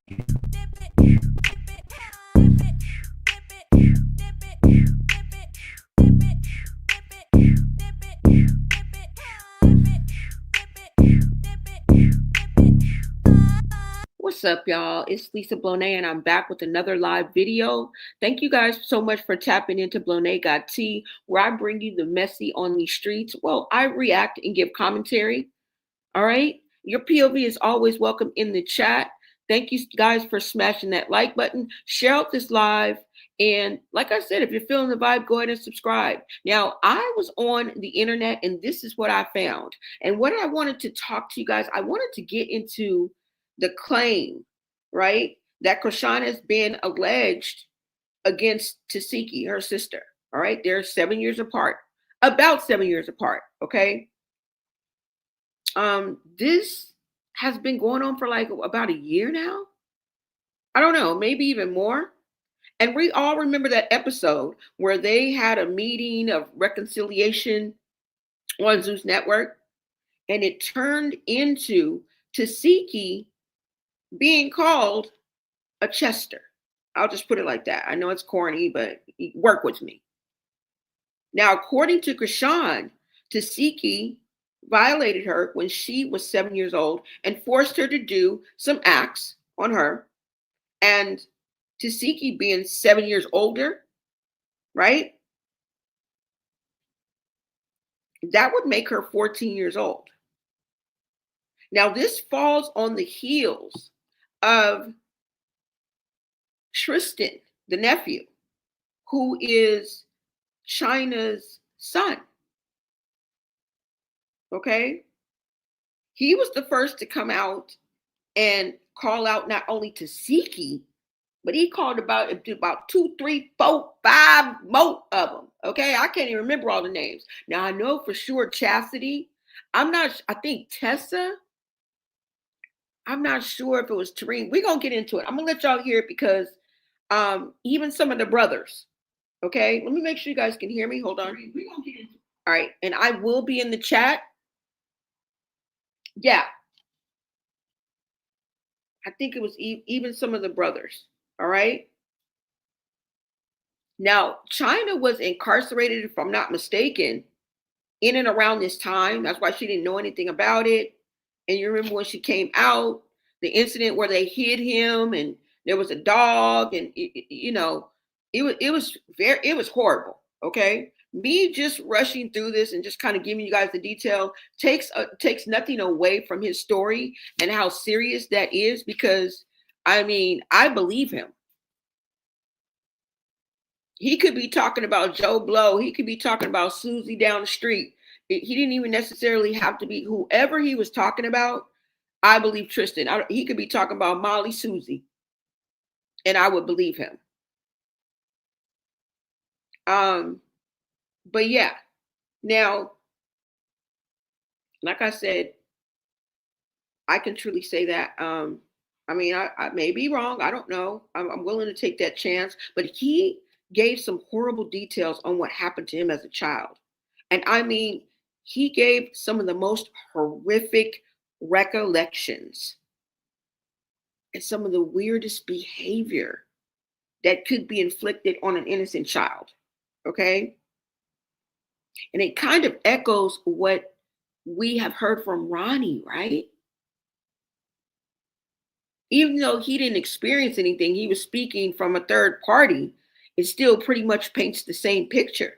What's up, y'all? It's Lisa Blonay, and I'm back with another live video. Thank you guys so much for tapping into Blonay Got Tea, where I bring you the messy on these streets. Well, I react and give commentary. All right. Your POV is always welcome in the chat. Thank you guys for smashing that like button. Share out this live. And like I said, if you're feeling the vibe, go ahead and subscribe. Now, I was on the internet and this is what I found. And what I wanted to talk to you guys, I wanted to get into the claim, right, that Chrisean has been alleged against Tesehki, her sister. All right. They're 7 years apart, about 7 years apart. Okay. This has been going on for like about a year now. I don't know, maybe even more. And we all remember that episode where they had a meeting of reconciliation on Zeus Network, and it turned into Tesehki being called a Chester. I'll just put it like that. I know it's corny, but work with me. Now, according to Chrisean, Tesehki violated her when she was 7 years old and forced her to do some acts on her. And Tesehki being 7 years older, right? That would make her 14 years old. Now, this falls on the heels of Tristan, the nephew, who is China's son. Okay? He was the first to come out and call out not only Tesehki, but he called about 2, 3, 4, 5 more of them. Okay, I can't even remember all the names. Now I know for sure Chastity. I'm not. I think Tessa. I'm not sure if it was Tareen. We're gonna get into it. I'm gonna let y'all hear it because even some of the brothers. Okay, let me make sure you guys can hear me. Hold on. We're gonna get into it. All right, and I will be in the chat. Yeah, I think it was even some of the brothers. All right. Now, China was incarcerated, if I'm not mistaken, in and around this time. That's why she didn't know anything about it. And you remember when she came out, the incident where they hid him and there was a dog, and it was horrible. Okay. Me just rushing through this and just kind of giving you guys the detail takes nothing away from his story and how serious that is, because I mean, I believe him. He could be talking about Joe Blow. He could be talking about Susie down the street. He didn't even necessarily have to be whoever he was talking about. I believe Tristan. He could be talking about Molly, Susie, and I would believe him. But yeah, now, like I said, I can truly say that. I mean, I may be wrong. I don't know. I'm willing to take that chance. But he gave some horrible details on what happened to him as a child. And I mean, he gave some of the most horrific recollections and some of the weirdest behavior that could be inflicted on an innocent child. Okay. And it kind of echoes what we have heard from Ronnie, right? Even though he didn't experience anything, he was speaking from a third party. It still pretty much paints the same picture.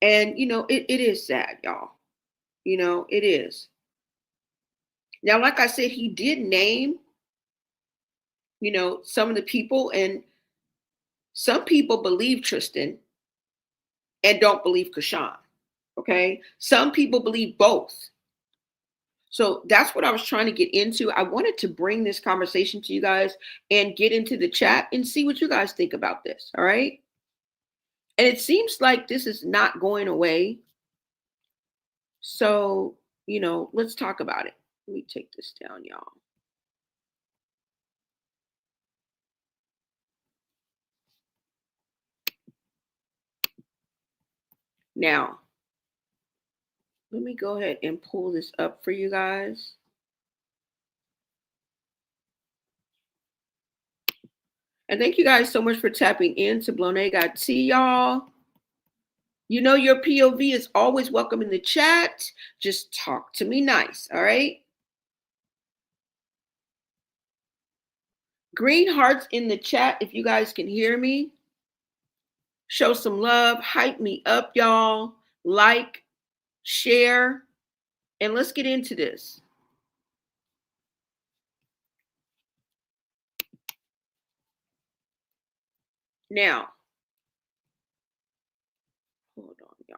And, it is sad, y'all. It is. Now, like I said, he did name, some of the people, and some people believe Tristan and don't believe Chrisean. Okay. Some people believe both. So that's what I was trying to get into. I wanted to bring this conversation to you guys and get into the chat and see what you guys think about this. All right. And it seems like this is not going away. So, let's talk about it. Let me take this down, y'all. Now, Let me go ahead and pull this up for you guys. And thank you guys so much for tapping into Blone Got Tea, y'all. You know your POV is always welcome in the chat. Just talk to me nice, all right? Green hearts in the chat if you guys can hear me. Show some love, hype me up, y'all. Like, share, and let's get into this. Now, hold on, y'all.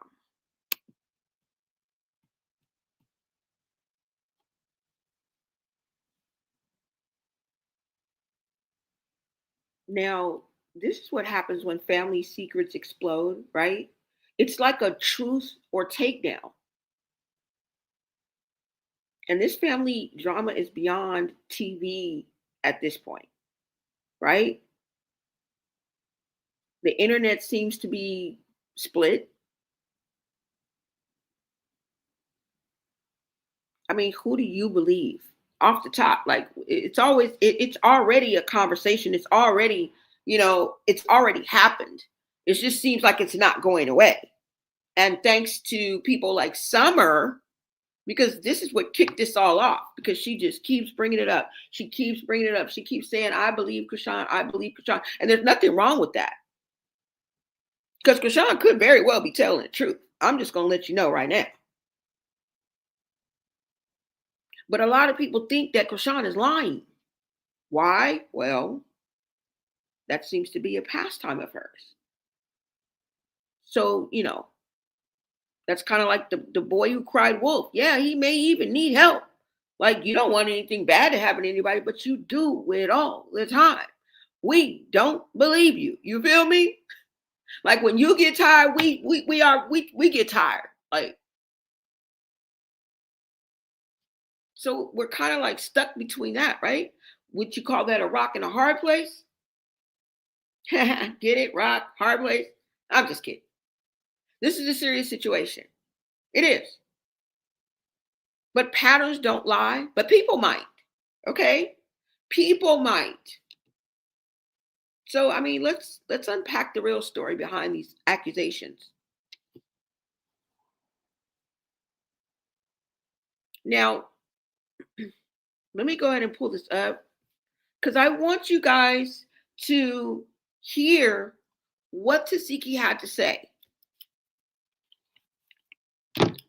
Now, this is what happens when family secrets explode, right? It's like a truth or takedown. And this family drama is beyond TV at this point, right? The internet seems to be split. I mean, who do you believe? Off the top, like it's always it's already a conversation. It's already, it's already happened. It just seems like it's not going away. And thanks to people like Summer, because this is what kicked this all off, because she just keeps bringing it up. She keeps bringing it up. She keeps saying, I believe Chrisean, I believe Chrisean. And there's nothing wrong with that. Because Chrisean could very well be telling the truth. I'm just going to let you know right now. But a lot of people think that Chrisean is lying. Why? Well, that seems to be a pastime of hers. So, that's kind of like the boy who cried wolf. Yeah, he may even need help. Like, you don't want anything bad to happen to anybody, but you do it all the time. We don't believe you. You feel me? Like when you get tired, we get tired. Like, so we're kind of like stuck between that, right? Would you call that a rock and a hard place? Get it? Rock, hard place? I'm just kidding. This is a serious situation. It is. But patterns don't lie, but people might. Okay? People might. So, I mean, let's unpack the real story behind these accusations. Now, let me go ahead and pull this up because I want you guys to hear what Tesehki had to say.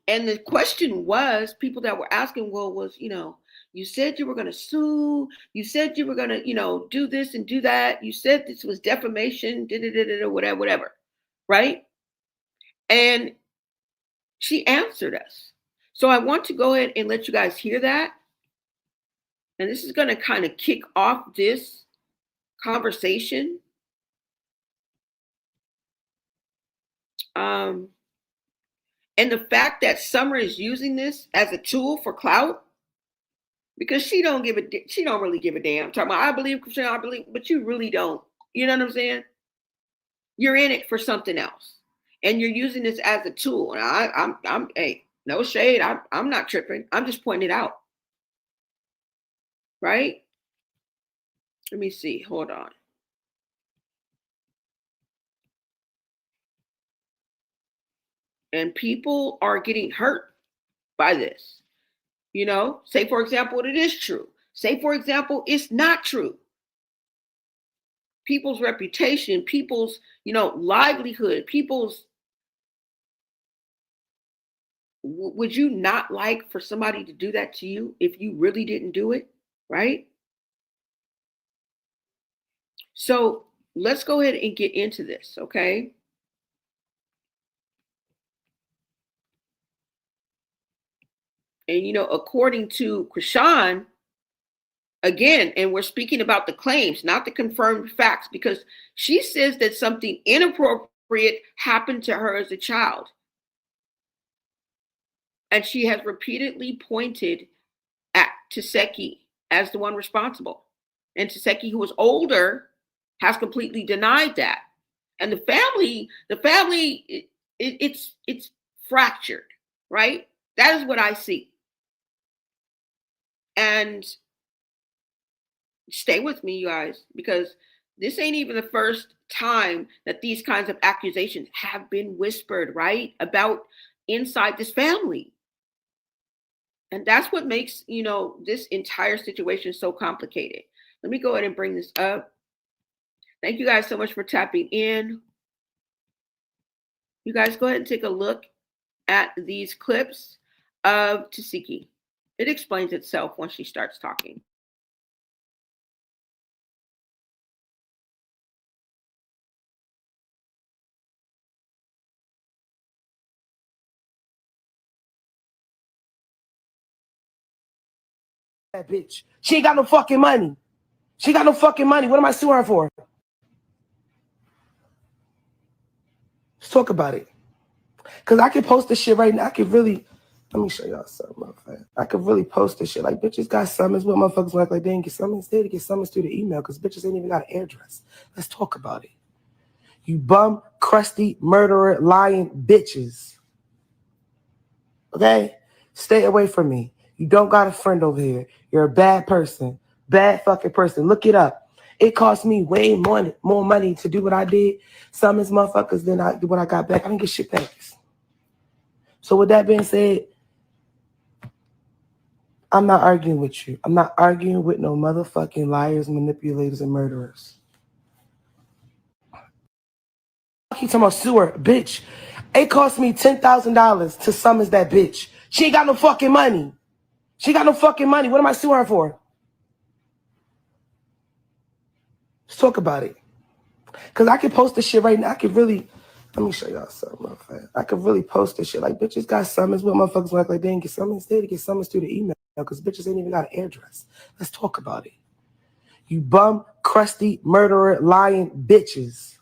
And the question was, people that were asking, well, you said you were going to sue. You said you were going to, do this and do that. You said this was defamation, whatever, right? And she answered us. So I want to go ahead and let you guys hear that. And this is going to kind of kick off this conversation. And the fact that Summer is using this as a tool for clout, because she don't really give a damn. Talking about, I believe, but you really don't. You know what I'm saying? You're in it for something else, and you're using this as a tool. And I'm hey, no shade. I'm not tripping. I'm just pointing it out. Right? Let me see. Hold on. And people are getting hurt by this. Say, for example, it is true. Say, for example, it's not true. People's reputation, people's, livelihood, would you not like for somebody to do that to you if you really didn't do it? Right? So let's go ahead and get into this, okay? And, according to Chrisean, again, and we're speaking about the claims, not the confirmed facts, because she says that something inappropriate happened to her as a child. And she has repeatedly pointed at Tesehki as the one responsible. And Tesehki, who was older, has completely denied that. And the family, it's fractured, right? That is what I see. And stay with me, you guys, because this ain't even the first time that these kinds of accusations have been whispered, right? About inside this family. And that's what makes, this entire situation so complicated. Let me go ahead and bring this up. Thank you guys so much for tapping in. You guys go ahead and take a look at these clips of Tesehki. It explains itself once she starts talking. That bitch. She ain't got no fucking money. She got no fucking money. What am I suing her for? Let's talk about it. Because I can post this shit right now. I can really, let me show y'all something. I could really post this shit. Like, bitches got summons. What motherfuckers act like they didn't get summons? They didn't get summons through the email because bitches ain't even got an address. Let's talk about it. You bum, crusty, murderer, lying bitches. Okay? Stay away from me. You don't got a friend over here. You're a bad person. Bad fucking person. Look it up. It cost me way more money to do what I did. Summons motherfuckers than I do what I got back. I didn't get shit back. So with that being said, I'm not arguing with you. I'm not arguing with no motherfucking liars, manipulators, and murderers. Keep talking about sewer, bitch. It cost me $10,000 to summons that bitch. She ain't got no fucking money. She got no fucking money. What am I suing her for? Let's talk about it. Because I can post this shit right now. I can really, let me show y'all something. I could really post this shit. Like, bitches got summons. What motherfuckers act like they didn't get summons? They didn't get summons through the email because bitches ain't even got an address. Let's talk about it. You bum, crusty, murderer, lying bitches.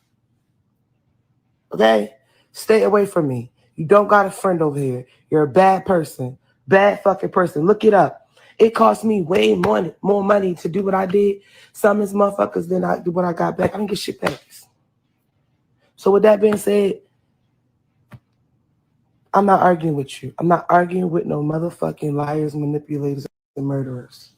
Okay? Stay away from me. You don't got a friend over here. You're a bad person. Bad fucking person. Look it up. It cost me way more money to do what I did. Summons motherfuckers than I do what I got back. I didn't get shit back. So with that being said, I'm not arguing with you. I'm not arguing with no motherfucking liars, manipulators, and murderers.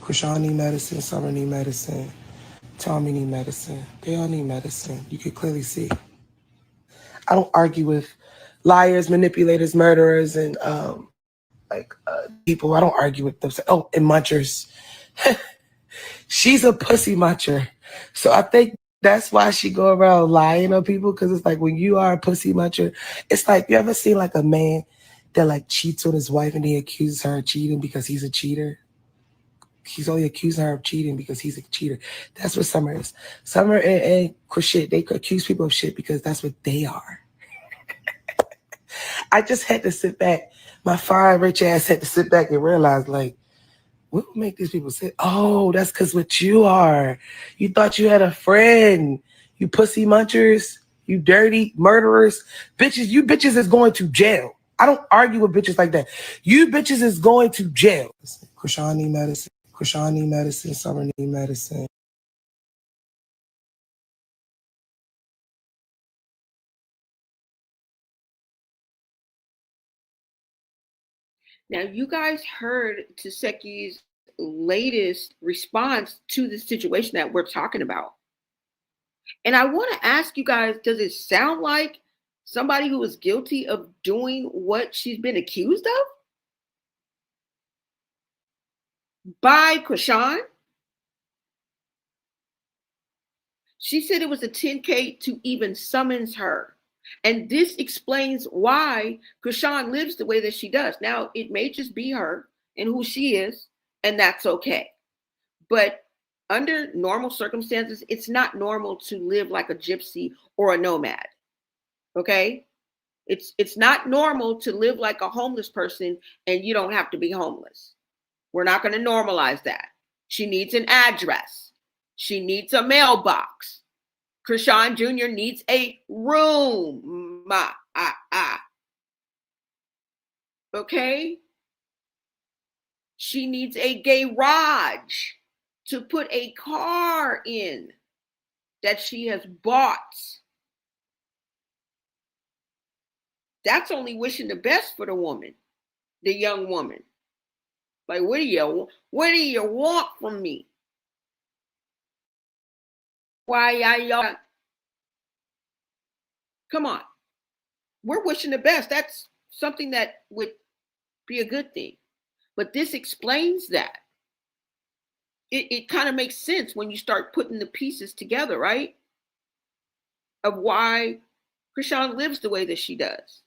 Chrisean need medicine, Summer need medicine, Tommy need medicine. They all need medicine. You can clearly see. I don't argue with liars, manipulators, murderers, and people. I don't argue with them. Oh, and munchers. She's a pussy muncher. So I think that's why she go around lying on people, because it's like when you are a pussy muncher, it's like, you ever seen like a man that like cheats on his wife and he accuses her of cheating because he's a cheater? He's only accusing her of cheating because he's a cheater. That's what Summer is. Summer and Chrisean, they accuse people of shit because that's what they are. I just had to sit back. My fine rich ass had to sit back and realize, like, what would make these people say, oh, that's because what you are. You thought you had a friend. You pussy munchers. You dirty murderers. Bitches, you bitches is going to jail. I don't argue with bitches like that. You bitches is going to jail. Chrisean need medicine. Chrisean need medicine. Summer need medicine. Now, you guys heard Tesehki's latest response to the situation that we're talking about. And I want to ask you guys, does it sound like somebody who is guilty of doing what she's been accused of? By Chrisean? She said it was a 10K to even summons her. And this explains why Chrisean lives the way that she does. Now, it may just be her and who she is, and that's okay. But under normal circumstances, it's not normal to live like a gypsy or a nomad. Okay? It's not normal to live like a homeless person and you don't have to be homeless. We're not going to normalize that. She needs an address. She needs a mailbox. Chrisean Jr. needs a room. Okay? She needs a garage to put a car in that she has bought. That's only wishing the best for the woman, the young woman. Like, what do you want from me? Why y'all? Come on. We're wishing the best. That's something that would be a good thing. But this explains that. It kind of makes sense when you start putting the pieces together, right? Of why Chrisean lives the way that she does.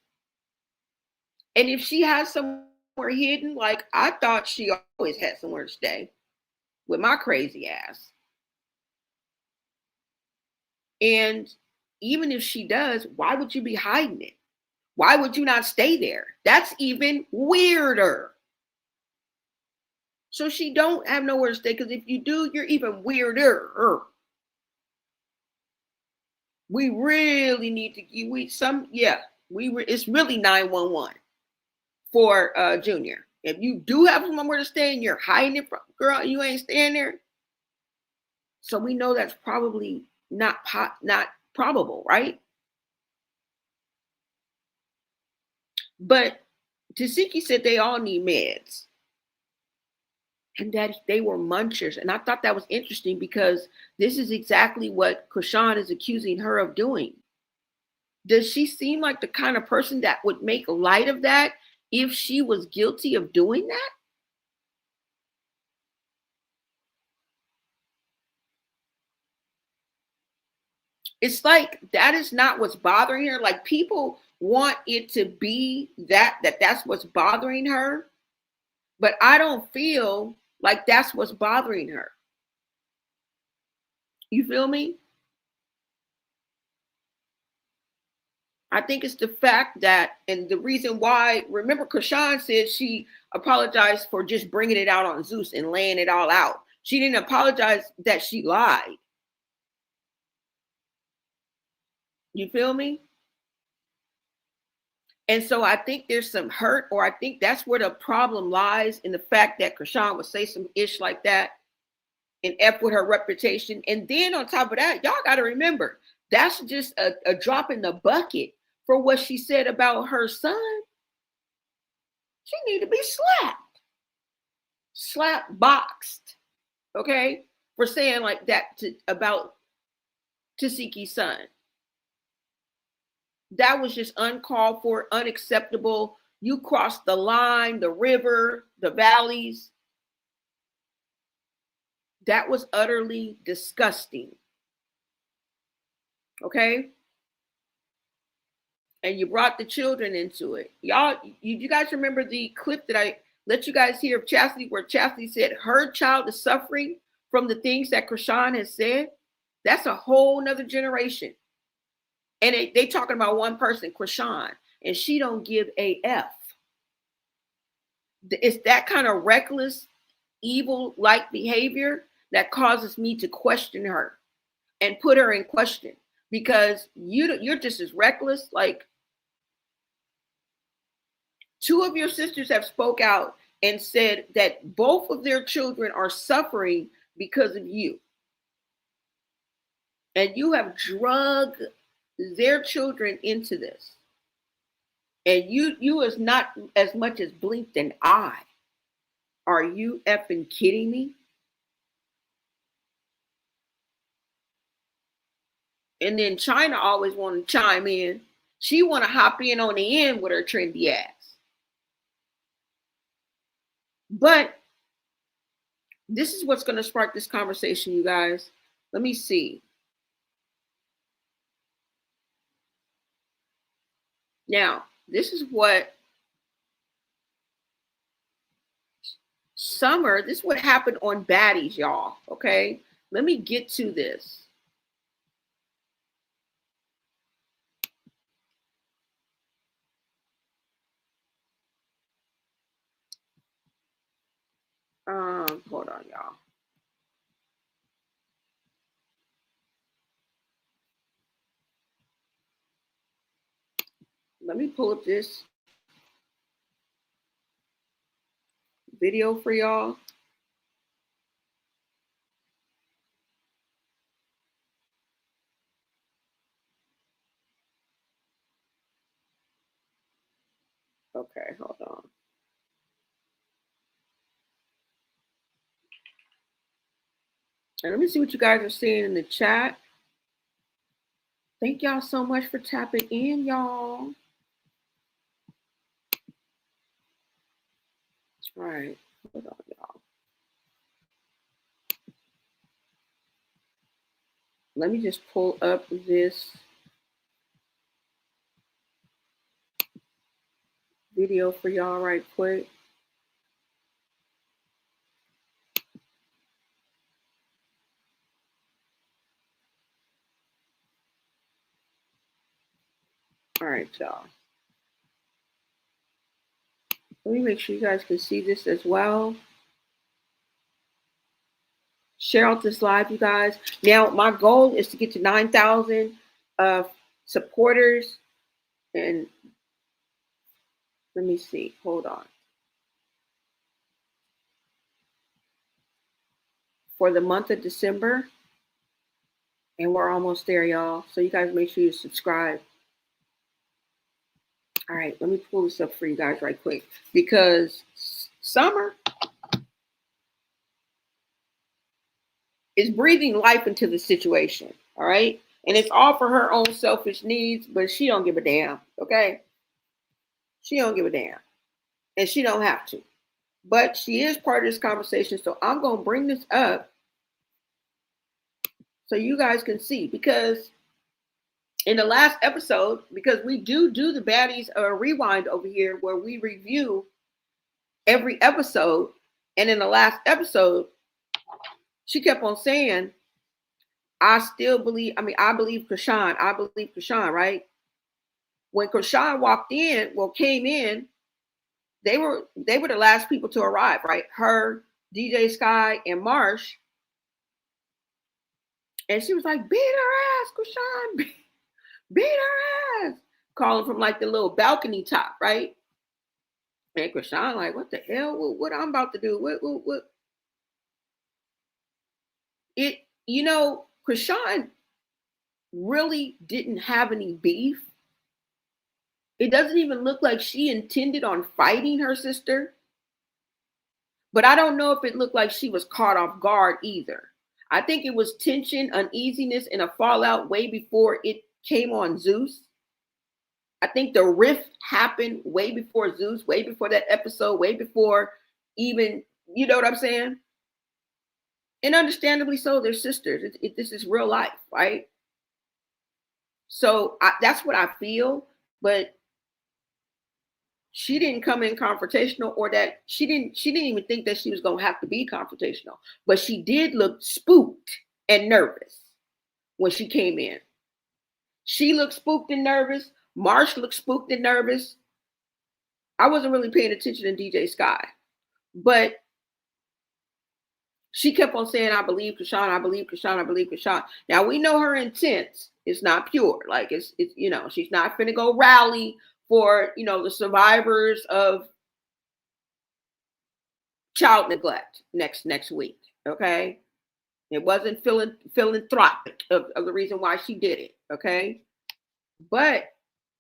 And if she has somewhere hidden, like I thought she always had somewhere to stay with my crazy ass. And even if she does, why would you be hiding it? Why would you not stay there? That's even weirder. So she don't have nowhere to stay, because if you do, you're even weirder. We really need to it's really 911 for Junior. If you do have somewhere to stay and you're hiding it from, girl, you ain't staying there. So we know that's probably not probable, right? But Tesehki said they all need meds and that they were munchers. And I thought that was interesting because this is exactly what Chrisean is accusing her of doing. Does she seem like the kind of person that would make light of that if she was guilty of doing that? It's like that is not what's bothering her. Like, people want it to be that's what's bothering her, but I don't feel like that's what's bothering her. You feel me? I think it's the fact that, and the reason why, remember Chrisean said she apologized for just bringing it out on Zeus and laying it all out. She didn't apologize that she lied. You feel me? And so I think there's some hurt, or I think that's where the problem lies, in the fact that Chrisean would say some ish like that and F with her reputation. And then on top of that, y'all got to remember, that's just a drop in the bucket for what she said about her son. She need to be slapped, boxed, okay, for saying like that about Tesehki's son. That was just uncalled for, unacceptable. You crossed the line, the river, the valleys. That was utterly disgusting. Okay? And you brought the children into it. Y'all, you guys remember the clip that I let you guys hear of Chastity, where Chastity said her child is suffering from the things that Chrisean has said? That's a whole nother generation. And they talking about one person, Chrisean, and she don't give a F. It's that kind of reckless, evil-like behavior that causes me to question her and put her in question, because you're just as reckless. Like, two of your sisters have spoke out and said that both of their children are suffering because of you. And you have drugged their children into this. And you is not as much as blinked an eye. Are you effing kidding me? And then China always want to chime in. She want to hop in on the end with her trendy ass. But this is what's going to spark this conversation, you guys. Let me see. Now, this is what this is what happened on Baddies, y'all. Okay, let me get to this. Hold on, y'all. Let me pull up this video for y'all. Okay, hold on. And let me see what you guys are seeing in the chat. Thank y'all so much for tapping in, y'all. All right, hold on, y'all. Let me just pull up this video for y'all right quick. All right, y'all. Let me make sure you guys can see this as well. Share out this live, you guys. Now, my goal is to get to 9,000 supporters. And let me see. Hold on. For the month of December. And we're almost there, y'all. So you guys make sure you subscribe. All right, let me pull this up for you guys right quick. Because Summer is breathing life into the situation. All right. And it's all for her own selfish needs, but she don't give a damn. Okay. She don't give a damn. And she don't have to. But she is part of this conversation. So I'm going to bring this up so you guys can see. Because in the last episode, because we do the baddies rewind over here where we review every episode. And in the last episode, she kept on saying, I believe Chrisean. I believe Chrisean, right? When Chrisean came in, they were the last people to arrive, right? Her, DJ Sky, and Marsh. And she was like, beat her ass, Chrisean, beat her ass. Calling from like the little balcony top, right? And Chrisean like, what the hell? What I'm about to do? What? Chrisean really didn't have any beef. It doesn't even look like she intended on fighting her sister. But I don't know if it looked like she was caught off guard either. I think it was tension, uneasiness, and a fallout way before it came on Zeus. I think the rift happened way before Zeus, way before that episode, way before even, you know what I'm saying? And understandably so, they're sisters. This is real life, right? So that's what I feel. But she didn't come in confrontational, or that she didn't even think that she was going to have to be confrontational. But she did look spooked and nervous when she came in. She looked spooked and nervous. Marsh looked spooked and nervous. I wasn't really paying attention to DJ Sky, but she kept on saying, I believe Chrisean, I believe Chrisean, I believe Chrisean. Now we know her intent is not pure. Like it's she's not finna go rally for, the survivors of child neglect next week. Okay. It wasn't philanthropic of the reason why she did it. Okay. But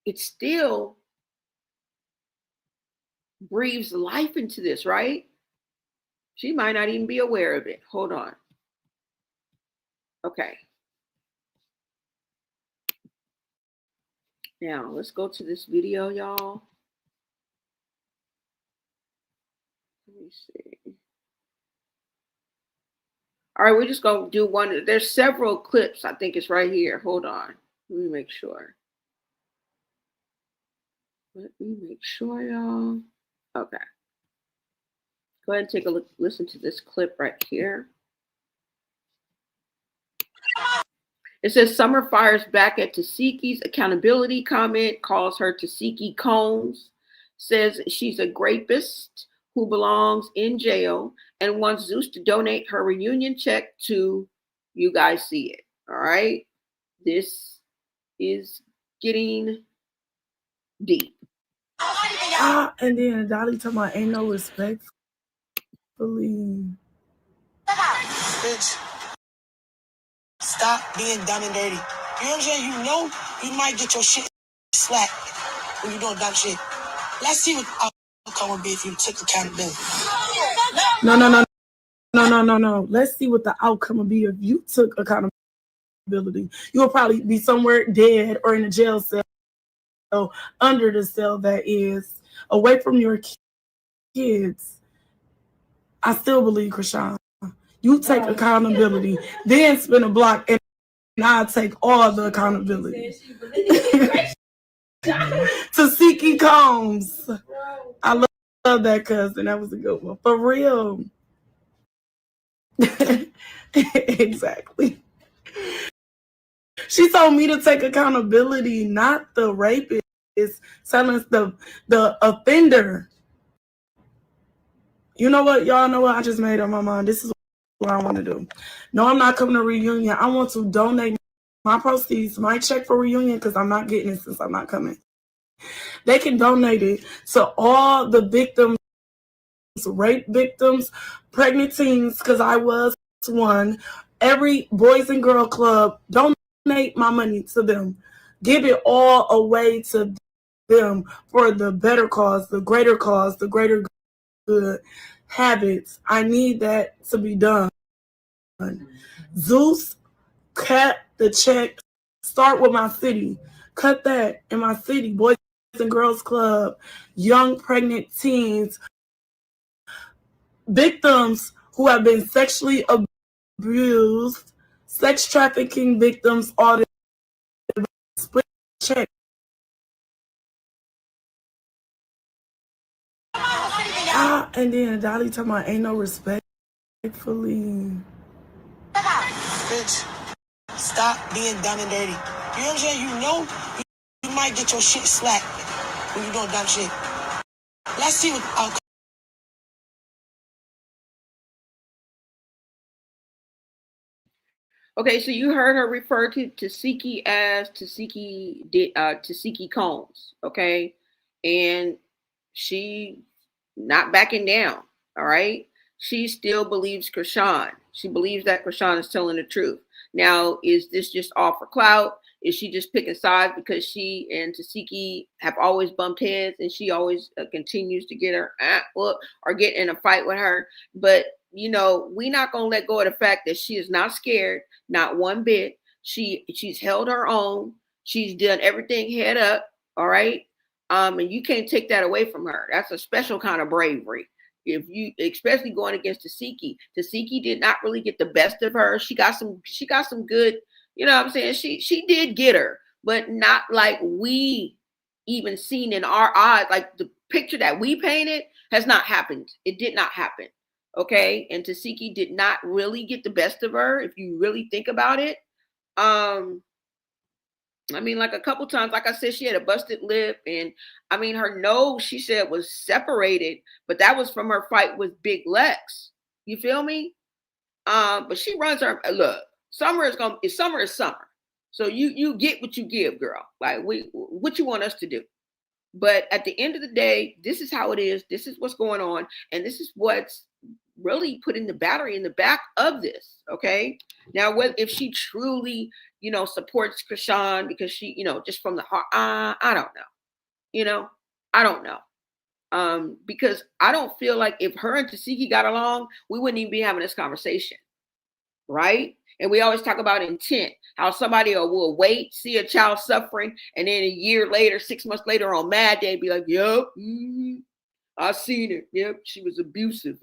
it still breathes life into this, right? She might not even be aware of it. Hold on. Okay. Now let's go to this video, y'all. Let me see. All right, we're just going to do one. There's several clips. I think it's right here. Hold on. Let me make sure. Let me make sure, y'all. Okay. Go ahead and take a look, listen to this clip right here. It says Summer fires back at Teseki's accountability comment, calls her Tesehki Combs, says she's a rapist who belongs in jail and wants Zeus to donate her reunion check to you guys see it. All right. This is getting deep. And then Dolly talking about ain't no respect. Bitch, stop being dumb and dirty. You know what I'm saying? You know you might get your shit slapped when you doing dumb shit. Let's see what the outcome would be if you took accountability. No. Let's see what the outcome would be if you took accountability. You will probably be somewhere dead or in a jail cell, under the cell that is, away from your kids. I still believe, Chrisean. You take accountability, then spin a block, and I'll take all the accountability. Tesehki Combs. I love that cousin. That was a good one. For real. Exactly. She told me to take accountability, not the rapist. Telling us the offender. You know what? Y'all know what? I just made up my mind. This is what I want to do. No, I'm not coming to reunion. I want to donate my proceeds, my check for reunion, because I'm not getting it since I'm not coming. They can donate it to all the victims, rape victims, pregnant teens, because I was one. Every Boys and Girl Club, donate my money to them. Give it all away to them for the better cause, the greater good habits. I need that to be done. Zeus, cut the check. Start with my city. Cut that in my city. Boys and Girls Club, young pregnant teens, victims who have been sexually abused, sex trafficking victims, all the split check. And then Dolly talking about ain't no respectfully. Bitch, stop being dumb and dirty. You know what I'm saying? You know you might get your shit slapped when you doing dumb shit. Let's see what the outcome. Okay, so you heard her refer to Tesehki as Tesehki Combs, okay? And she not backing down, all right? She still believes Chrisean. She believes that Chrisean is telling the truth. Now, is this just all for clout? Is she just picking sides because she and Tesehki have always bumped heads and she always continues to get her up or get in a fight with her? But you know, we're not gonna let go of the fact that she is not scared, not one bit. She's held her own. She's done everything head up. All right. And you can't take that away from her. That's a special kind of bravery. If you, especially going against Tesehki did not really get the best of her. She got some good, you know what I'm saying? She did get her, but not like we even seen in our eyes. Like the picture that we painted has not happened. It did not happen. Okay. And Tesehki did not really get the best of her, if you really think about it. I mean, like a couple times, like I said, she had a busted lip, and I mean, her nose, she said, was separated, but that was from her fight with Big Lex. You feel me? But she runs her look. Summer is summer, so you get what you give, girl. Like what you want us to do. But at the end of the day, this is how it is. This is what's going on, and this is what's really putting the battery in the back of this. Okay. Now, if she truly, supports Chrisean because she, just from the heart, I don't know. I don't know. Because I don't feel like if her and Tesehki got along, we wouldn't even be having this conversation, right? And we always talk about intent, how somebody will wait, see a child suffering, and then a year later, 6 months later on Mad Day, be like, yep, I seen her. Yep, she was abusive.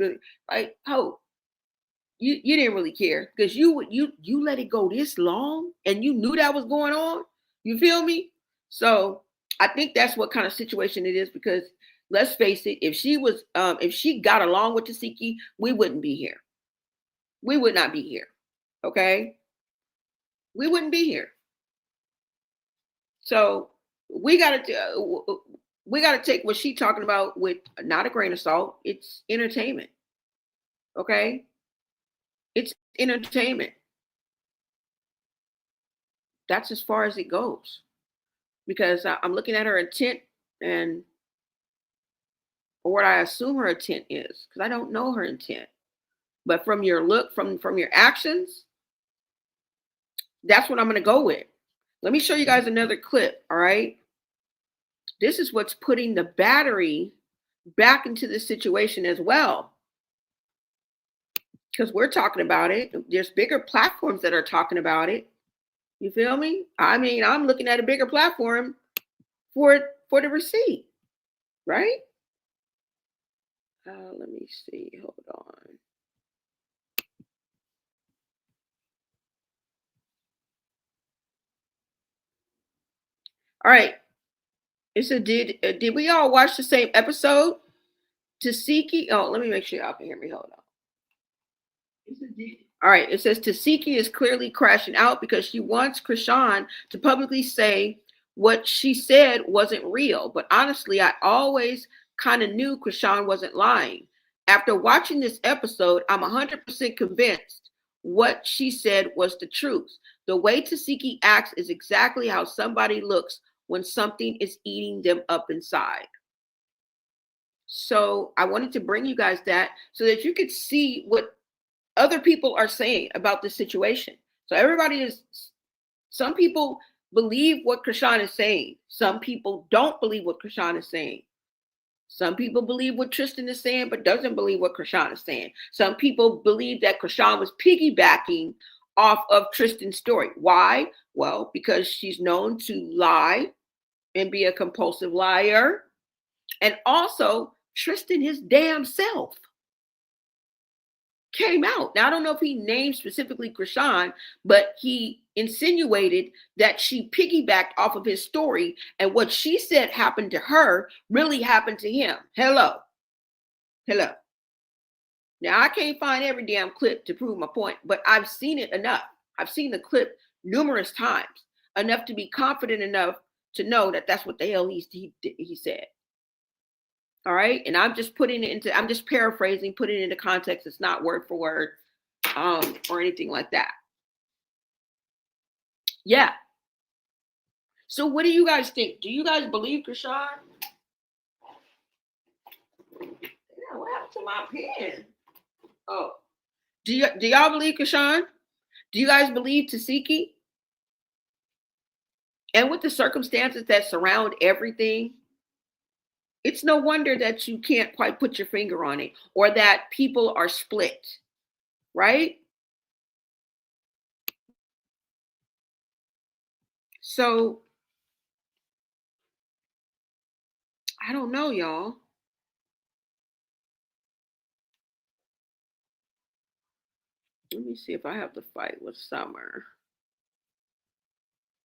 Like, oh, you didn't really care because you let it go this long and you knew that was going on. You feel me? So I think that's what kind of situation it is, because let's face it, if she got along with Tesehki, we wouldn't be here. We would not be here. Okay? We wouldn't be here. So we got to we got to take what she's talking about with not a grain of salt. It's entertainment. Okay. It's entertainment. That's as far as it goes because I'm looking at her intent and or what I assume her intent is because I don't know her intent. But from your look, from your actions, that's what I'm going to go with. Let me show you guys another clip. All right. This is what's putting the battery back into the situation as well. Because we're talking about it. There's bigger platforms that are talking about it. You feel me? I mean, I'm looking at a bigger platform for the receipt, right? Let me see. Hold on. All right. It said, did we all watch the same episode? Tesehki. Oh, let me make sure y'all can hear me. Hold on. All right. It says Tesehki is clearly crashing out because she wants Chrisean to publicly say what she said wasn't real. But honestly, I always kind of knew Chrisean wasn't lying. After watching this episode, I'm 100% convinced what she said was the truth. The way Tesehki acts is exactly how somebody looks when something is eating them up inside. So I wanted to bring you guys that so that you could see what other people are saying about this situation. So everybody is, some people believe what Chrisean is saying. Some people don't believe what Chrisean is saying. Some people believe what Tristan is saying, but doesn't believe what Chrisean is saying. Some people believe that Chrisean was piggybacking off of Tristan's story. Why? Well, because she's known to lie and be a compulsive liar. And also, Tristan, his damn self, came out. Now, I don't know if he named specifically Chrisean, but he insinuated that she piggybacked off of his story, and what she said happened to her really happened to him. Hello. Hello. Now, I can't find every damn clip to prove my point, but I've seen it enough. I've seen the clip numerous times, enough to be confident enough to know that that's what the hell he said. All right. And I'm just putting it into, I'm just paraphrasing, putting it into context. It's not word for word or anything like that. Yeah. So what do you guys think? Do you guys believe Chrisean? Yeah, what happened to my pen? Oh. Do y'all believe Chrisean? Do you guys believe Tesehki? And with the circumstances that surround everything, it's no wonder that you can't quite put your finger on it or that people are split, right? So I don't know, y'all. Let me see if I have the fight with Summer.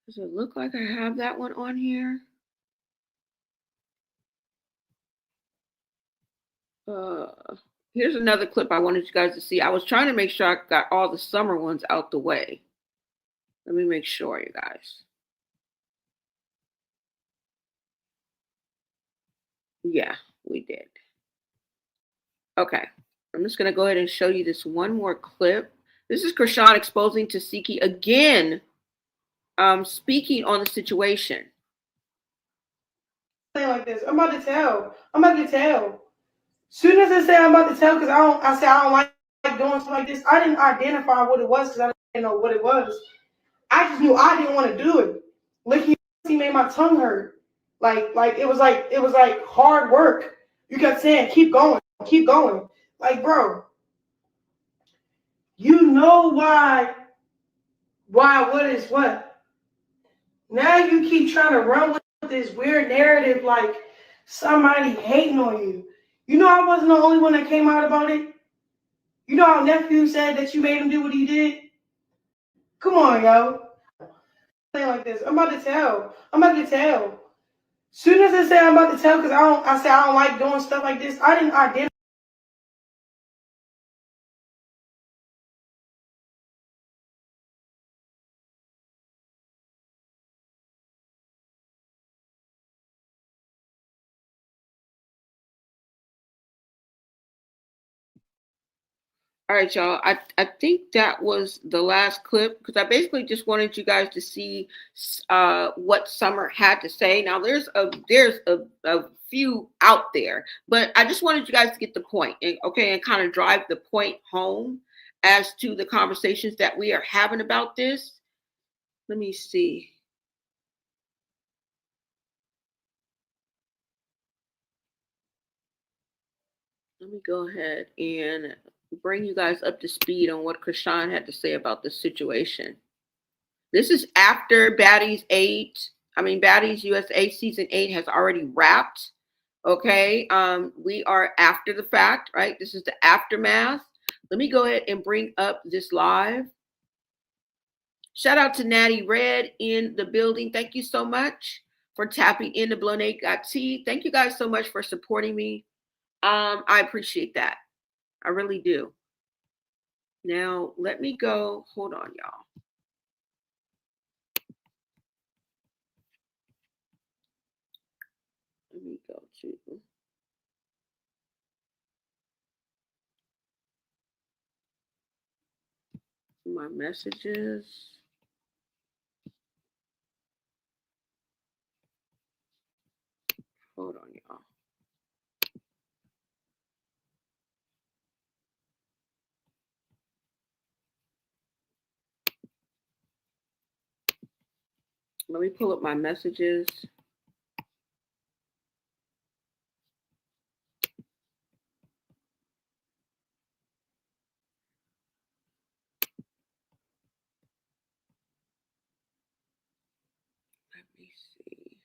Does it look like I have that one on here? Here's another clip I wanted you guys to see. I was trying to make sure I got all the Summer ones out the way. Let me make sure, you guys. Yeah, we did. Okay. I'm just going to go ahead and show you this one more clip. This is Chrisean exposing Tesehki again, speaking on the situation. Like this, I'm about to tell. Soon as I say I'm about to tell, because I don't like doing stuff like this. I didn't identify what it was because I didn't know what it was. I just knew I didn't want to do it. Licking he made my tongue hurt. Like it was like hard work. You kept saying, keep going, keep going. Like, bro, you know why what is what? Now you keep trying to run with this weird narrative like somebody hating on you. You know I wasn't the only one that came out about it. You know how nephew said that you made him do what he did? Come on, yo. Like this. I'm about to tell. Soon as I say I'm about to tell, because I don't like doing stuff like this. I didn't identify. All right, y'all. I think that was the last clip because I basically just wanted you guys to see what Summer had to say. Now there's a few out there, but I just wanted you guys to get the point, okay, and kind of drive the point home as to the conversations that we are having about this. Let me see. Let me go ahead and bring you guys up to speed on what Chrisean had to say about this situation. This is after Baddies 8. I mean, Baddies USA season 8 has already wrapped. Okay. We are after the fact, right? This is the aftermath. Let me go ahead and bring up this live. Shout out to Natty Red in the building. Thank you so much for tapping into Blonay Got Tea. Thank you guys so much for supporting me. I appreciate that. I really do. Now, let me go. Hold on, y'all. Let me go to my messages. Hold on, y'all. Let me pull up my messages. Let me see.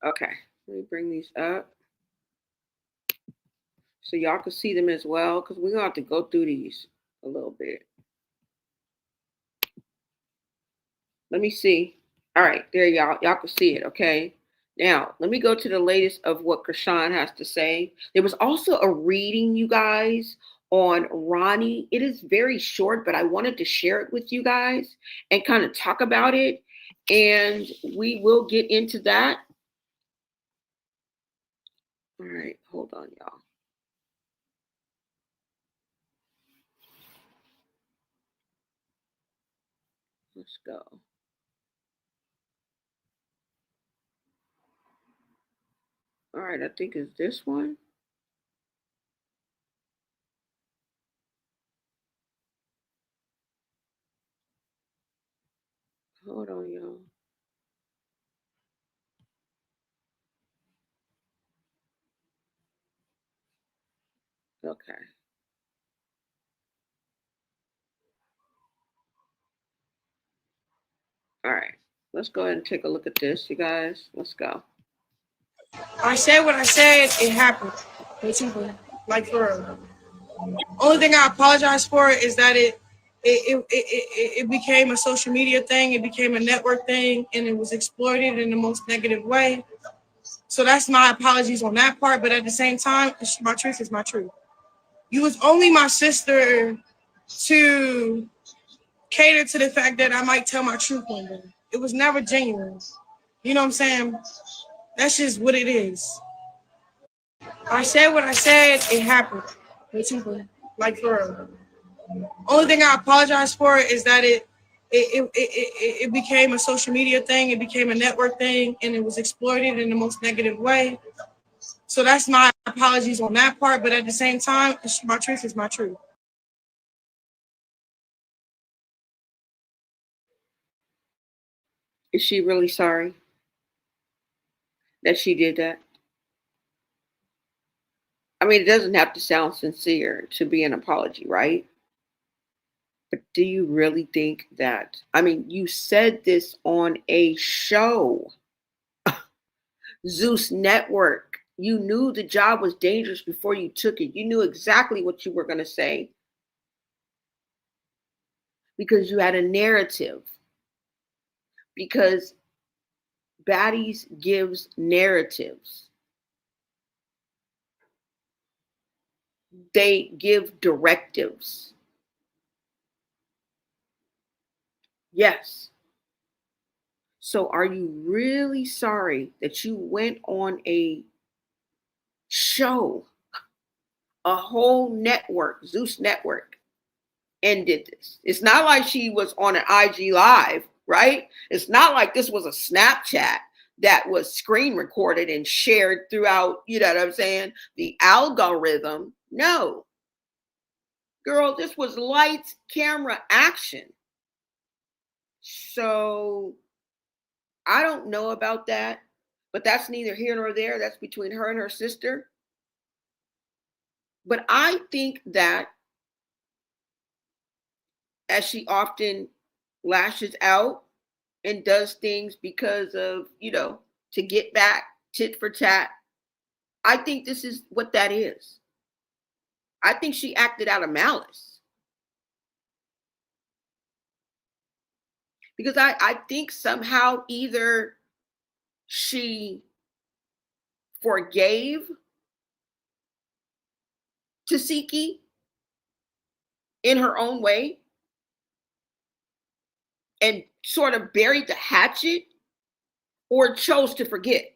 Okay, let me bring these up so y'all can see them as well because we're going to have to go through these a little bit. Let me see. All right, there y'all. Y'all can see it, okay? Now, let me go to the latest of what Chrisean has to say. There was also a reading, you guys, on Ronnie. It is very short, but I wanted to share it with you guys and kind of talk about it. And we will get into that. All right, hold on, y'all. Let's go. All right, I think it's this one. Hold on, y'all. Okay. All right. Let's go ahead and take a look at this, you guys. Let's go. I said what I said, it happened. Basically. Like for real. Only thing I apologize for is that it became a social media thing, it became a network thing, and it was exploited in the most negative way. So that's my apologies on that part. But at the same time, my truth is my truth. You was only my sister to cater to the fact that I might tell my truth one day. It was never genuine. You know what I'm saying? That's just what it is. I said what I said, it happened. Basically. Like for real. Only thing I apologize for is that it became a social media thing, it became a network thing, and it was exploited in the most negative way. So that's my apologies on that part. But at the same time, my truth is my truth. Is she really sorry that she did that? I mean, it doesn't have to sound sincere to be an apology, right? But do you really think that? I mean, you said this on a show, Zeus Network. You knew the job was dangerous before you took it. You knew exactly what you were going to say because you had a narrative. Because Baddies gives narratives, they give directives. Yes. So are you really sorry that you went on a show, a whole network, Zeus network, and did this. It's not like she was on an IG live, right? It's not like this was a Snapchat that was screen recorded and shared throughout, you know what I'm saying? The algorithm. No. Girl, this was lights, camera, action. So I don't know about that, but that's neither here nor there. That's between her and her sister. But I think that, as she often lashes out and does things because of, to get back, tit for tat, I think this is what that is. I think she acted out of malice. Because I think somehow either she forgave Tesehki in her own way and sort of buried the hatchet, or chose to forget.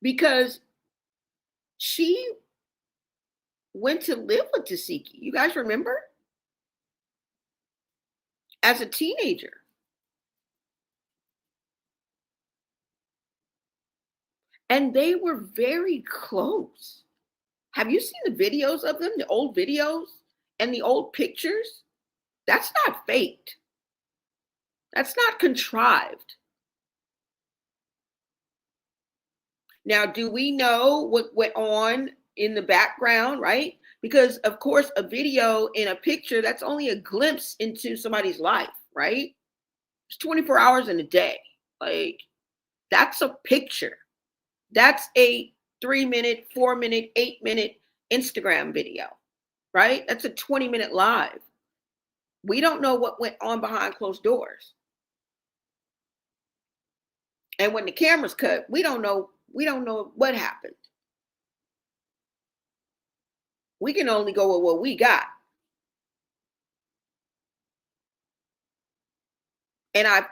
Because she went to live with Tesehki. You guys remember? As a teenager. And they were very close. Have you seen the videos of them, the old videos and the old pictures? That's not faked. That's not contrived. Now, do we know what went on in the background, right? Because, of course, a video and a picture, that's only a glimpse into somebody's life, right? It's 24 hours in a day. Like, that's a picture. That's a 3-minute, 4-minute, 8-minute Instagram video, right? That's a 20-minute live. We don't know what went on behind closed doors. And when the camera's cut, we don't know what happened. We can only go with what we got. And I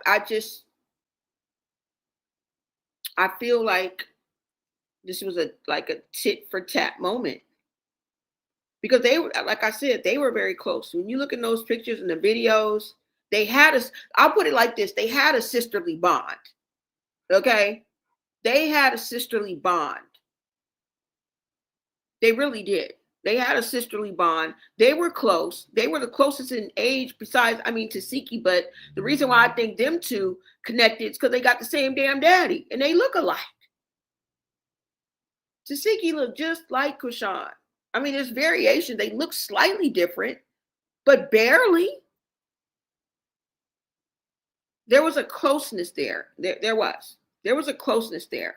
feel like this was a tit for tat moment. Because they were, like I said, they were very close. When you look at those pictures and the videos, they had I'll put it like this, they had a sisterly bond. Okay? They had a sisterly bond. They really did. They had a sisterly bond. They were close. They were the closest in age besides, Tesehki. But the reason why I think them two connected is because they got the same damn daddy. And they look alike. Tesehki looked just like Chrisean. There's variation. They look slightly different, but barely. There was a closeness there. There was a closeness there.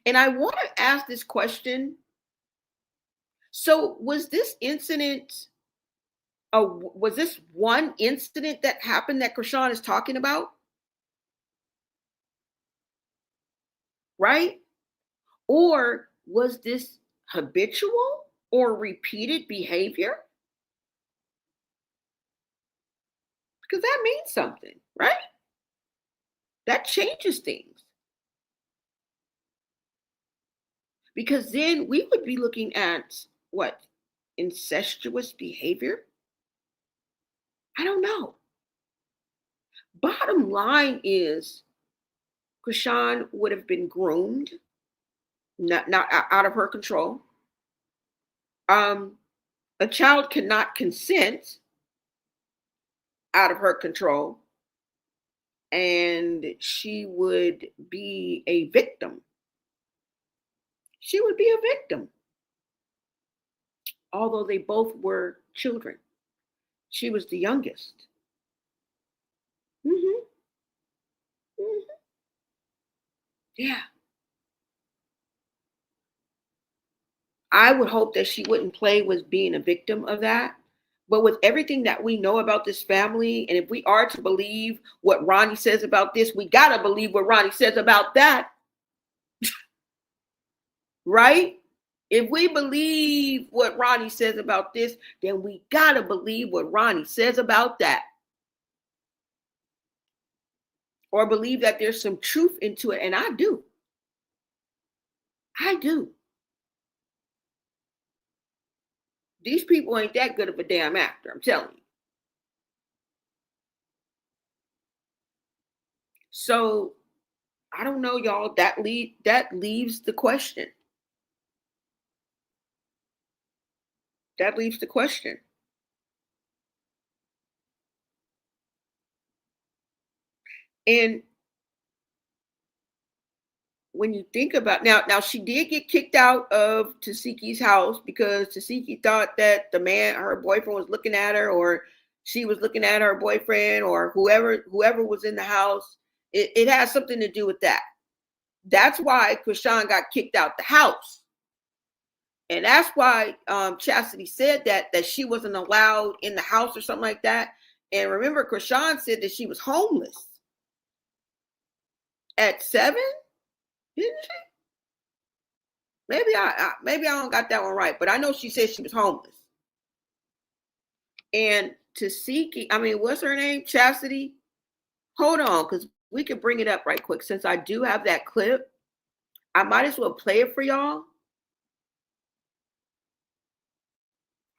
And I want to ask this question. So was this incident, was this one incident that happened that Chrisean is talking about? Right? Or was this habitual or repeated behavior? Because that means something, right? That changes things. Because then we would be looking at what? Incestuous behavior? I don't know. Bottom line is, Chrisean would have been groomed, not out of her control. A child cannot consent out of her control, and she would be a victim. She would be a victim. Although they both were children. She was the youngest. Yeah. I would hope that she wouldn't play with being a victim of that. But with everything that we know about this family, and if we are to believe what Ronnie says about this, we got to believe what Ronnie says about that. Right? If we believe what Ronnie says about this, then we got to believe what Ronnie says about that. Or believe that there's some truth into it. And I do. I do. These people ain't that good of a damn actor, I'm telling you. So I don't know, y'all. That leaves the question. That leaves the question. And when you think about now she did get kicked out of Tesehki's house because Tesehki thought that her boyfriend was looking at her, or she was looking at her boyfriend, or whoever was in the house. It has something to do with that. That's why Chrisean got kicked out the house. And that's why Chastity said that she wasn't allowed in the house or something like that. And remember, Chrisean said that she was homeless at 7, didn't she? Maybe I don't got that one right, but I know she said she was homeless. And Tesehki, what's her name? Chastity? Hold on, because we can bring it up right quick. Since I do have that clip, I might as well play it for y'all.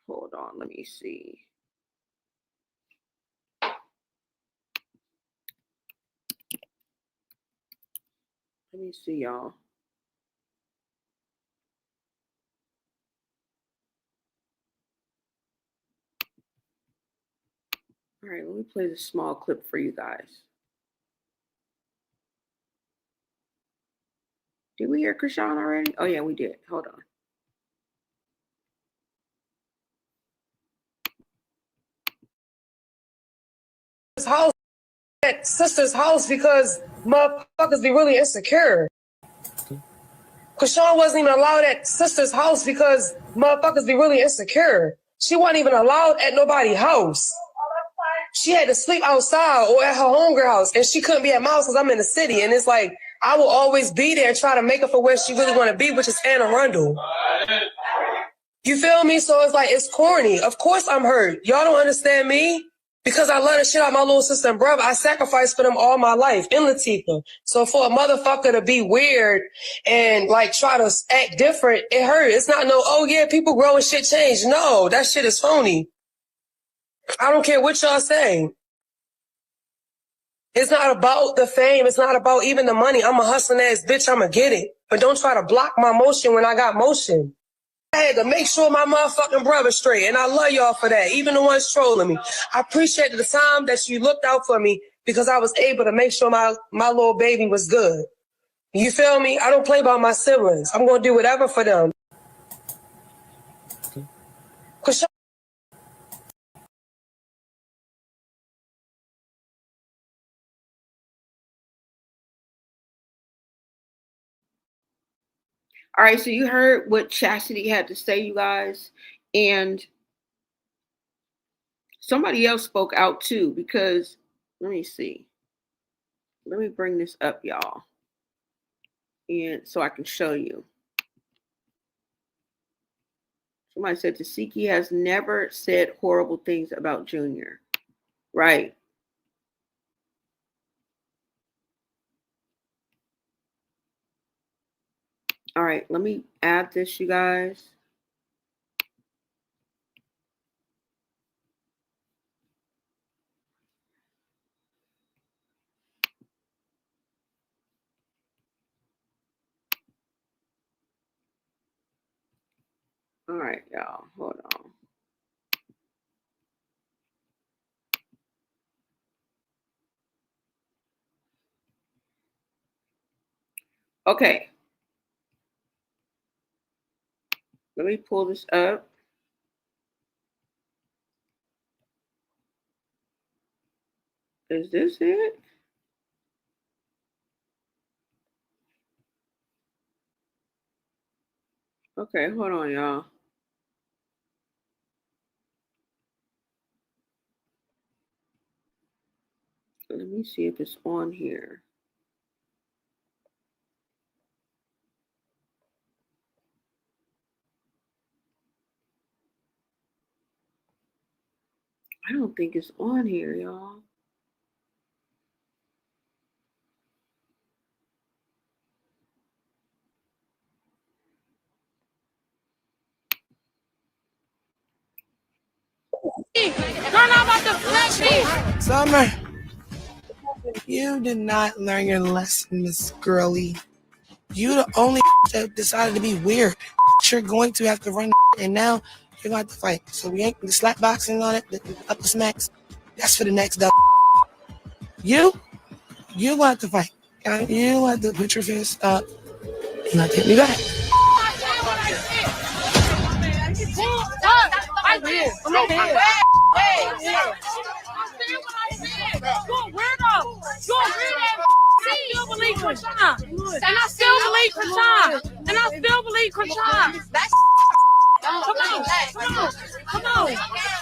Hold on, let me see. Let me see, y'all. All right, let me play this small clip for you guys. Did we hear Chrisean already? Oh, yeah, we did. Hold on. House, at sister's house, because motherfuckers be really insecure. Chrisean wasn't even allowed at sister's house because motherfuckers be really insecure. She wasn't even allowed at nobody's house. She had to sleep outside or at her homegirl house, and she couldn't be at my house because I'm in the city. And it's like, I will always be there and try to make her for where she really want to be, which is Anne Arundel. You feel me? So it's like, it's corny. Of course I'm hurt. Y'all don't understand me? Because I love the shit out of my little sister and brother. I sacrificed for them all my life in Latifah. So for a motherfucker to be weird and like try to act different, it hurt. It's not no, oh yeah, people grow and shit change. No, that shit is phony. I don't care what y'all say. It's not about the fame. It's not about even the money. I'm a hustling ass bitch. I'ma get it. But don't try to block my motion when I got motion. I had to make sure my motherfucking brother's straight, and I love y'all for that, even the ones trolling me. I appreciate the time that you looked out for me because I was able to make sure my little baby was good. You feel me? I don't play about my siblings. I'm going to do whatever for them. All right, so you heard what Chastity had to say, you guys. And somebody else spoke out too, because let me see. Let me bring this up, y'all. And so I can show you. Somebody said Tesehki has never said horrible things about Junior. Right. All right, let me add this, you guys. All right, y'all, hold on. Okay. Let me pull this up. Is this it? Okay, hold on, y'all. Let me see if it's on here. I don't think it's on here, y'all. me. Girl, I'm about to flash me. Summer, you did not learn your lesson, Miss Girly. You the only that decided to be weird. You're going to have to run, and now you're going to have to fight. So we ain't the slap boxing on it, the upper smacks. That's for the next double. You going to have to fight. You want to put your fist up and not take me back. I will. I'm a man. You're a weirdo. You're a weirdo. I still believe Chrisean. And I still believe Chrisean. And I still believe Chrisean. Come on. Come on. Come on.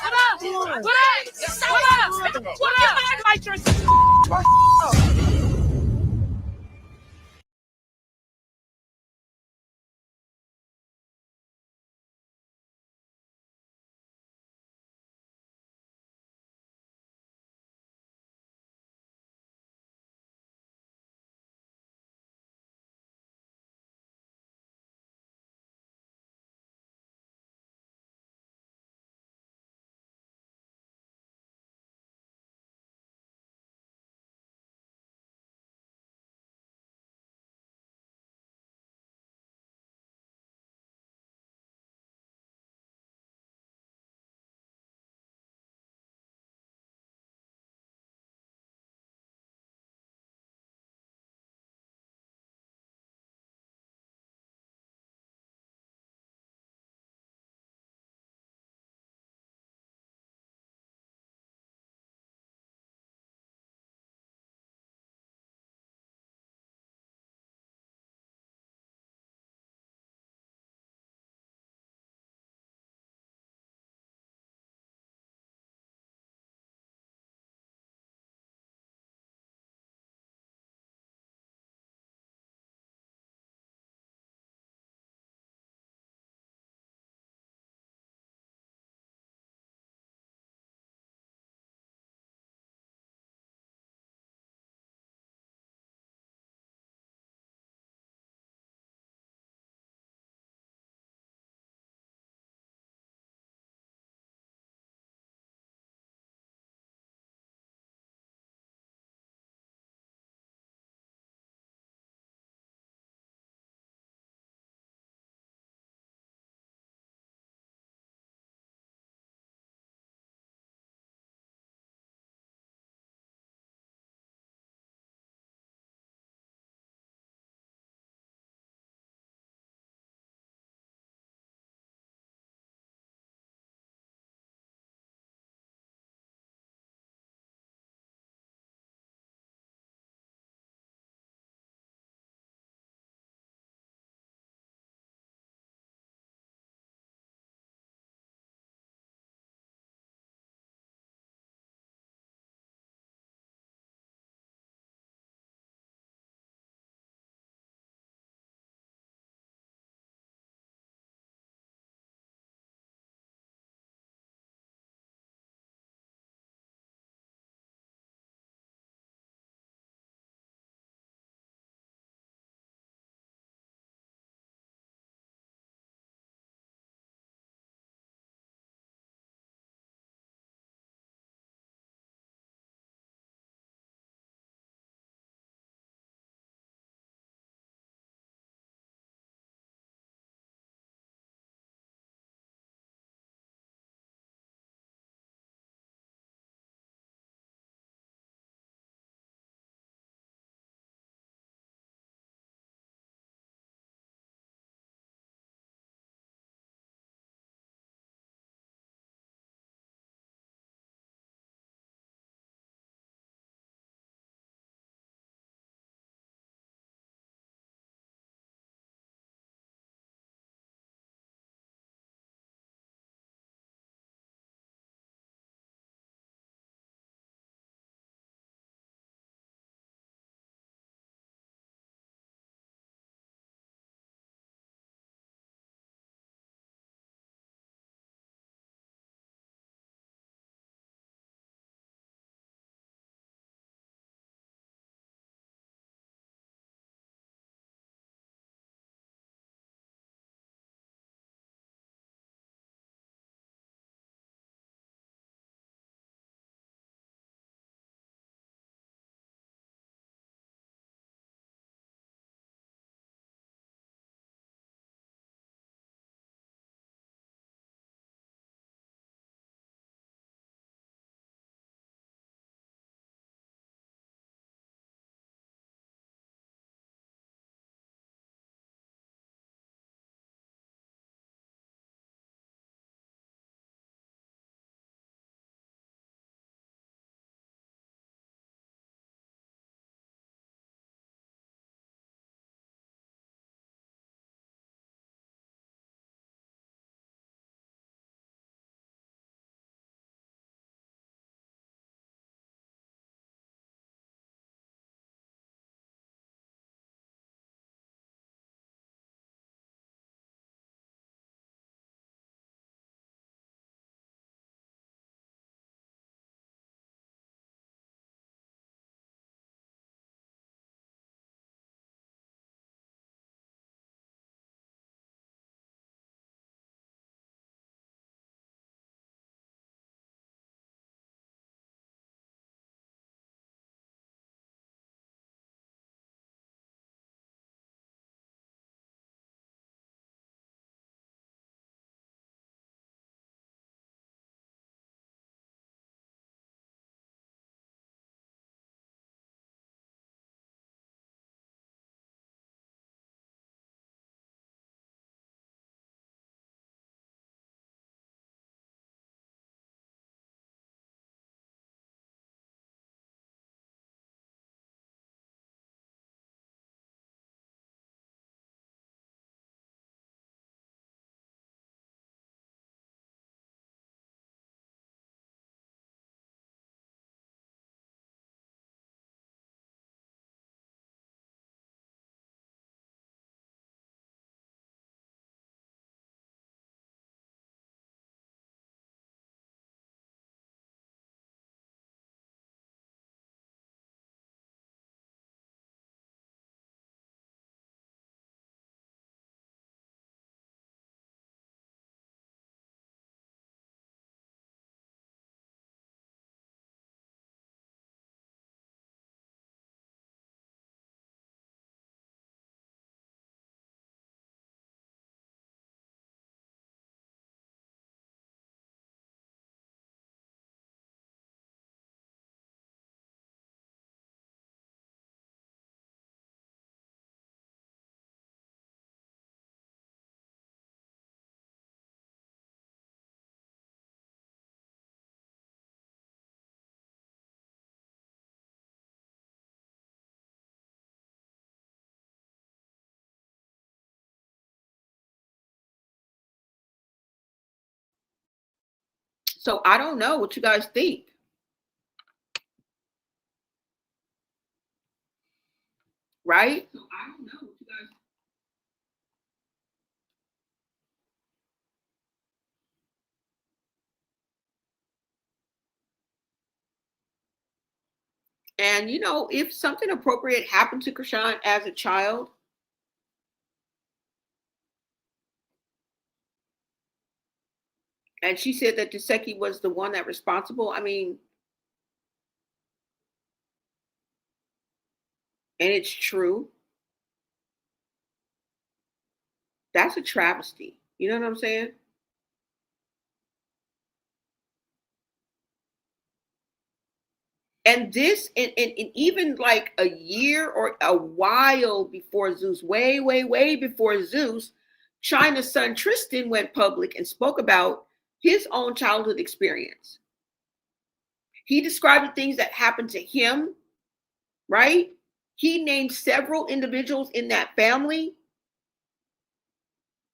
What up? What up? What up? What up? Like your So I don't know what you guys think. Right? So I don't know what you guys. And you know, if something appropriate happened to Chrisean as a child, and she said that Tesehki was the one that responsible, I mean, and it's true, that's a travesty. You know what I'm saying? And this, and even like a year or a while before Zeus, way before Zeus, China's son Tristan went public and spoke about his own childhood experience. He described the things that happened to him, right? He named several individuals in that family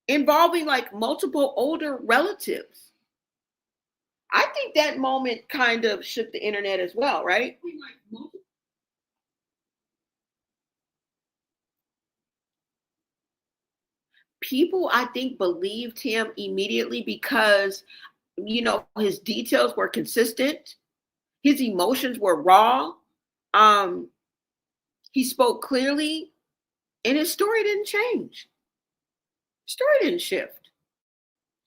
involving like multiple older relatives. I think that moment kind of shook the internet as well, right? People, I think, believed him immediately because, you know, his details were consistent, his emotions were raw, he spoke clearly, and his story didn't change. Story didn't shift.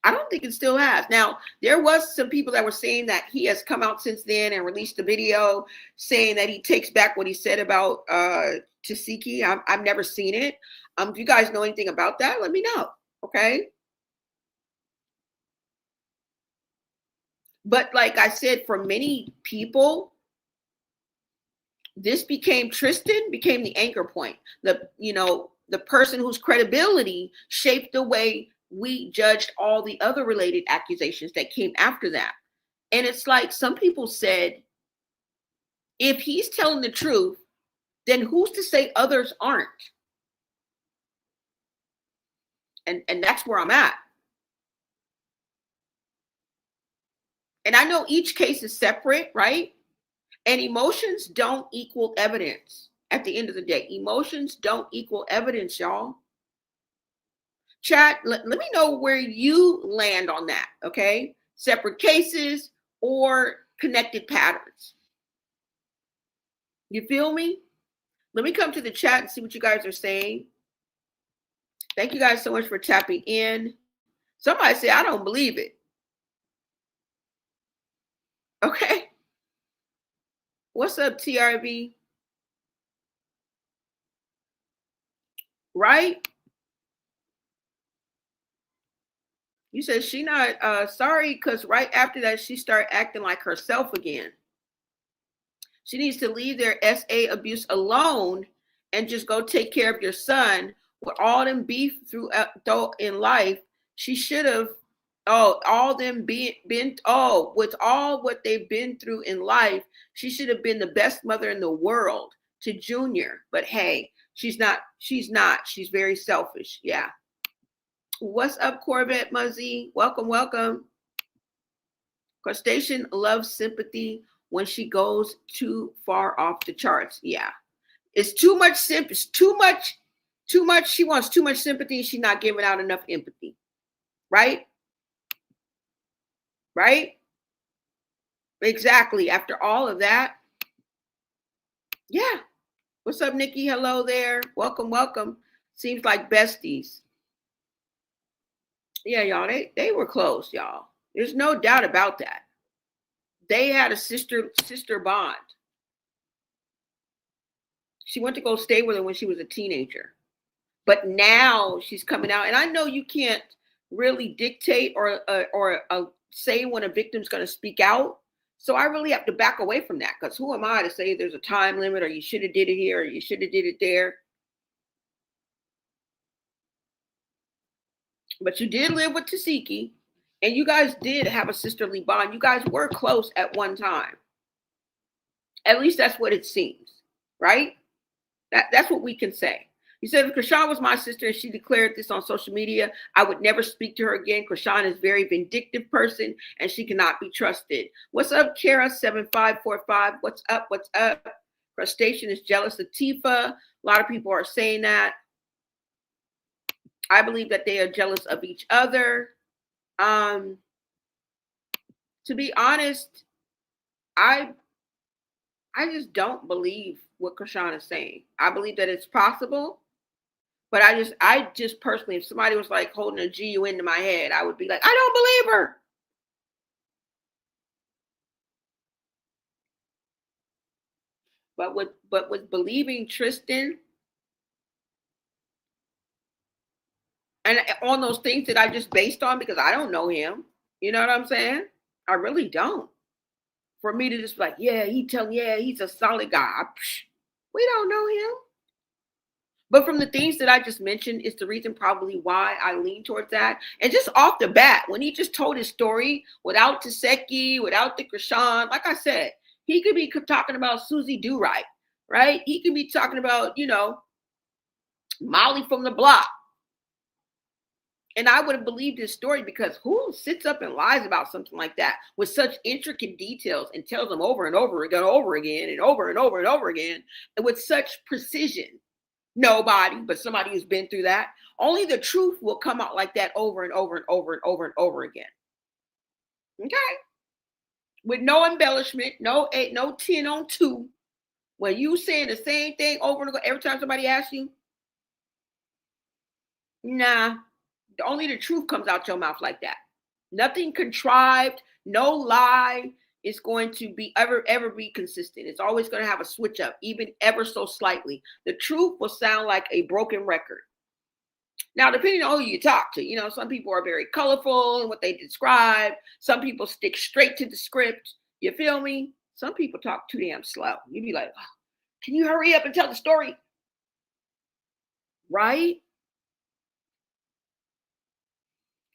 I don't think it still has. Now, there was some people that were saying that he has come out since then and released a video saying that he takes back what he said about Tesehki. I've never seen it. If you guys know anything about that, let me know. Okay. But like I said, for many people, this Tristan became the anchor point. The person whose credibility shaped the way we judged all the other related accusations that came after that. And it's like some people said, if he's telling the truth, then who's to say others aren't? And that's where I'm at. And I know each case is separate, right? And emotions don't equal evidence at the end of the day. Emotions don't equal evidence, y'all. Chat, let me know where you land on that, okay? Separate cases or connected patterns. You feel me? Let me come to the chat and see what you guys are saying. Thank you guys so much for tapping in. Somebody say, I don't believe it. Okay. What's up, TRV? Right? You said she not sorry because right after that, she started acting like herself again. She needs to leave their SA abuse alone and just go take care of your son. With all them beef though in life, she should have, all them with all what they've been through in life, she should have been the best mother in the world to Junior. But hey, she's not. She's very selfish. Yeah. What's up, Corvette Muzzy? Welcome. Crustacean loves sympathy when she goes too far off the charts. Yeah. It's too much it's too much. She wants too much sympathy. She's not giving out enough empathy. Right? Right? Exactly. After all of that. Yeah. What's up, Nikki? Hello there. Welcome. Seems like besties. Yeah, y'all, they were close, y'all. There's no doubt about that. They had a sister bond. She went to go stay with her when she was a teenager. But now she's coming out. And I know you can't really dictate or say when a victim's going to speak out. So I really have to back away from that, because who am I to say there's a time limit or you should have did it here or you should have did it there. But you did live with Tesehki, and you guys did have a sisterly bond. You guys were close at one time. At least that's what it seems, right? That's what we can say. He said, if Chrisean was my sister and she declared this on social media, I would never speak to her again. Chrisean is a very vindictive person and she cannot be trusted. What's up, Kara7545? What's up? What's up? Crustacean is jealous of Tifa. A lot of people are saying that. I believe that they are jealous of each other. To be honest, I just don't believe what Chrisean is saying. I believe that it's possible. But I just personally, if somebody was like holding a GUN to my head, I would be like, I don't believe her. But with believing Tristan and on those things that I just based on because I don't know him, you know what I'm saying? I really don't. For me to just be like, yeah, he's a solid guy. We don't know him. But from the things that I just mentioned is the reason probably why I lean towards that. And just off the bat, when he just told his story without Tesehki, without the Chrisean, like I said, he could be talking about Susie Do right? He could be talking about, Molly from the block. And I would have believed his story because who sits up and lies about something like that with such intricate details and tells them over and over again, and over and over and over again, and with such precision? Nobody, but somebody who's been through that. Only the truth will come out like that over and over and over and over and over again. Okay? With no embellishment, no 10 on 2. When you saying the same thing over and over, every time somebody asks you, nah, only the truth comes out your mouth like that. Nothing contrived, no lie is going to be ever be consistent. It's always going to have a switch up, even ever so slightly. The truth will sound like a broken record. Now, depending on who you talk to, some people are very colorful in what they describe. Some people stick straight to the script. You feel me? Some people talk too damn slow. You'd be like, oh, can you hurry up and tell the story? Right?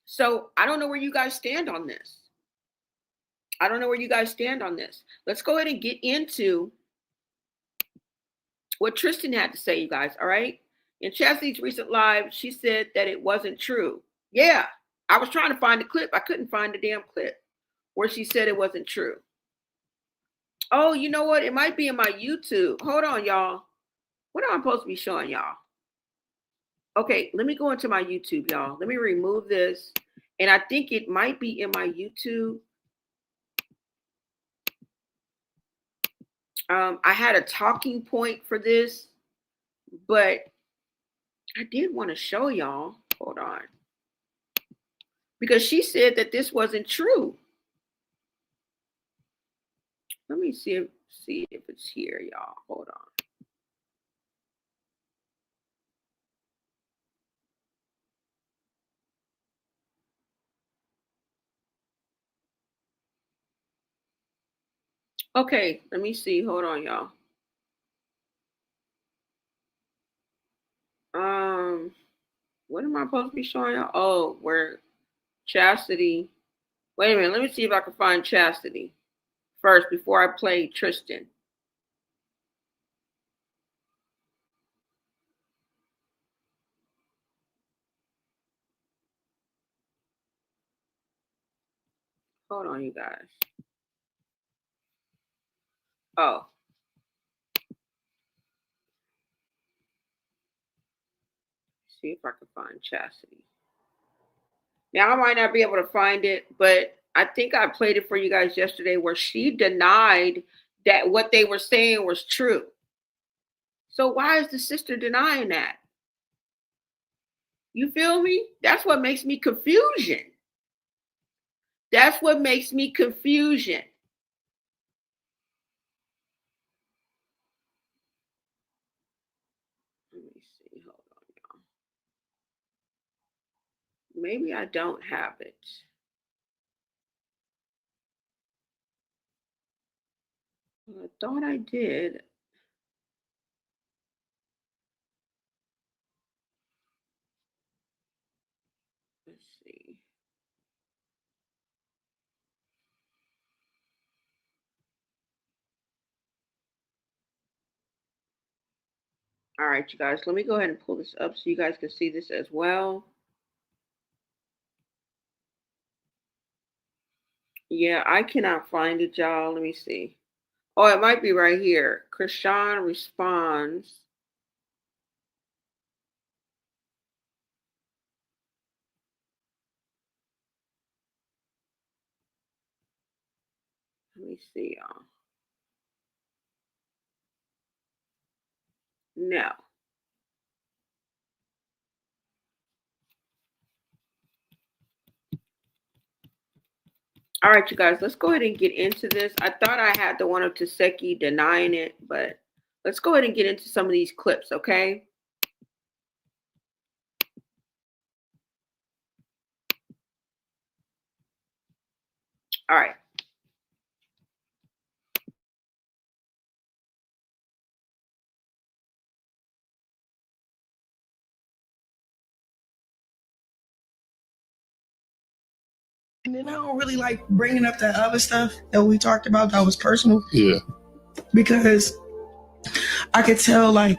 So I don't know where you guys stand on this. Let's go ahead and get into what Tristan had to say, you guys. All right. In Chastity's recent live, she said that it wasn't true. Yeah. I was trying to find the clip. I couldn't find the damn clip where she said it wasn't true. Oh, you know what? It might be in my YouTube. Hold on, y'all. What am I supposed to be showing y'all? Okay, let me go into my YouTube, y'all. Let me remove this. And I think it might be in my YouTube. I had a talking point for this, but I did want to show y'all. Hold on. Because she said that this wasn't true. Let me see if it's here, y'all. Hold on. Okay, let me see. Hold on, y'all. What am I supposed to be showing y'all? Oh, where Chastity. Wait a minute. Let me see if I can find Chastity first before I play Tristan. Hold on, you guys. Oh. See if I can find Chastity. Now, I might not be able to find it, but I think I played it for you guys yesterday where she denied that what they were saying was true. So why is the sister denying that? You feel me? That's what makes me confusion. That's what makes me confusion. Let me see. Hold on, y'all. Maybe I don't have it. I thought I did. Let's see. All right, you guys, let me go ahead and pull this up so you guys can see this as well. Yeah, I cannot find it, y'all. Let me see. Oh, it might be right here. Chrisean responds. Let me see, y'all. No. All right, you guys, let's go ahead and get into this. I thought I had the one of Tesehki denying it, but let's go ahead and get into some of these clips, okay? All right. And then I don't really like bringing up that other stuff that we talked about that was personal. Yeah. Because I could tell, like,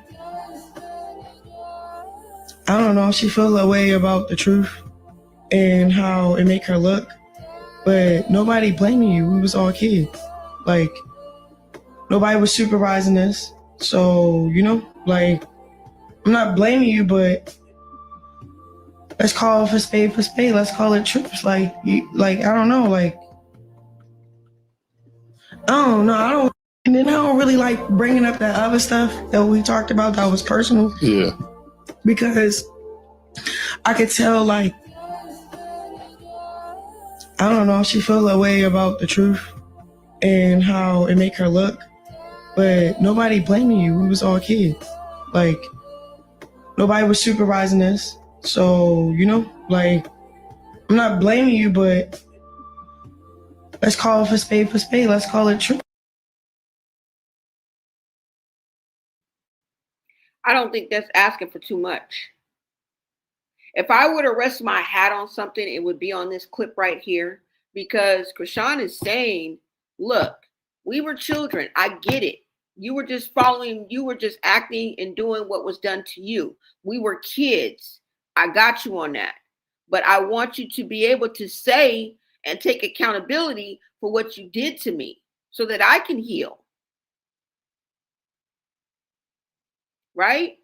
I don't know, she feels a way about the truth and how it make her look. But nobody blaming you. We was all kids. Like, nobody was supervising this. So, you know, like, I'm not blaming you, but let's call it for spade for spade. Let's call it truth. Like, I don't know, like, I don't. And then I don't really like bringing up that other stuff that we talked about that was personal. Yeah. Because I could tell, like, I don't know, she feels a way about the truth and how it make her look. But nobody blaming you. We was all kids. Like, nobody was supervising this. So, you know, like, I'm not blaming you, but let's call it for spade for spade. Let's call it truth. I don't think that's asking for too much. If I were to rest my hat on something, it would be on this clip right here, because Chrisean is saying, look, we were children. I get it. You were just acting and doing what was done to you. We were kids. I got you on that. But I want you to be able to say and take accountability for what you did to me so that I can heal. Right?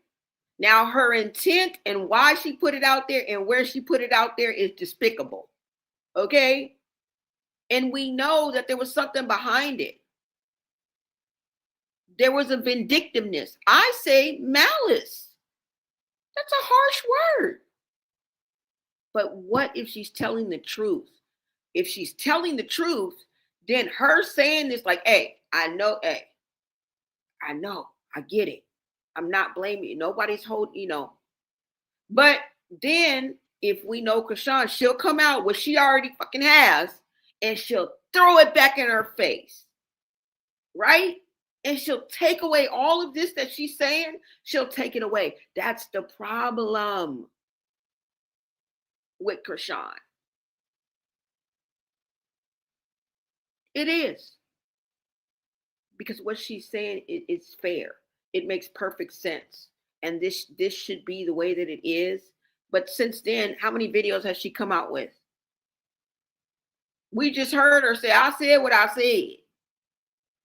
Now, her intent and why she put it out there and where she put it out there is despicable. Okay? And we know that there was something behind it. There was a vindictiveness. I say malice. That's a harsh word. But what if she's telling the truth? If she's telling the truth, then her saying this, like, hey, I know, I get it. I'm not blaming you. Nobody's holding, you know. But then if we know Chrisean, she'll come out what she already fucking has and she'll throw it back in her face. Right? And she'll take away all of this that she's saying. She'll take it away. That's the problem with Chrisean. It is. Because what she's saying is fair. It makes perfect sense. And this should be the way that it is. But since then, how many videos has she come out with? We just heard her say, I said what I said.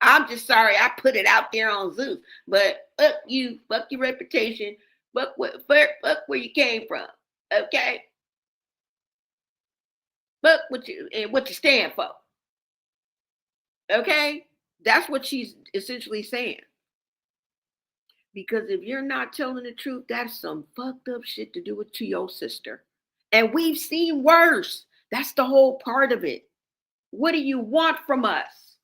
I'm just sorry I put it out there on Zeus. But fuck you, fuck your reputation, fuck where you came from. Okay? Fuck what you stand for. Okay? That's what she's essentially saying. Because if you're not telling the truth, that's some fucked up shit to do it to your sister. And we've seen worse. That's the whole part of it. What do you want from us?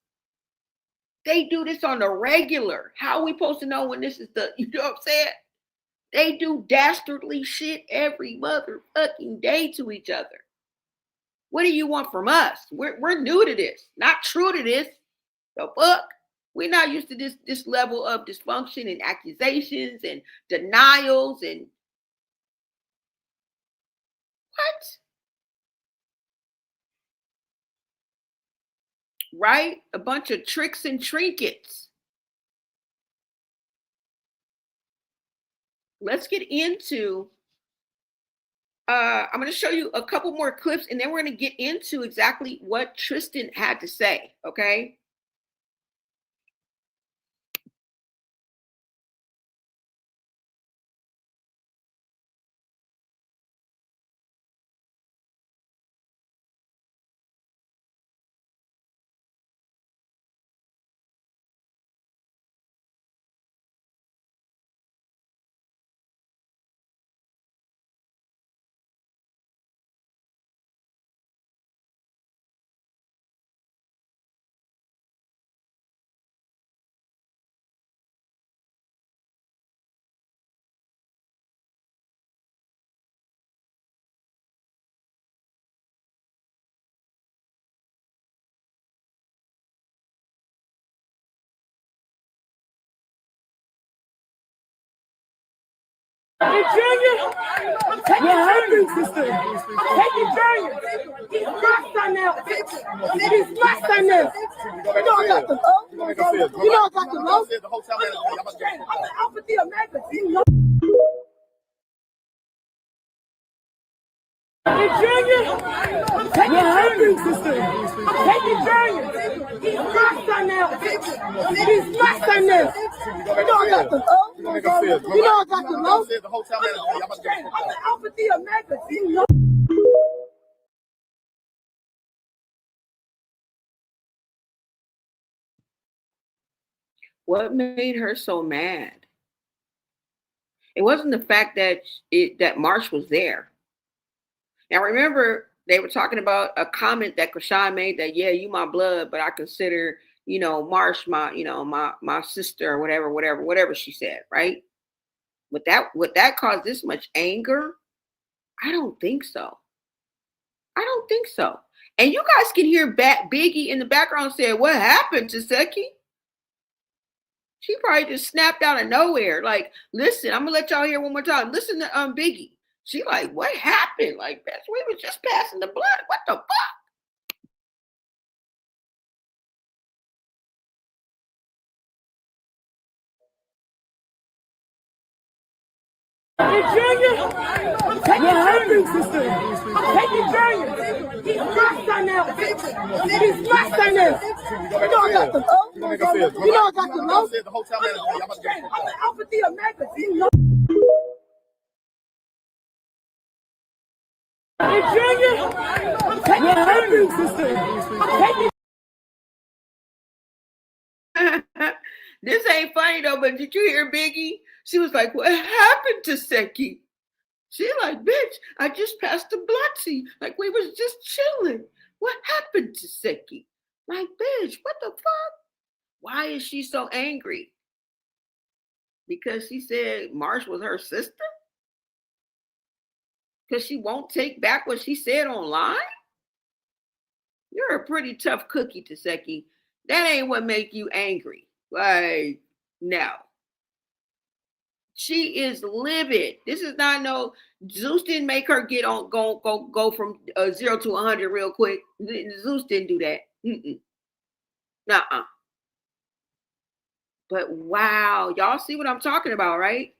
They do this on the regular. How are we supposed to know when this is you know what I'm saying? They do dastardly shit every motherfucking day to each other. What do you want from us? We're new to this, not true to this. The fuck? We're not used to this level of dysfunction and accusations and denials and what? Right? A bunch of tricks and trinkets. let's get into I'm going to show you a couple more clips, and then we're going to get into exactly what Tristan had to say, okay? Hey, Junior, I'm taking Junior, sister. I'm taking Junior. He's my son now. He's my son now. You know I got the love. You know I got the love. I'm the Alpha the Omega. You know. Hey, Junior, I'm taking Junior, sister. I'm taking Junior. He's my son now. He's my son now. You know I got the love. You know I got the love. I'm the Alpha the Omega. You know. What made her so mad? It wasn't the fact that that Marsh was there. Now remember, they were talking about a comment that Chrisean made that, yeah, you my blood, but I consider, Marsh my sister or whatever she said, right? Would that cause this much anger? I don't think so. I don't think so. And you guys can hear Biggie in the background saying, "What happened to Tesehki?" She probably just snapped out of nowhere. Like, listen, I'm gonna let y'all hear one more time. Listen to Biggie. She like, what happened? Like, bitch, we was just passing the blood. What the fuck? Hey, Junior, I'm taking Junior, sister. I'm taking Junior. He's my son now. He's my son now. You know I got the love. You know I got the love. I'm the Alpha the Omega. You know. Hey, Junior, I'm taking Junior, sister. I'm taking. This ain't funny though, but did you hear Biggie? She was like, what happened to Tesehki? She like, bitch, I just passed the bloodsie. Like, we was just chilling. What happened to Tesehki? Like, bitch, what the fuck? Why is she so angry? Because she said Marsh was her sister? Because she won't take back what she said online? You're a pretty tough cookie, Tesehki. That ain't what make you angry. Like, no. She is livid. This is not no Zeus didn't make her go from 0 to 100 real quick. Zeus didn't do that. Nuh-uh. But wow, y'all see what I'm talking about, right?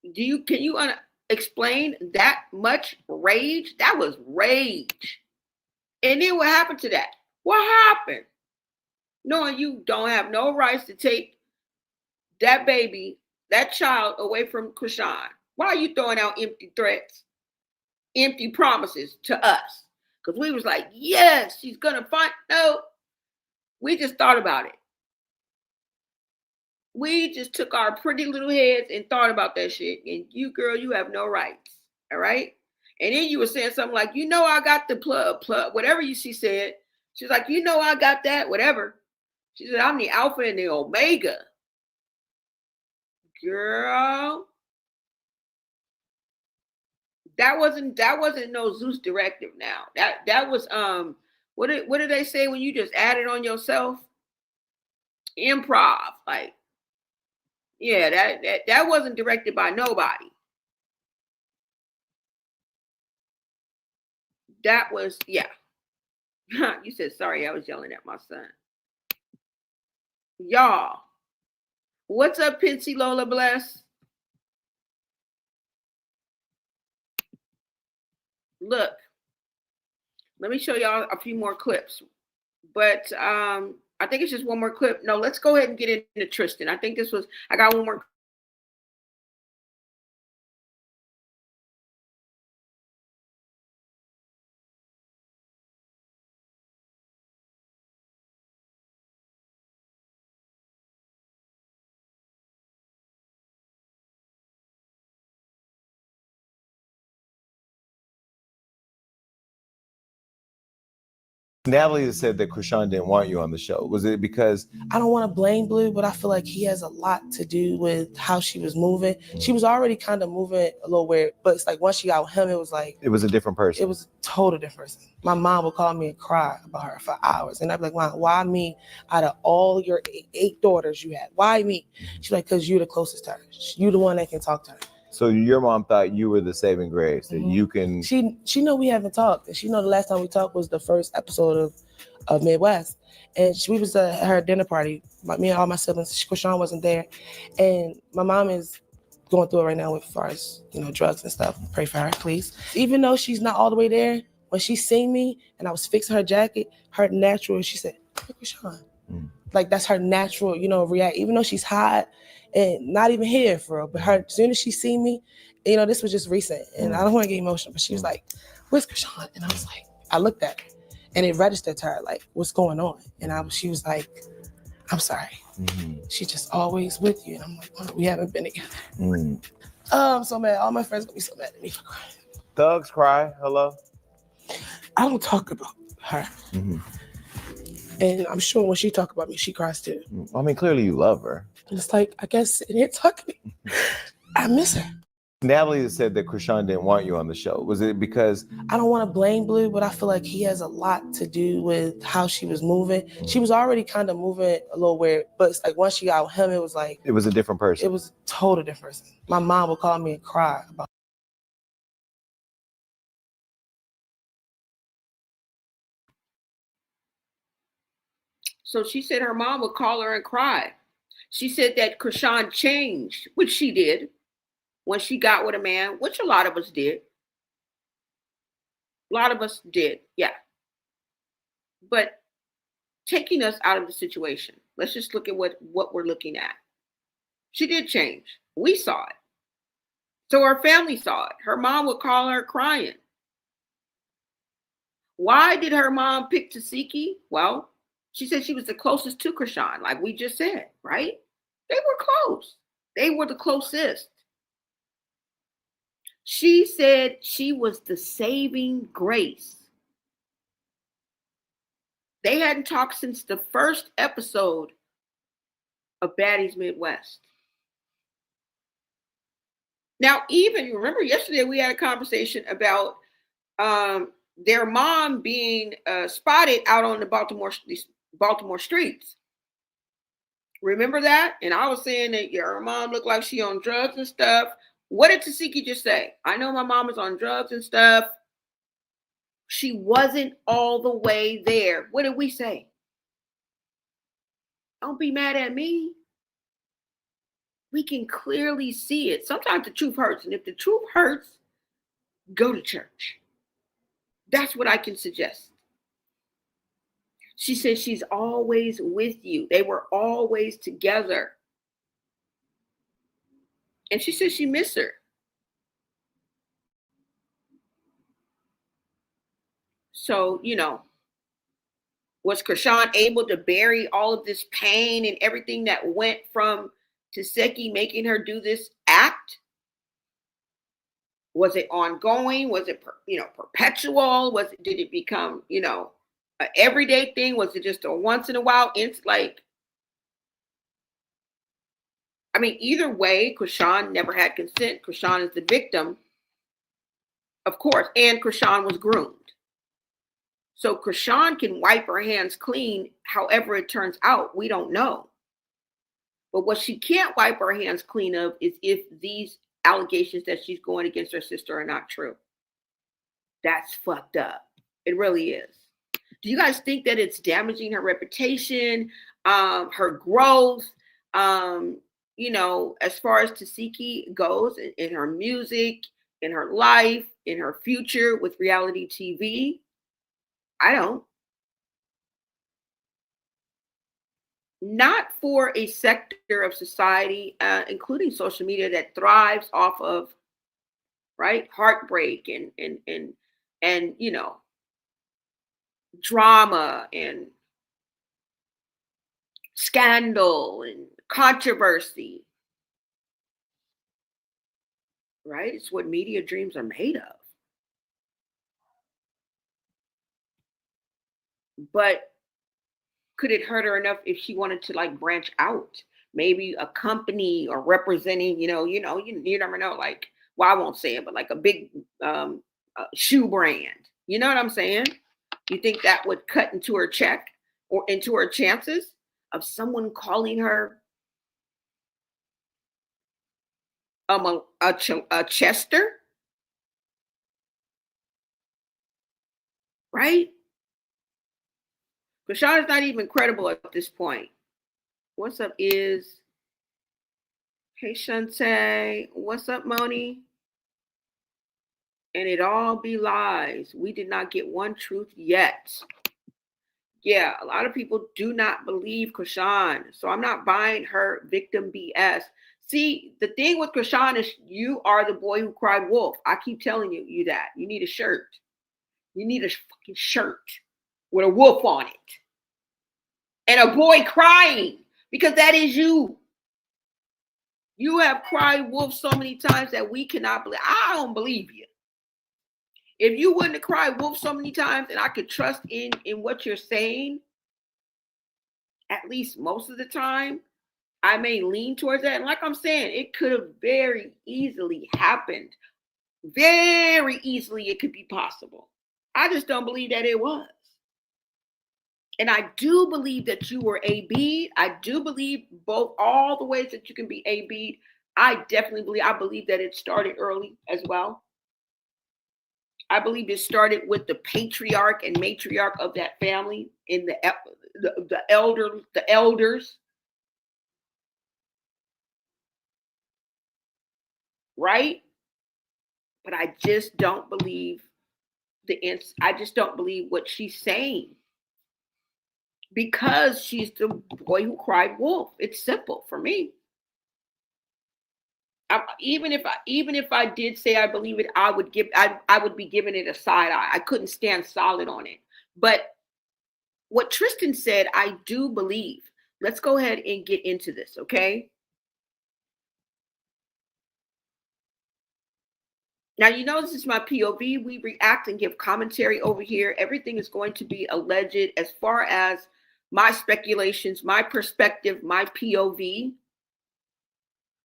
Can you explain that much rage? That was rage. And then what happened to that? What happened? Knowing you don't have no rights to take that baby, that child away from Chrisean. Why are you throwing out empty threats, empty promises to us? Because we was like, yes, she's gonna find. No, we just thought about it. We just took our pretty little heads and thought about that shit. And you, girl, you have no rights. All right. And then you were saying something like, I got the plug, whatever she said. She's like, I got that, whatever. She said, I'm the Alpha and the Omega. Girl, that wasn't no Zeus directive. Now that was what did they say when you just added on yourself? Improv, like, yeah, that wasn't directed by nobody. That was, yeah. You said sorry. I was yelling at my son, y'all. What's up, Pincy Lola Bless? Look, let me show y'all a few more clips. But I think it's just one more clip. No, let's go ahead and get into Tristan. I think I got one more. Natalie said that Chrisean didn't want you on the show. Was it because I don't want to blame Blue, but I feel like he has a lot to do with how she was moving. She was already kind of moving a little weird, but it's like once she got with him, it was like it was a different person? It was a total different person. My mom would call me and cry about her for hours, and I'd be like, "Mom, why me? Out of all your eight daughters you had, why me?" She's like, "Because you're the closest to her. You're the one that can talk to her." So your mom thought you were the saving grace, that you can... She know we haven't talked. And she know the last time we talked was the first episode of Midwest. And we was at her dinner party. Me and all my siblings. Chrisean wasn't there. And my mom is going through it right now as far as, drugs and stuff. Pray for her, please. Even though she's not all the way there, when she seen me and I was fixing her jacket, her natural, she said, "Hey, Chrisean." Like, that's her natural, react. Even though she's hot and not even here for real, but as soon as she seen me, this was just recent, and I don't want to get emotional, but she was like, "Where's Chrisean?" And I was like, I looked at her, and it registered to her, like, what's going on? And she was like, "I'm sorry." She's just always with you. And I'm like, "Oh, we haven't been together." I'm so mad. All my friends gonna be so mad at me for crying. Thugs cry. Hello? I don't talk about her. And I'm sure when she talk about me, she cries too. I mean, clearly you love her. And it's like, I guess it ain't talking to me. I miss her. Natalie said that Chrisean didn't want you on the show. Was it because... I don't want to blame Blue, but I feel like he has a lot to do with how she was moving. She was already kind of moving a little weird, but it's like once she got with him, it was like... It was a different person. It was a total different person. My mom would call me and cry about it. So she said her mom would call her and cry. She said that Chrisean changed, which she did when she got with a man, which a lot of us did. A lot of us did, yeah. But taking us out of the situation, let's just look at what we're looking at. She did change. We saw it. So her family saw it. Her mom would call her crying. Why did her mom pick Tesehki? Well, she said she was the closest to Chrisean, like we just said, right? They were close. They were the closest. She said she was the saving grace. They hadn't talked since the first episode of Baddies Midwest. Now, even remember yesterday we had a conversation about their mom being spotted out on the Baltimore streets. Remember that? And I was saying that her mom looked like she on drugs and stuff. What did Tesehki just say? I know my mom is on drugs and stuff. She wasn't all the way there. What did we say? Don't be mad at me. We can clearly see it. Sometimes the truth hurts. And if the truth hurts, go to church. That's what I can suggest. She said she's always with you. They were always together. And she said she missed her. So, was Chrisean able to bury all of this pain and everything that went from Tesehki making her do this act? Was it ongoing? Was it, perpetual? Did it become, an everyday thing? Was it just a once in a while? It's like, either way, Chrisean never had consent. Chrisean is the victim, of course, and Chrisean was groomed. So Chrisean can wipe her hands clean however it turns out. We don't know. But what she can't wipe her hands clean of is if these allegations that she's going against her sister are not true. That's fucked up. It really is. Do you guys think that it's damaging her reputation, her growth, you know, as far as Tesehki goes in her music, in her life, in her future with reality TV, I don't. Not for a sector of society, including social media, that thrives off of, right, heartbreak and you know, drama and scandal and controversy, right? It's what media dreams are made of. But could it hurt her enough if she wanted to like branch out? Maybe a company or representing, you never know. Like, well, I won't say it, but like a big shoe brand. You know what I'm saying? You think that would cut into her check or into her chances of someone calling her a Chester, right? Chrisean is not even credible at this point. What's up, Is? Hey, Shantae. What's up, Moni? And it all be lies. We did not get one truth yet. Yeah, a lot of people do not believe Chrisean. So I'm not buying her victim BS. See, the thing with Chrisean is you are the boy who cried wolf. I keep telling you that. You need a shirt. You need a fucking shirt with a wolf on it. And a boy crying, because that is you. You have cried wolf so many times that we cannot believe. I don't believe you. If you wouldn't have cried wolf so many times and I could trust in what you're saying, at least most of the time, I may lean towards that. And like I'm saying, it could have very easily happened. Very easily it could be possible. I just don't believe that it was. And I do believe that you were AB'd. I do believe all the ways that you can be AB'd. I believe that it started early as well. I believe it started with the patriarch and matriarch of that family in the elders. Right? But I just don't believe I just don't believe what she's saying. Because she's the boy who cried wolf. It's simple for me. Even if I did say I believe it, I would be giving it a side eye. I couldn't stand solid on it. But what Tristan said, I do believe. Let's go ahead and get into this, okay? Now, you know, this is my POV. We react and give commentary over here. Everything is going to be alleged as far as my speculations, my perspective, my POV.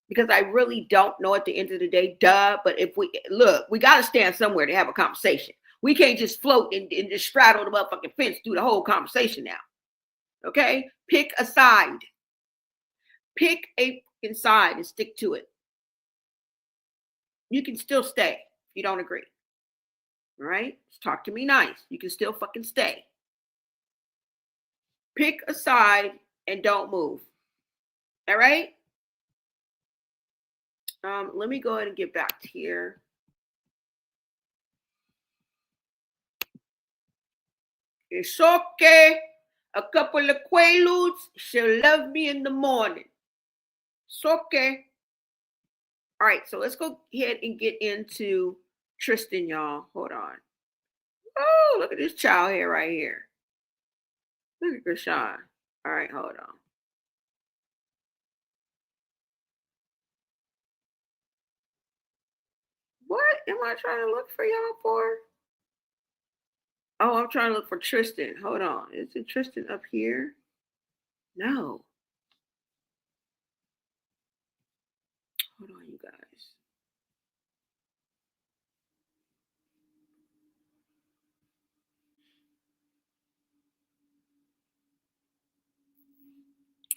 Because I really don't know at the end of the day, but if we got to stand somewhere to have a conversation. We can't just float and just straddle the motherfucking fence through the whole conversation now. Okay? Pick a side. Pick a side and stick to it. You can still stay if you don't agree. All right? Just talk to me nice. You can still fucking stay. Pick a side and don't move. All right? Let me go ahead and get back to here. It's okay. A couple of quaaludes, she'll love me in the morning. It's okay. All right, so let's go ahead and get into Tristan, y'all. Hold on. Oh, look at this child here right here. Look at Chrisean. All right, hold on. What am I trying to look for y'all for? Oh, I'm trying to look for Tristan. Hold on. Is it Tristan up here? No. Hold on, you guys.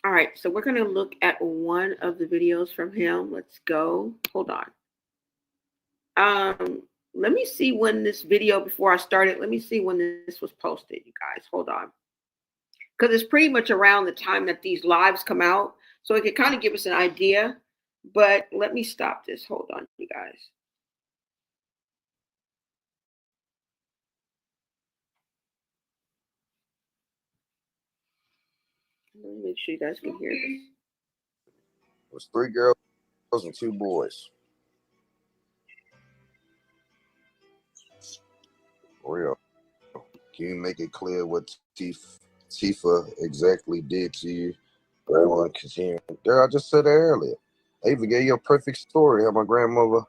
All right, so we're going to look at one of the videos from him. Let's go. Hold on. Let me see when this video, before I started, let me see when this was posted, you guys. Hold on. Because it's pretty much around the time that these lives come out. So it could kind of give us an idea. But let me stop this. Hold on, you guys. Let me make sure you guys can hear this. It was 3 girls and 2 boys. For real. Can you make it clear what Tifa exactly did to you? Everyone continue. There, I just said that earlier. I even gave you a perfect story how my grandmother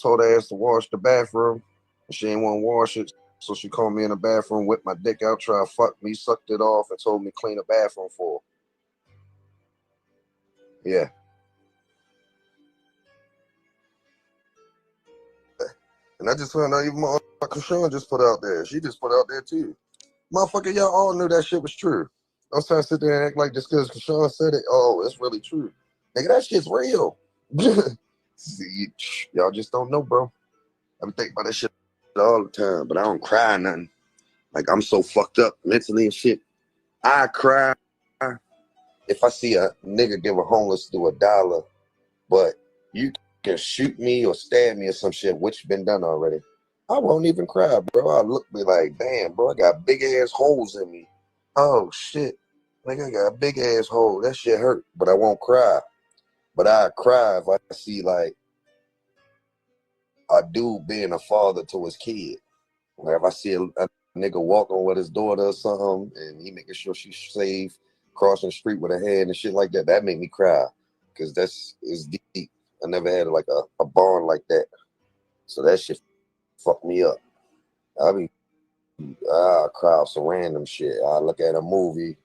told her ass to wash the bathroom, and she didn't want to wash it, so she called me in the bathroom, whipped my dick out, tried to fuck me, sucked it off, and told me to clean the bathroom for her. Yeah. And I just found out even my Uncle Chrisean just put out there. She just put out there too. Motherfucker, y'all all knew that shit was true. I was trying to sit there and act like just because Chrisean said it, oh, it's really true. Nigga, that shit's real. See, y'all just don't know, bro. I be thinking about that shit all the time, but I don't cry nothing. Like, I'm so fucked up mentally and shit. I cry if I see a nigga give a homeless dude $1, but you can shoot me or stab me or some shit, which been done already. I won't even cry, bro. I look be like, damn, bro, I got big ass holes in me. Oh shit. Like I got a big ass hole. That shit hurt. But I won't cry. But I cry if I see like a dude being a father to his kid. Like if I see a nigga walking with his daughter or something and he making sure she's safe, crossing the street with her hand and shit like that, that make me cry. Cause it's deep. I never had like a bond like that. So that shit fucked me up. I cry off some random shit. I look at a movie,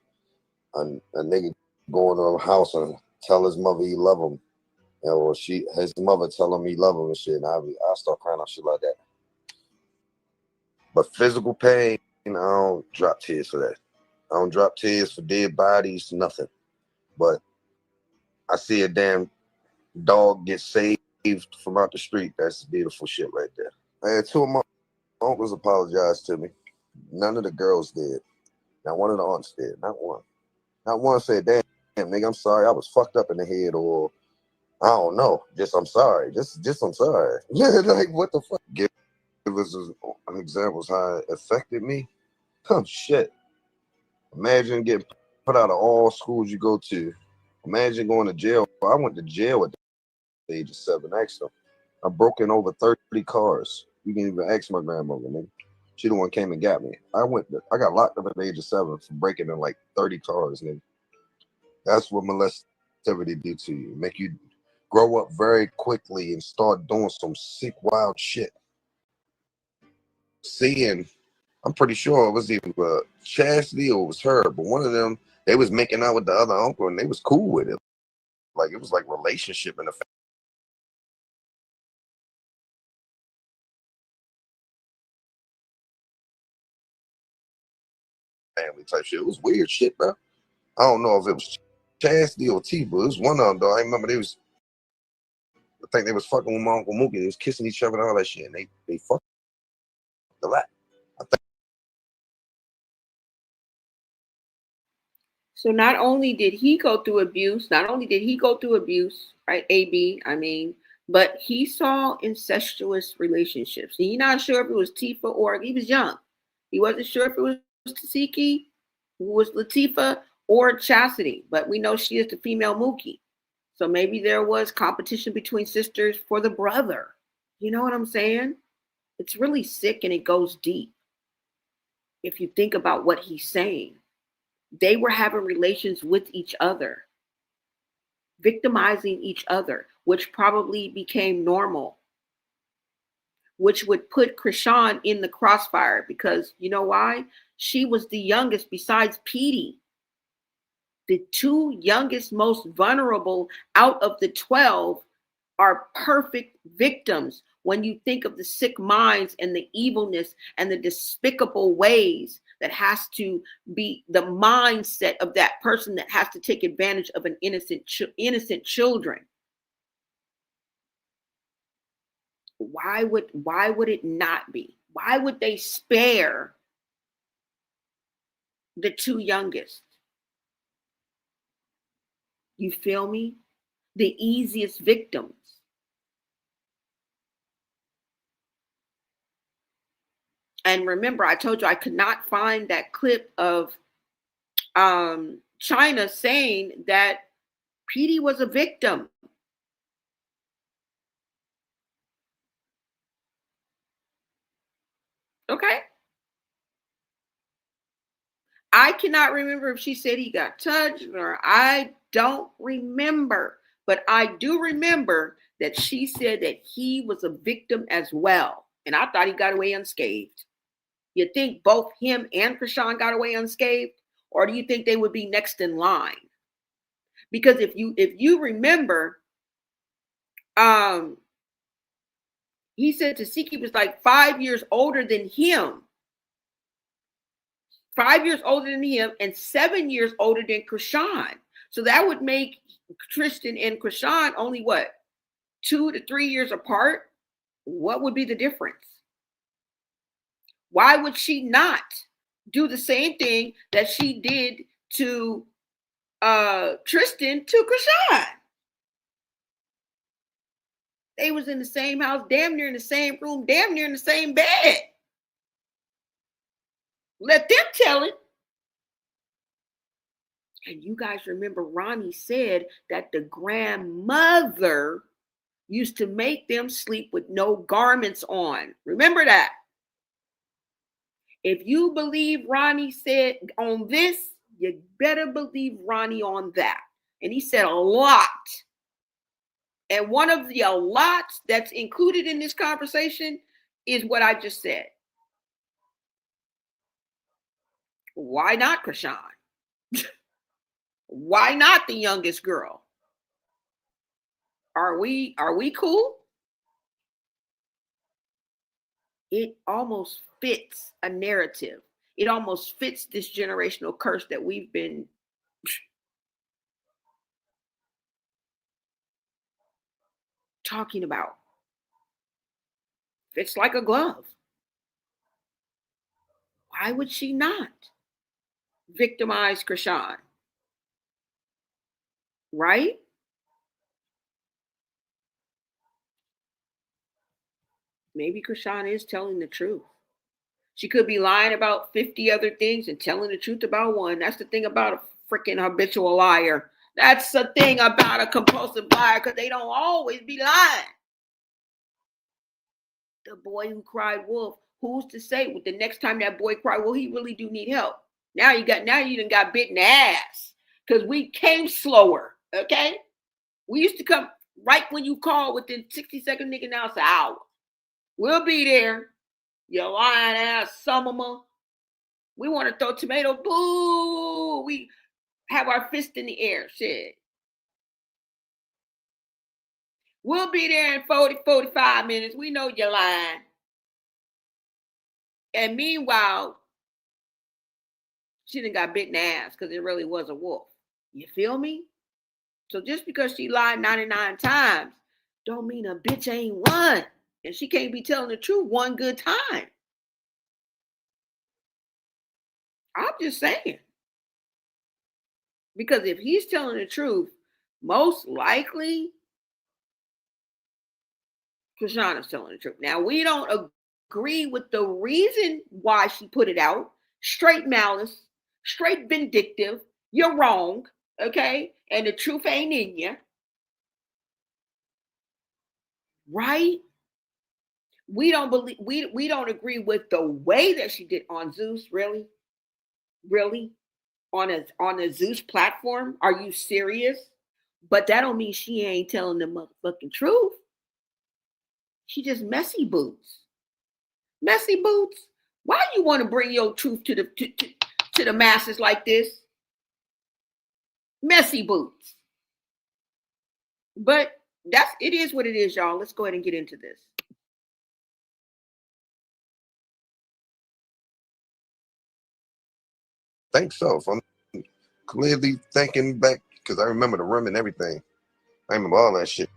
a nigga go into a house and tell his mother he love him. You know, or his mother tell him he love him and shit. And I start crying off shit like that. But physical pain, I don't drop tears for that. I don't drop tears for dead bodies, nothing. But I see a damn dog get saved from out the street. That's beautiful shit right there. I had 2 of my uncles apologize to me. None of the girls did. Not one of the aunts did. Not one. Not one said, damn, nigga, I'm sorry. I was fucked up in the head, or I don't know. Just I'm sorry. Just I'm sorry. Yeah, like what the fuck? Give us an example of how it affected me. Oh shit. Imagine getting put out of all schools you go to. Imagine going to jail. I went to jail at the age of 7. Ask them. I broke in over 30 cars. You can even ask my grandmother, nigga. She the one came and got me. I got locked up at the age of 7 for breaking in like 30 cars, nigga. That's what molestivity do to you. Make you grow up very quickly and start doing some sick, wild shit. Seeing, I'm pretty sure it was either Chastity or it was her, but one of them, they was making out with the other uncle and they was cool with it. Like it was like relationship in the family type shit. It was weird shit, bro. I don't know if it was Chastity or T, but it was one of them though. I remember I think they was fucking with my Uncle Mookie. They was kissing each other and all that shit, and they fucked a lot. I think. So not only did he go through abuse, right, AB, I mean, but he saw incestuous relationships. He's not sure if it was Tifa or he was young. He wasn't sure if it was Tesehki, who was Latifah, or Chastity, but we know she is the female Mookie. So maybe there was competition between sisters for the brother. You know what I'm saying? It's really sick and it goes deep if you think about what he's saying. They were having relations with each other, victimizing each other, which probably became normal, which would put Chrisean in the crossfire because you know why? She was the youngest besides Petey. The 2 youngest, most vulnerable out of the 12 are perfect victims when you think of the sick minds and the evilness and the despicable ways that has to be the mindset of that person that has to take advantage of an innocent children. Why would it not be? Why would they spare the 2 youngest? You feel me? The easiest victims. And remember, I told you I could not find that clip of China saying that Petey was a victim. Okay. I cannot remember if she said he got touched or I don't remember. But I do remember that she said that he was a victim as well. And I thought he got away unscathed. You think both him and Chrisean got away unscathed? Or do you think they would be next in line? Because if you remember, he said Tesehki was like 5 years older than him. 5 years older than him and 7 years older than Chrisean. So that would make Tristan and Chrisean only what? 2 to 3 years apart? What would be the difference? Why would she not do the same thing that she did to Tristan to Chrisean? They was in the same house, damn near in the same room, damn near in the same bed. Let them tell it. And you guys remember Ronnie said that the grandmother used to make them sleep with no garments on. Remember that. If you believe Ronnie said on this, you better believe Ronnie on that. And he said a lot. And one of the a lots that's included in this conversation is what I just said. Why not Chrisean? Why not the youngest girl? Are we cool? It almost fits a narrative. It almost fits this generational curse that we've been talking about. Fits like a glove. Why would she not victimize Chrisean? Right? Maybe Chrisean is telling the truth. She could be lying about 50 other things and telling the truth about one. That's the thing about a freaking habitual liar. That's the thing about a compulsive liar, because they don't always be lying. The boy who cried wolf, who's to say the next time that boy cried, well, he really do need help. Now you done got bit in the ass because we came slower. Okay. We used to come right when you call within 60 seconds, nigga. Now it's an hour. We'll be there. You lying ass summer. We want to throw tomato. Boo. We have our fist in the air. Shit. We'll be there in 40, 45 minutes. We know you're lying. And meanwhile, she done got bit in the ass because it really was a wolf. You feel me? So just because she lied 99 times, don't mean a bitch ain't one. And she can't be telling the truth one good time. I'm just saying. Because if he's telling the truth, most likely, Chrisean is telling the truth. Now, we don't agree with the reason why she put it out. Straight malice, straight vindictive. You're wrong, okay? And the truth ain't in you. Right? We don't believe, we don't agree with the way that she did on Zeus. Really? Really? On a Zeus platform? Are you serious? But that don't mean she ain't telling the motherfucking truth. She just messy boots. Messy boots? Why you want to bring your truth to the masses like this? Messy boots. But it is what it is, y'all. Let's go ahead and get into this. Think so. I'm clearly thinking back because I remember the room and everything. I remember all that shit.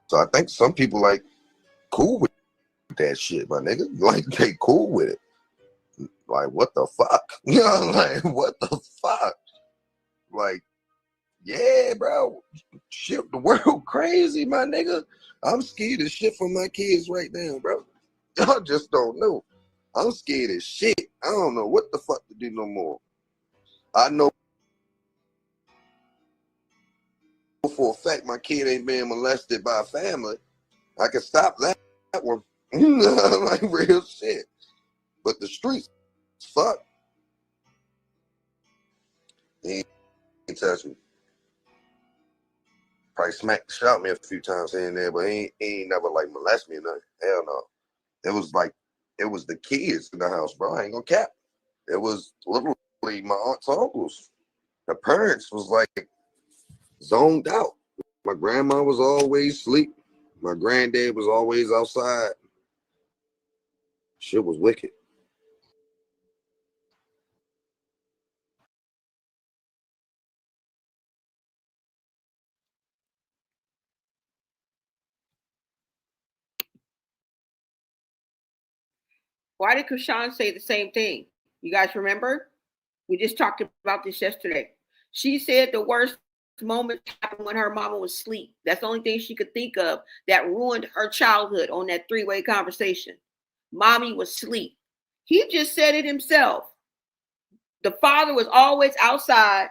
So I think some people like cool with that shit, my nigga. Like they cool with it. Like what the fuck? You know, like what the fuck? Like Yeah, bro. Shit, the world crazy, my nigga. I'm scared as shit for my kids right now, bro. Y'all just don't know. I'm scared as shit. I don't know what the fuck to do no more. I know for a fact my kid ain't being molested by a family. I can stop that one. Like real shit. But the streets, fuck. He ain't touch me. Probably shot me a few times here and there, but he ain't never like molest me or nothing. Hell no. It was the kids in the house, bro. I ain't gonna cap. It was literally my aunts and uncles. The parents was like zoned out. My grandma was always asleep. My granddad was always outside. Shit was wicked. Why did Chrisean say the same thing? You guys remember? We just talked about this yesterday. She said the worst moment happened when her mama was asleep. That's the only thing she could think of that ruined her childhood on that three-way conversation. Mommy was asleep. He just said it himself. The father was always outside,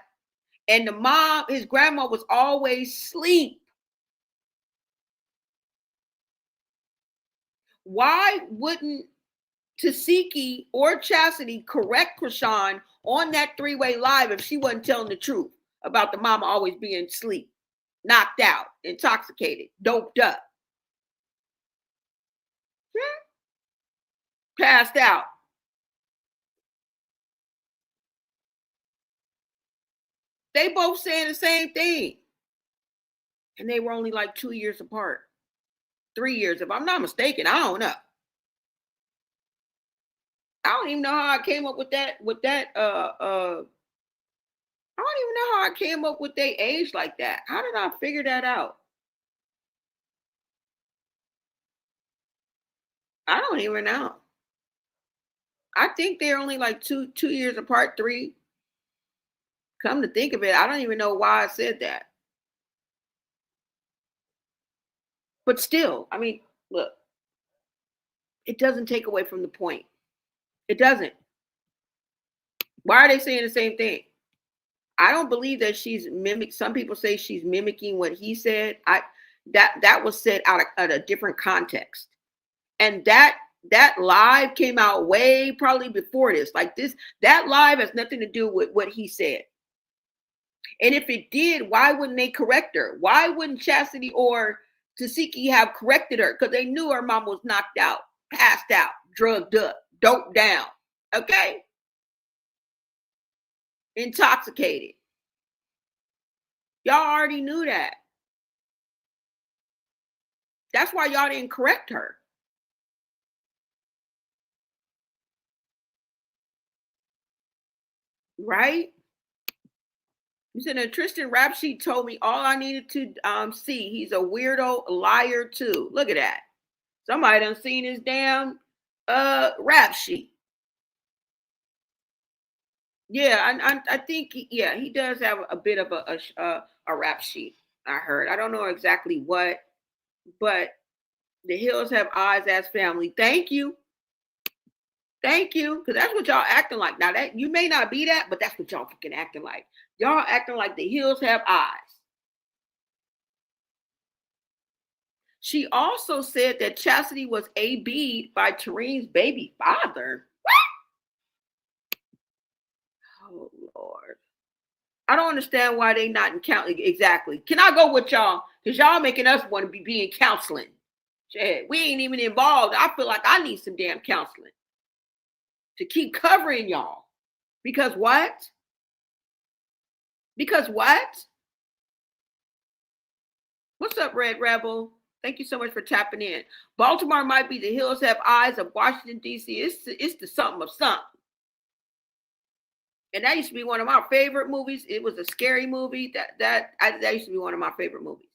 and the mom, his grandma, was always asleep. Why wouldn't Tesehki or Chastity correct Chrisean on that three-way live if she wasn't telling the truth about the mama always being asleep, knocked out, intoxicated, doped up, passed out? They both saying the same thing. And they were only like 2 years apart. 3 years, if I'm not mistaken. I don't know. I don't even know how I came up with that. I don't even know how I came up with their age like that. How did I figure that out? I don't even know. I think they're only like 2 years apart, 3. Come to think of it, I don't even know why I said that. But still, I mean, look, it doesn't take away from the point. It doesn't. Why are they saying the same thing? I don't believe that she's mimic. Some people say she's mimicking what he said. That was said out of a different context, and that live came out way probably before this. Like this, that live has nothing to do with what he said. And if it did, why wouldn't they correct her? Why wouldn't Chastity or Tesehki have corrected her? Because they knew her mom was knocked out, passed out, drugged up, doped down. Okay. Intoxicated. Y'all already knew that. That's why y'all didn't correct her. Right? You said that Tristan rap sheet told me all I needed to see. He's a weirdo liar too. Look at that. Somebody done seen his damn rap sheet. Yeah, I think he does have a bit of a rap sheet. I heard. I don't know exactly what, but the Hills Have Eyes as family. Thank you, because that's what y'all acting like. Now that you may not be that, but that's what y'all fucking acting like. Y'all acting like the Hills have eyes. She also said that Chastity was AB'd by Tareen's baby father. What? Oh, Lord. I don't understand why they not in counseling. Exactly. Can I go with y'all? Because y'all making us want to be in counseling. Shit, we ain't even involved. I feel like I need some damn counseling to keep covering y'all. Because what? Because what? What's up, Red Rebel? Thank you so much for tapping in. Baltimore might be the Hills Have Eyes of Washington, D.C. It's the something of something. And that used to be one of my favorite movies. It was a scary movie. That used to be one of my favorite movies.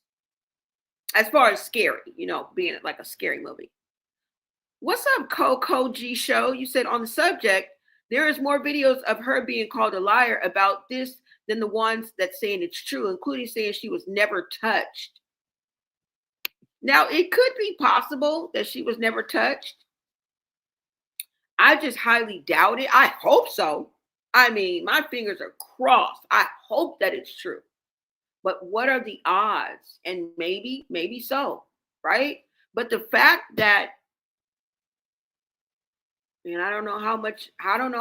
As far as scary, being like a scary movie. What's up, Coco G Show? You said on the subject, there is more videos of her being called a liar about this than the ones that saying it's true, including saying she was never touched. Now, it could be possible that she was never touched. I just highly doubt it. I hope so. I mean, my fingers are crossed. I hope that it's true. But what are the odds? And maybe so, right? But the fact that, and I don't know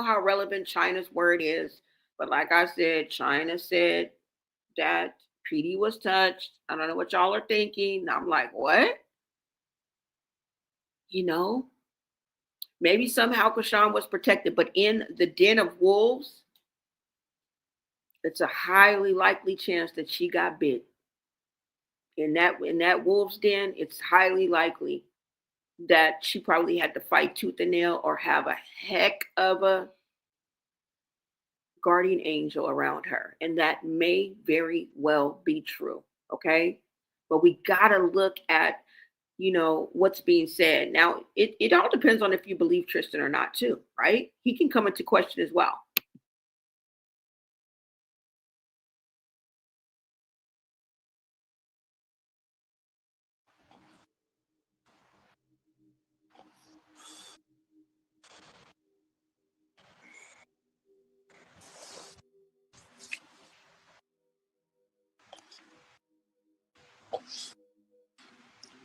how relevant China's word is, but like I said, China said that PD was touched. I don't know what y'all are thinking. I'm like, what? You know, maybe somehow Chrisean was protected, but in the den of wolves, it's a highly likely chance that she got bit. In that wolf's den, it's highly likely that she probably had to fight tooth and nail or have a heck of a guardian angel around her. And that may very well be true. Okay. But we got to look at, what's being said. Now, it all depends on if you believe Tristan or not, too, right? He can come into question as well.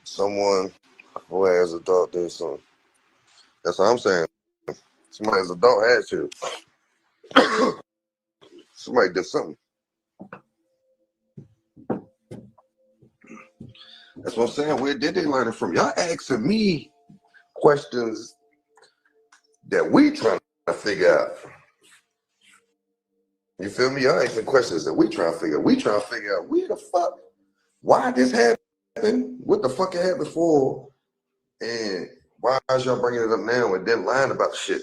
Someone who has adult did something. That's what I'm saying. Somebody as adult had to. Somebody did something. That's what I'm saying. Where did they learn it from? Y'all asking me questions that we trying to figure out. You feel me? Y'all asking questions that we trying to figure out. We trying to figure out where the fuck, why this happened, what the fuck it happened before, and why is y'all bringing it up now and then lying about shit?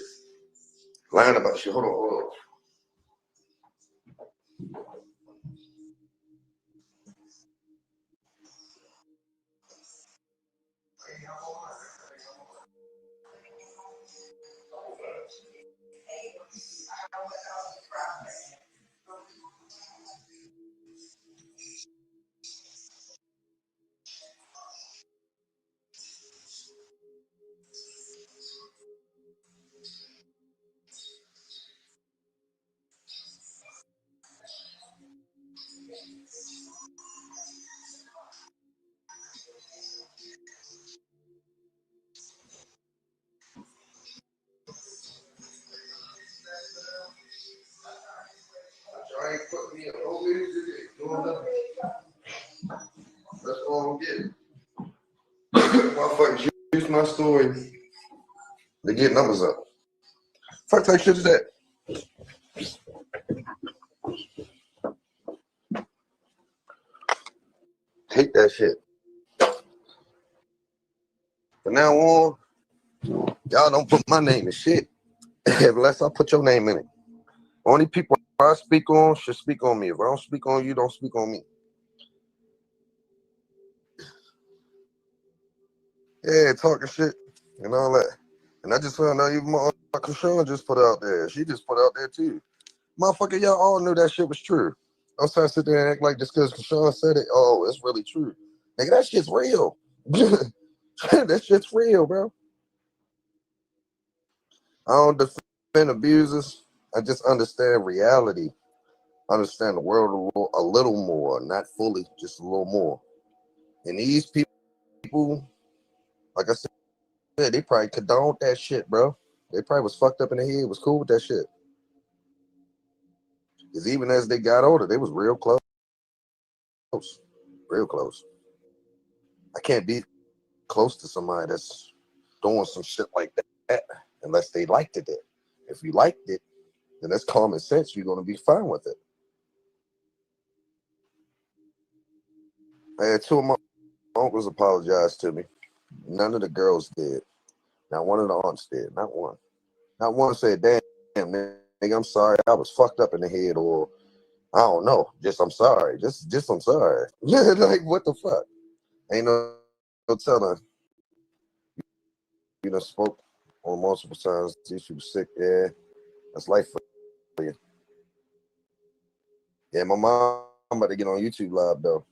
Lying about shit. Hold on. Y'all ain't putting me in no way doing nothing. That's all I'm getting. Motherfuckers use my story to get numbers up. Fuck type shit is that? Take that shit. From now on, y'all don't put my name in shit unless I put your name in it. Only people I speak on should speak on me. If I don't speak on you, don't speak on me. Yeah, talking shit and all that. And I just found out even my Chrisean just put out there. She just put out there too. Motherfucker, y'all all knew that shit was true. I was trying to sit there and act like just because Chrisean said it, oh, it's really true. Nigga, that shit's real. That shit's real, bro. I don't defend abusers. I just understand reality. Understand the world a little more, not fully, just a little more. And these people, like I said, they probably condoned that shit, bro. They probably was fucked up in the head, was cool with that shit. Because even as they got older, they was real close. Real close. I can't be close to somebody that's doing some shit like that unless they liked it. If you liked it, then that's common sense. You're going to be fine with it. I had two of my uncles apologize to me. None of the girls did. Not one of the aunts did. Not one. Not one said, damn, nigga, I'm sorry. I was fucked up in the head, or I don't know. Just I'm sorry. Just I'm sorry. Like, what the fuck? Ain't no telling. You know, spoke on multiple times. See, she was sick. Yeah, that's life for you. Yeah, my mom about to get on YouTube Live though.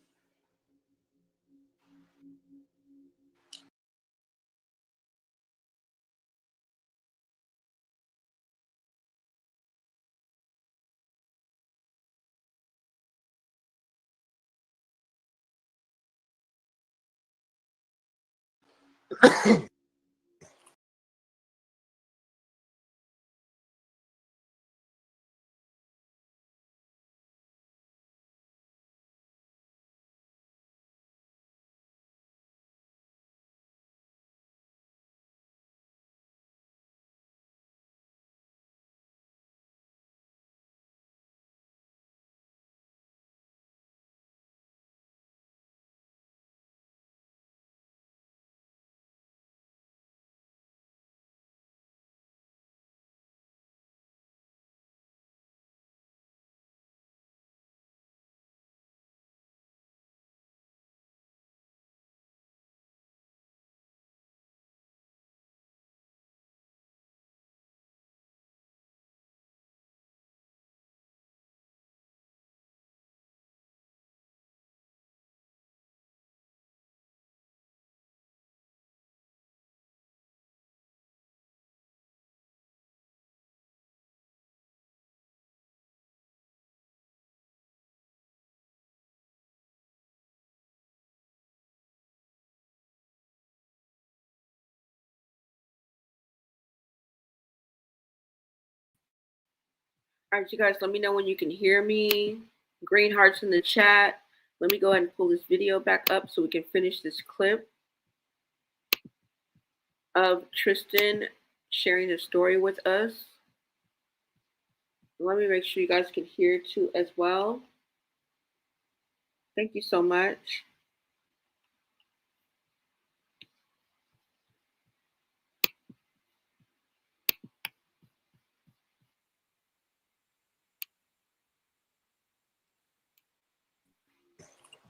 All right, you guys, let me know when you can hear me. Green hearts in the chat. Let me go ahead and pull this video back up so we can finish this clip of Tristan sharing his story with us. Let me make sure you guys can hear too as well. Thank you so much.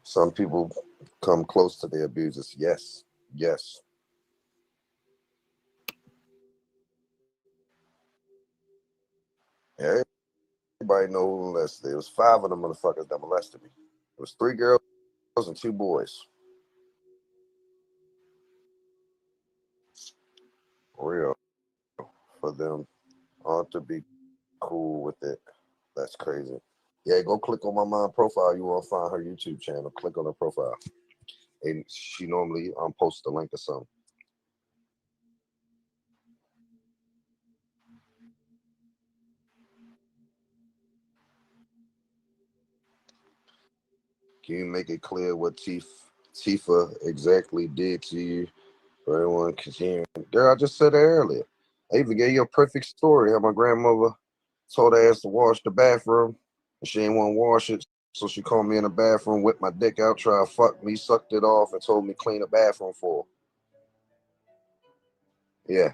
Some people come close to their abusers. Yes, yes. Yeah, everybody know who molested. It was 5 of them motherfuckers that molested me. It was 3 girls and 2 boys. For real. For them all to be cool with it. That's crazy. Yeah, go click on my mom profile. You will find her YouTube channel. Click on her profile. And she normally posts the link or something. Can you make it clear what Tifa exactly did to you for everyone can hear? Girl, I just said it earlier. I even gave you a perfect story how my grandmother told her ass to wash the bathroom and she didn't want to wash it. So she called me in the bathroom, whipped my dick out, tried to fuck me, sucked it off, and told me clean the bathroom for her. Yeah.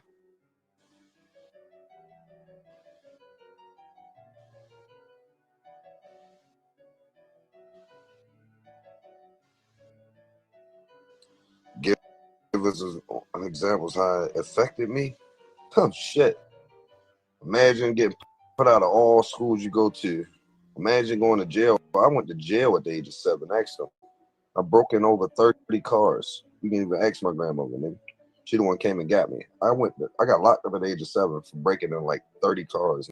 Give us an example of how it affected me. Oh, shit. Imagine getting put out of all schools you go to. Imagine going to jail. I went to jail at the age of 7. Ask them. I broke in over 30 cars. You can even ask my grandmother, nigga. She the one came and got me. I got locked up at the age of 7 for breaking in like 30 cars.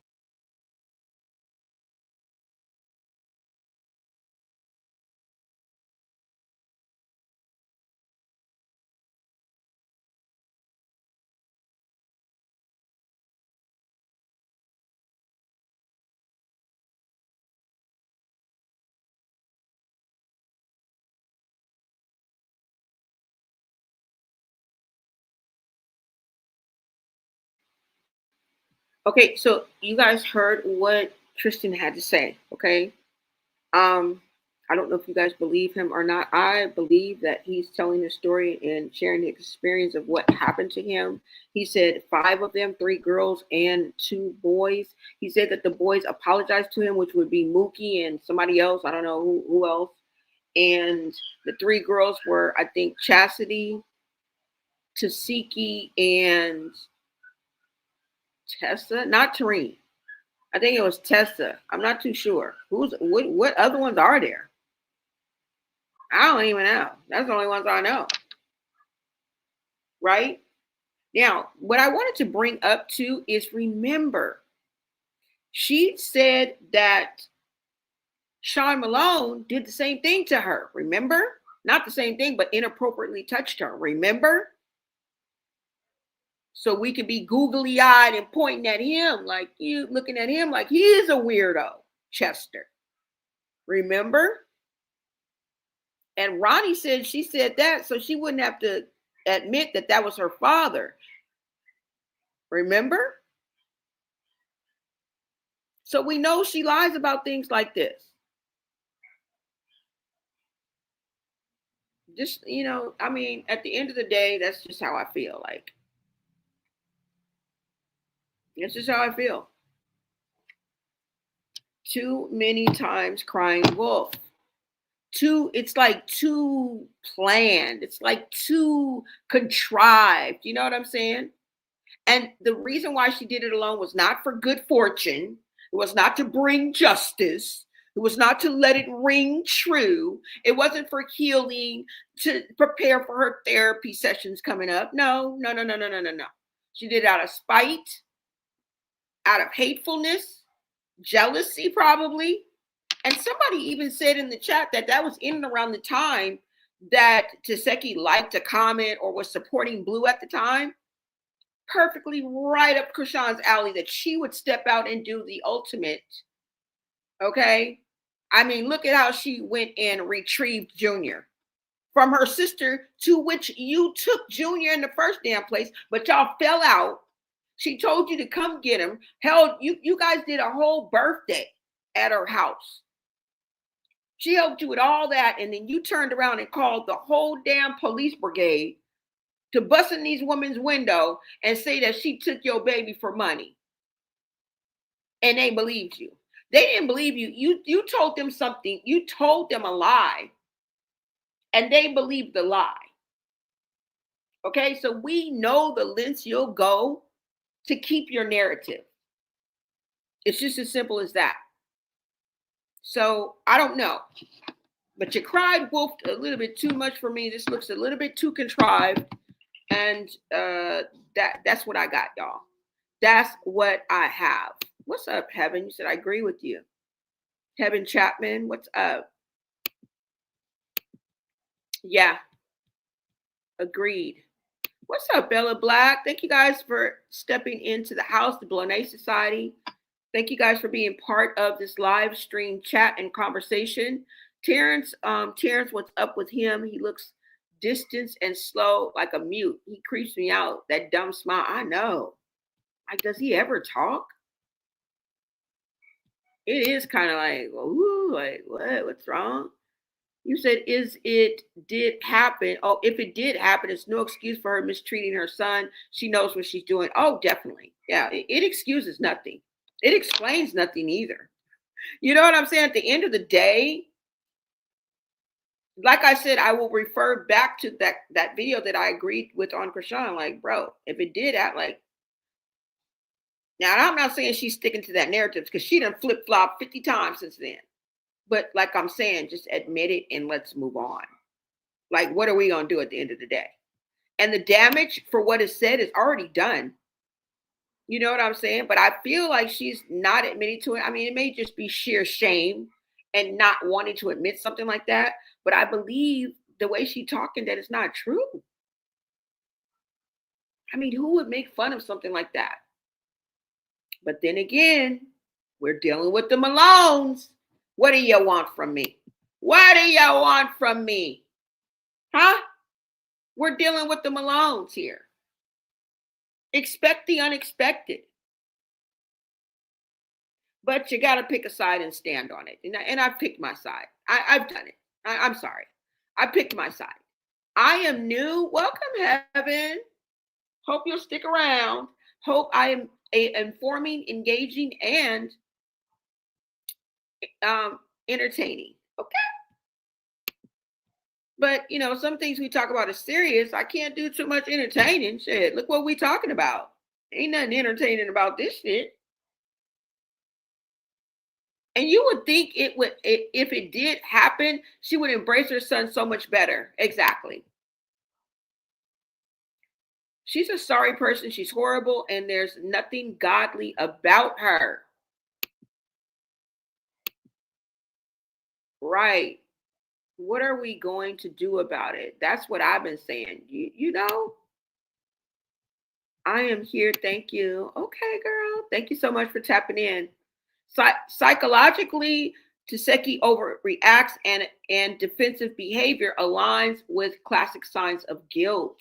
Okay, so you guys heard what Tristan had to say, okay? Um, I don't know if you guys believe him or not. I believe that he's telling the story and sharing the experience of what happened to him. He said 5 of them, 3 girls and 2 boys. He said that the boys apologized to him, which would be Mookie and somebody else. I don't know who else. And the 3 girls were, I think, Chastity, Tesehki, and Tessa, not Tareen. I think it was Tessa. I'm not too sure. What other ones are there? I don't even know. That's the only ones I know. Right? Now, what I wanted to bring up too is remember, she said that Sean Malone did the same thing to her. Remember? Not the same thing, but inappropriately touched her. Remember? So we could be googly eyed and pointing at him like you, looking at him like he is a weirdo, Chester. Remember? And Ronnie said she said that so she wouldn't have to admit that that was her father. Remember? So we know she lies about things like this. Just, you know, I mean, at the end of the day, that's just how I feel. Like, that's just how I feel. Too many times crying wolf. It's like too planned. It's like too contrived. You know what I'm saying? And the reason why she did it alone was not for good fortune. It was not to bring justice. It was not to let it ring true. It wasn't for healing, to prepare for her therapy sessions coming up. No. She did it out of spite, out of hatefulness, jealousy probably. And somebody even said in the chat that that was in and around the time that Tesehki liked a comment or was supporting Blue at the time. Perfectly right up Chrisean's alley that she would step out and do the ultimate. Okay? I mean, look at how she went and retrieved Junior from her sister, to which you took Junior in the first damn place, but y'all fell out. She told you to come get him. Hell, you guys did a whole birthday at her house. She helped you with all that, and then you turned around and called the whole damn police brigade to bust in these women's window and say that she took your baby for money. And they believed you. They didn't believe you. You told them something. You told them a lie. And they believed the lie. Okay, so we know the lengths you'll go to keep your narrative. It's just as simple as that. So I don't know. But you cried wolf a little bit too much for me. This looks a little bit too contrived. And that's what I got, y'all. That's what I have. What's up, Heaven? You said I agree with you. Heaven Chapman, what's up? Yeah, agreed. What's up, Bella Black? Thank you guys for stepping into the house, the Blonay Society. Thank you guys for being part of this live stream chat and conversation. Terrence, what's up with him? He looks distant and slow like a mute. He creeps me out. That dumb smile. I know. Like, does he ever talk? It is kind of like, ooh, like what? What's wrong? You said, did happen? Oh, if it did happen, it's no excuse for her mistreating her son. She knows what she's doing. Oh, definitely. Yeah, it excuses nothing. It explains nothing either. You know what I'm saying? At the end of the day, like I said, I will refer back to that video that I agreed with on Chrisean. Like, bro, if it did act like, now I'm not saying she's sticking to that narrative because she done flip-flop 50 times since then. But like I'm saying, just admit it and let's move on. Like, what are we going to do at the end of the day? And the damage for what is said is already done. You know what I'm saying? But I feel like she's not admitting to it. I mean, it may just be sheer shame and not wanting to admit something like that. But I believe the way she's talking that it's not true. I mean, who would make fun of something like that? But then again, we're dealing with the Malones. What do you want from me? What do you want from me? Huh? We're dealing with the Malones here. Expect the unexpected. But you got to pick a side and stand on it. And I've picked my side. I've done it. I'm sorry. I picked my side. I am new. Welcome, Heaven. Hope you'll stick around. Hope I am informing, engaging, and entertaining. Okay. But, you know, some things we talk about is serious. I can't do too much entertaining. Shit, look what we talking about. Ain't nothing entertaining about this shit. And you would think it would, if it did happen, she would embrace her son so much better. Exactly. She's a sorry person. She's horrible, and there's nothing godly about her. Right. What are we going to do about it? That's what I've been saying. You know, I am here. Thank you. Okay, girl. Thank you so much for tapping in. Psychologically, Tesehki overreacts and defensive behavior aligns with classic signs of guilt.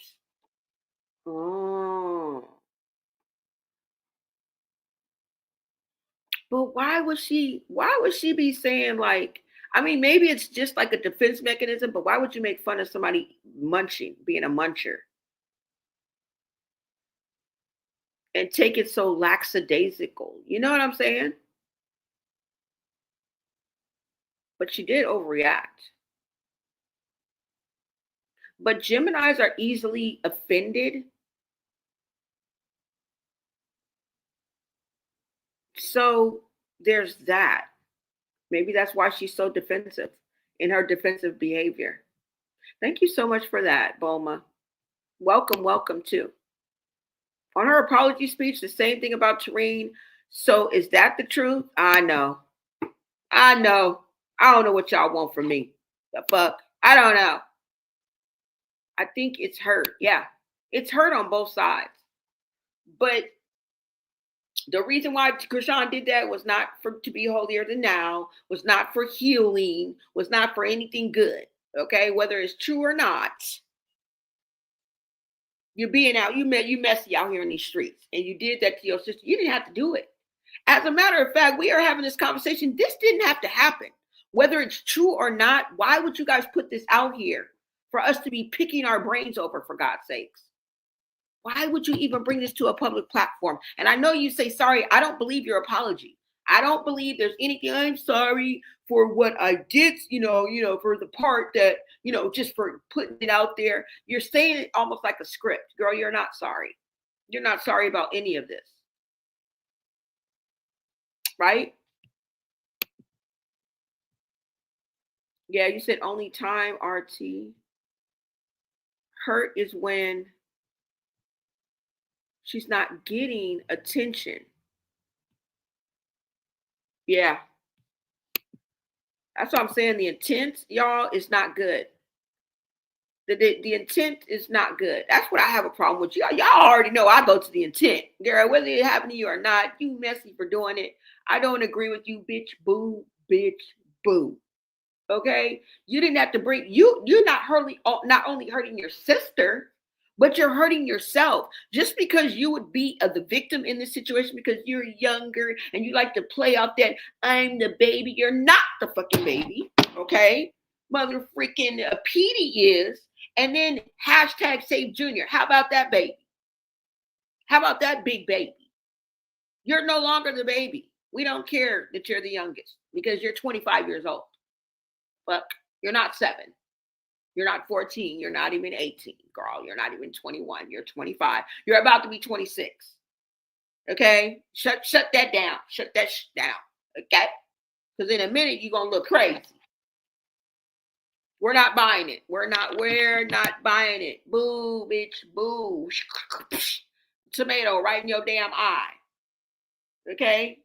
Oh. But why would she be saying like, I mean, maybe it's just like a defense mechanism, but why would you make fun of somebody munching, being a muncher? And take it so lackadaisical. You know what I'm saying? But she did overreact. But Geminis are easily offended. So there's that. Maybe that's why she's so defensive in her defensive behavior. Thank you so much for that, Bulma. Welcome too. On her apology speech, the same thing about Tareen. So is that the truth? I know. I know. I don't know what y'all want from me. The fuck? I don't know. I think it's hurt. Yeah. It's hurt on both sides. But the reason why Chrisean did that was not for to be holier than now, was not for healing, was not for anything good. Okay, whether it's true or not, you're being out, you messy out here in these streets, and you did that to your sister. You didn't have to do it. As a matter of fact, we are having this conversation. This didn't have to happen. Whether it's true or not, why would you guys put this out here for us to be picking our brains over, for God's sakes? Why would you even bring this to a public platform? And I know you say, sorry, I don't believe your apology. I don't believe there's anything. I'm sorry for what I did, for the part that, just for putting it out there. You're saying it almost like a script. Girl, you're not sorry. You're not sorry about any of this. Right? Yeah, you said only time, RT. Hurt is when she's not getting attention. Yeah. That's what I'm saying. The intent, y'all, is not good. The intent is not good. That's what I have a problem with. Y'all already know I go to the intent. Girl, whether it happened to you or not, you messy for doing it. I don't agree with you, bitch, boo, bitch, boo. Okay? You didn't have to bring, you're not only hurting your sister, but you're hurting yourself. Just because you would be the victim in this situation because you're younger and you like to play off that I'm the baby. You're not the fucking baby. Okay? Mother freaking Petey is. And then hashtag save Junior. How about that baby? How about that big baby? You're no longer the baby. We don't care that you're the youngest because you're 25 years old. But you're not 7. You're not 14. You're not even 18, girl. You're not even 21. You're 25. You're about to be 26. Okay? Shut that down. Shut that down. Okay? Because in a minute, you're going to look crazy. We're not buying it. We're not buying it. Boo, bitch, boo. Tomato right in your damn eye. Okay?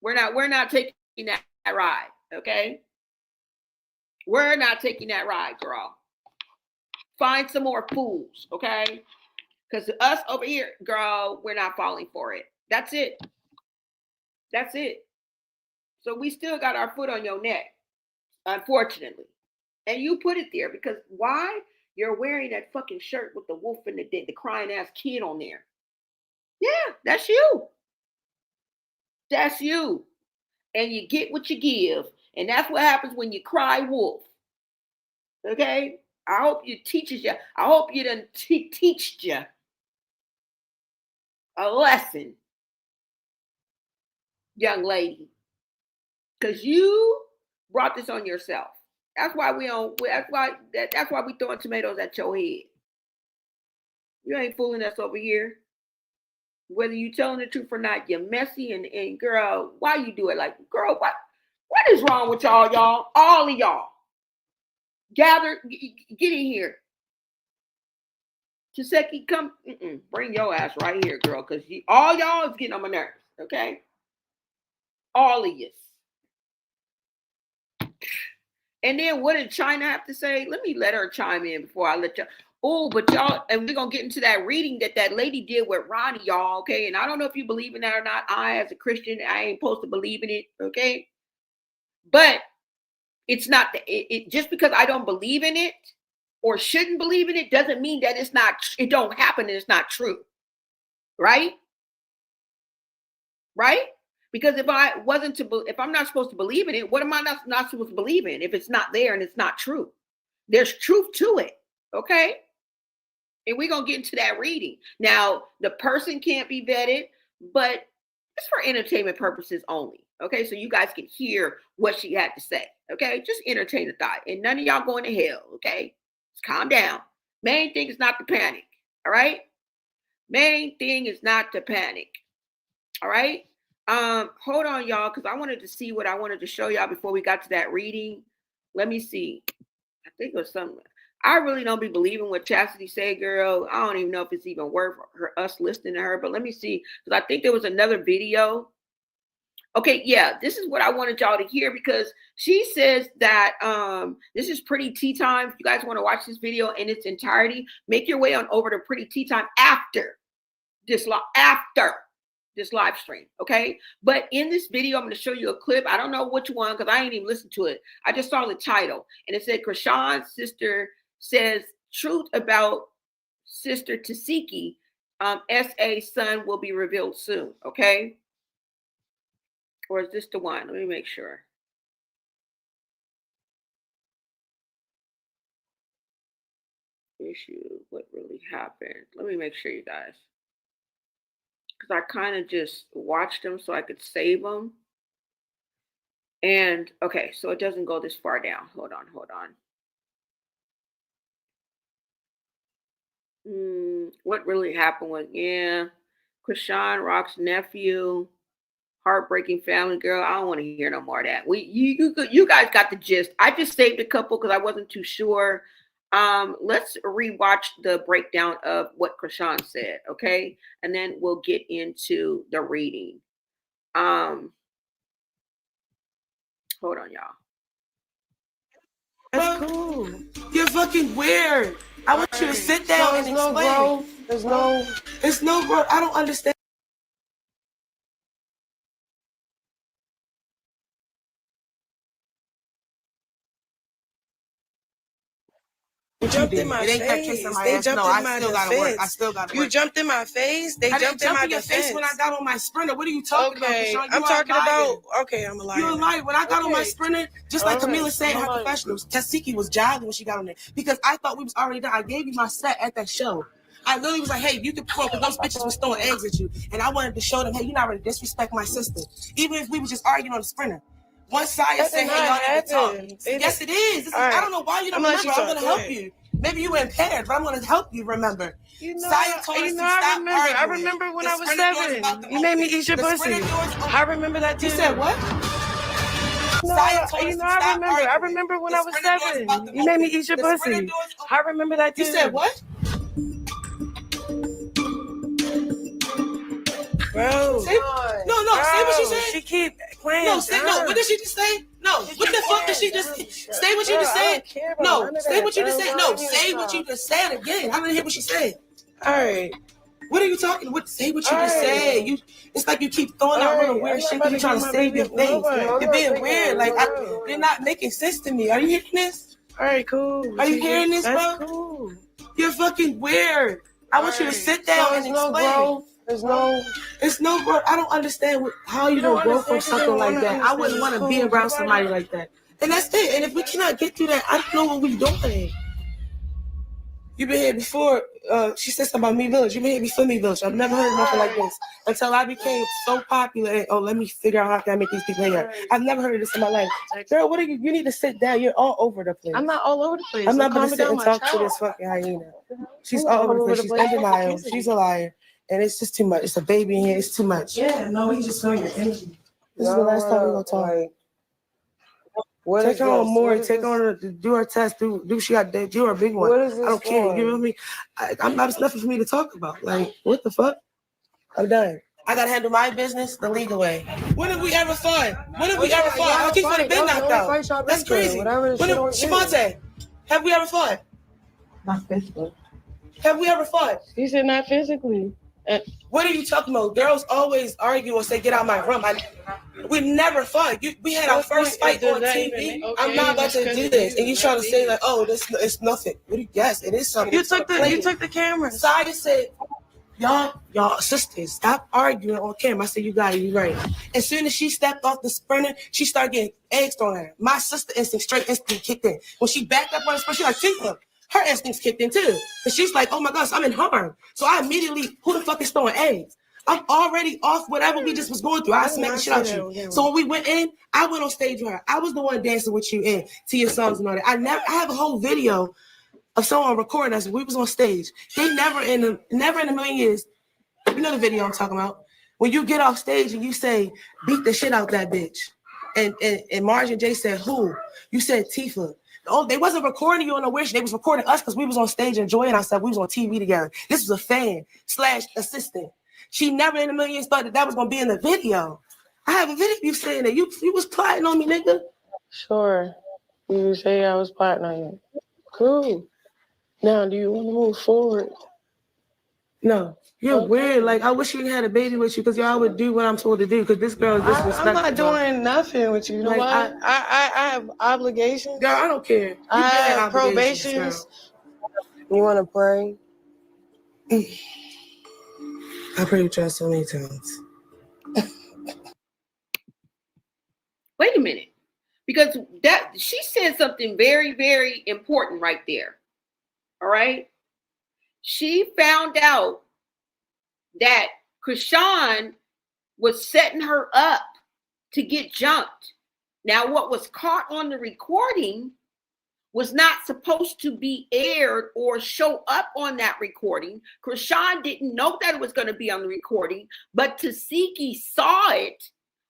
We're not taking that ride. Okay? We're not taking that ride, girl. Find some more fools, okay? Because us over here, girl, we're not falling for it. That's it. That's it. So we still got our foot on your neck, unfortunately. And you put it there because why? You're wearing that fucking shirt with the wolf and the crying ass kid on there. Yeah, that's you. That's you. And you get what you give. And that's what happens when you cry wolf. Okay? I hope you teaches you. I hope you done teach you a lesson, young lady. Because you brought this on yourself. That's why we throwing tomatoes at your head. You ain't fooling us over here. Whether you telling the truth or not, you're messy and girl, why you do it? Like, girl, what? What is wrong with y'all, y'all? All of y'all. Gather, get in here. Tesehki, come, bring your ass right here, girl, because all y'all is getting on my nerves, okay? All of you. And then what did China have to say? Let me let her chime in before I let y'all. Oh, but y'all, and we're going to get into that reading that lady did with Ronnie, y'all, okay? And I don't know if you believe in that or not. I, as a Christian, I ain't supposed to believe in it, okay? But it's not, just because I don't believe in it or shouldn't believe in it doesn't mean that it don't happen and it's not true, right? Right? Because if I'm not supposed to believe in it, what am I not supposed to believe in if it's not there and it's not true? There's truth to it, okay? And we're going to get into that reading. Now, the person can't be vetted, but it's for entertainment purposes only, okay? So you guys can hear what she had to say, okay? Just entertain the thought. And none of y'all going to hell, okay? Just calm down. Main thing is not to panic, all right? Main thing is not to panic, all right? Hold on, y'all, because I wanted to see what I wanted to show y'all before we got to that reading. Let me see. I think it was something. I really don't be believing what Chastity said, girl. I don't even know if it's even worth us listening to her, but let me see, because I think there was another video. Okay, yeah, this is what I wanted y'all to hear, because she says that this is Pretty Tea Time. If you guys want to watch this video in its entirety, make your way on over to Pretty Tea Time after this live stream, okay? But in this video, I'm going to show you a clip. I don't know which one because I ain't even listened to it. I just saw the title, and it said Chrisean's sister says truth about sister Tesehki. S.A.'s son will be revealed soon, okay? Or is this the one? Let me make sure. Issue, what really happened? Let me make sure, you guys. Because I kind of just watched them so I could save them. And, okay, so it doesn't go this far down. Hold on. What really happened was, Chrisean Rock's nephew, heartbreaking family, girl. I don't want to hear no more of that. You guys got the gist. I just saved a couple because I wasn't too sure. Let's rewatch the breakdown of what Chrisean said, okay? And then we'll get into the reading. Hold on, y'all. That's cool. You're fucking weird. I want you to sit down and explain. There's no growth. I don't understand. You jumped in my face. They jumped in my defense. I still got to work. You jumped in my face. They jumped in my defense. When I got on my Sprinter, what are you talking about? I'm talking about. Okay, I'm a liar. You're a liar. When I got on my Sprinter, just like Camila said in her confessionals, Tesehki was jogging when she got on there because I thought we was already done. I gave you my set at that show. I literally was like, hey, you can perform because those bitches was throwing eggs at you. And I wanted to show them, hey, you're not ready to disrespect my sister. Even if we were just arguing on the Sprinter. Once Saya said, hey, y'all need to talk. Yes, it is. I don't know why you don't remember. I'm going to help you. Maybe you were impaired, but I'm going to help you remember. Saya told us to stop arguing. I remember when I was 7. You made me eat your pussy. I remember that too. You said what? I remember when I was 7. You made me eat your pussy. I remember that too. You said what? Bro. Say what she said. She keep playing. No, what did she just say? No, what the fuck did she just say? What you just said? No, say what you just said. No, say what you just said again. I didn't hear what she said. All right. What are you talking? Say what you just said. It's like you keep throwing out real weird shit because you're trying to save your face. You're being weird. Like you're not making sense to me. Are you hearing this? All right, cool. Are you hearing this, bro? That's cool. You're fucking weird. I want you to sit down and explain. It's no growth. I don't understand how you don't grow from something like that. I wouldn't want to be around somebody like that. And that's it. And if we cannot get through that, I don't know what we're doing. You've been here before. She said something about Me Village. You've been here before Me Village. I've never heard nothing like this until I became so popular. And, let me figure out how can I make these people here. I've never heard of this in my life. Girl, what are you? You need to sit down. You're all over the place. I'm not all over the place. I'm not going to sit and talk to this fucking hyena. She's all over the place. She's in denial. She's a liar. And it's just too much. It's a baby in here. It's too much. Yeah, no, he's just showing your energy. This is the last time we're going to talk. What take is her on this? more. What is Take this? her on to do her test. Do she got do her big one? What is I this don't care. for? You know what I mean? I'm not. It's nothing for me to talk about. Like what the fuck? I'm done. I gotta handle my business the legal way. When have we ever fought? When have we ever fought? I keep been knocked out. That's crazy. Shavante, have we ever fought? Not physically. Have we ever fought? He said not physically. What are you talking about? Girls always argue and say, "Get out of my room." We never fought. We had our first fight on TV. I'm not about to do this, and you trying to say like, "Oh, this it's nothing." Yes, it is something. You took the camera. Saya said, y'all sisters, stop arguing on camera. I said, you got it, you right. As soon as she stepped off the sprinter, she started getting eggs thrown at her. My sister straight instinct kicked in. When she backed up on the sprinter, she like, Tifa. Her instincts kicked in too. And she's like, oh my gosh, I'm in harm. So I immediately, who the fuck is throwing eggs? I'm already off whatever we just was going through. I smacked the shit out of you. So when we went in, I went on stage with her. I was the one dancing with you in to your songs and all that. I have a whole video of someone recording us. We was on stage. They never in a million years. You know the video I'm talking about. When you get off stage and you say, beat the shit out that bitch. And Marge and Jay said, who? You said Tifa. Oh, they wasn't recording you on the wish. They was recording us because we was on stage enjoying ourselves. We was on TV together. This was a fan / assistant. She never in a million years thought that was going to be in the video. I have a video of you saying that. You was plotting on me, nigga. Sure. You say I was plotting on you. Cool. Now, do you want to move forward? No. You're weird. Like, I wish you had a baby with you because y'all would do what I'm told to do because this girl is disrespectful. I'm not doing nothing with you. You know Like, what? I have obligations. Girl, I don't care. I have probations. You want to pray? I prayed with y'all so many times. Wait a minute. Because that she said something very, very important right there. All right. She found out that Chrisean was setting her up to get jumped. Now, what was caught on the recording was not supposed to be aired or show up on that recording. Chrisean didn't know that it was going to be on the recording, but Tesehki saw it,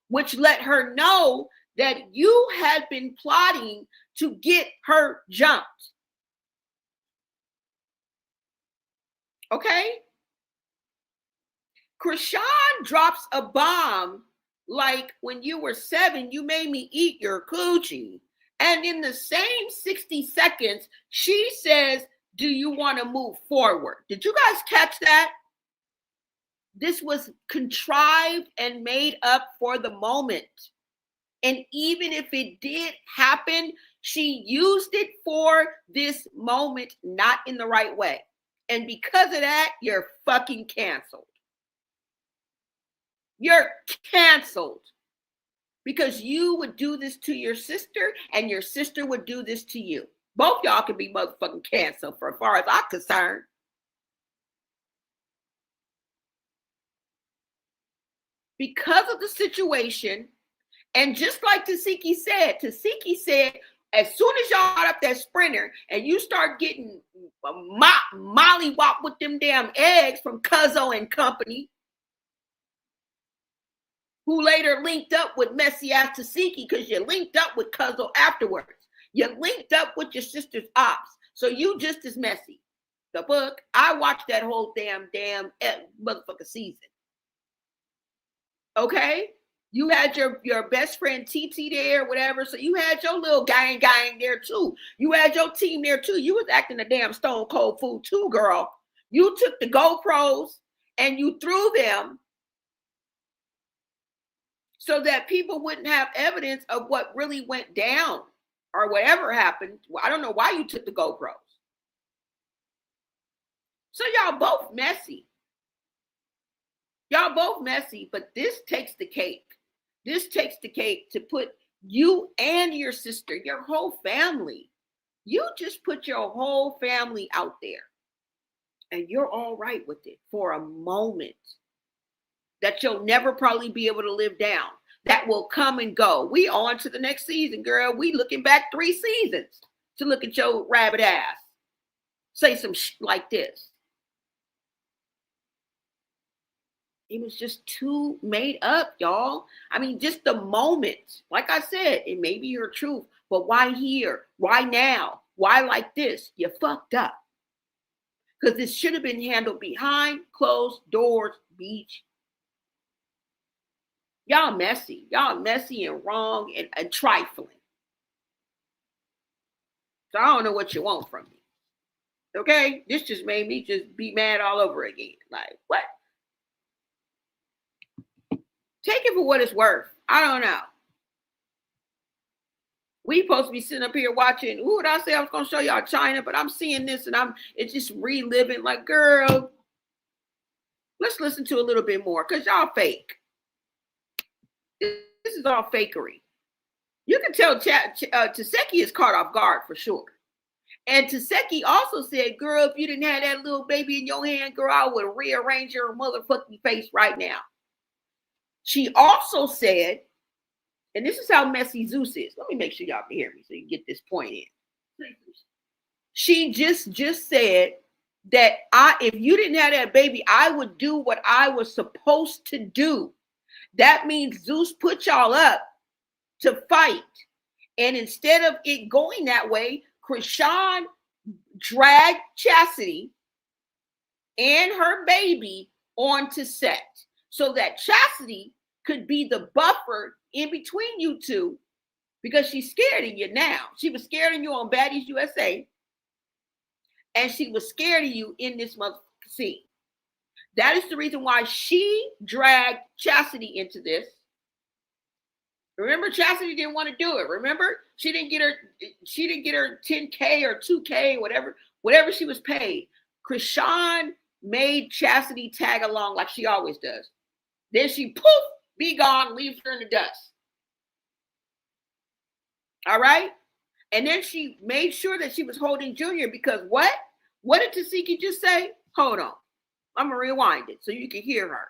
which let her know that you had been plotting to get her jumped. Okay? Chrisean drops a bomb like when you were 7, you made me eat your coochie. And in the same 60 seconds, she says, do you want to move forward? Did you guys catch that? This was contrived and made up for the moment. And even if it did happen, she used it for this moment, not in the right way. And because of that, you're fucking canceled. You're canceled. Because you would do this to your sister and your sister would do this to you. Both y'all can be motherfucking canceled for as far as I'm concerned. Because of the situation, and just like Tesehki said, as soon as y'all got up that sprinter and you start getting mollywop with them damn eggs from Cuzzo and company, who later linked up with messy ass Tesehki because you linked up with Cuzzo afterwards. You linked up with your sister's ops. So you just as messy. The book, I watched that whole damn motherfucker season. Okay? You had your best friend TT there, whatever. So you had your little gang there too. You had your team there too. You was acting a damn stone cold fool too, girl. You took the GoPros and you threw them so that people wouldn't have evidence of what really went down or whatever happened. Well, I don't know why you took the GoPros. So y'all both messy. Y'all both messy, but this takes the cake. This takes the cake to put you and your sister, your whole family. You just put your whole family out there. And you're all right with it for a moment that you'll never probably be able to live down. That will come and go. We on to the next season, girl. We looking back 3 seasons to look at your rabbit ass. Say some shit like this. It was just too made up, y'all. I mean, just the moment. Like I said, it may be your truth, But why here? Why now? Why like this? You fucked up. Because this should have been handled behind closed doors, beach. Y'all messy. Y'all messy and wrong and trifling. So I don't know what you want from me. Okay? This just made me just be mad all over again. Like, what? Take it for what it's worth. I don't know. We supposed to be sitting up here watching. Who would I say I was gonna show y'all China? But I'm seeing this and it's just reliving. Like, girl, let's listen to a little bit more because y'all fake. This is all fakery. You can tell Tesehki is caught off guard for sure. And Tesehki also said, girl, if you didn't have that little baby in your hand, girl, I would rearrange your motherfucking face right now. She also said, and this is how messy Zeus is. Let me make sure y'all can hear me so you can get this point in. She just said that if you didn't have that baby, I would do what I was supposed to do. That means Zeus put y'all up to fight. And instead of it going that way, Chrisean dragged Chastity and her baby onto set so that Chastity could be the buffer in between you two because she's scared of you now. She was scared of you on Baddies USA, and she was scared of you in this motherfucking scene. That is the reason why she dragged Chastity into this. Remember, Chastity didn't want to do it. Remember, she didn't get her 10K or 2K, whatever she was paid. Chrisean made Chastity tag along like she always does. Then she poof, be gone, leaves her in the dust. All right? And then she made sure that she was holding Junior because what? What did Tesehki just say? Hold on. I'm going to rewind it so you can hear her.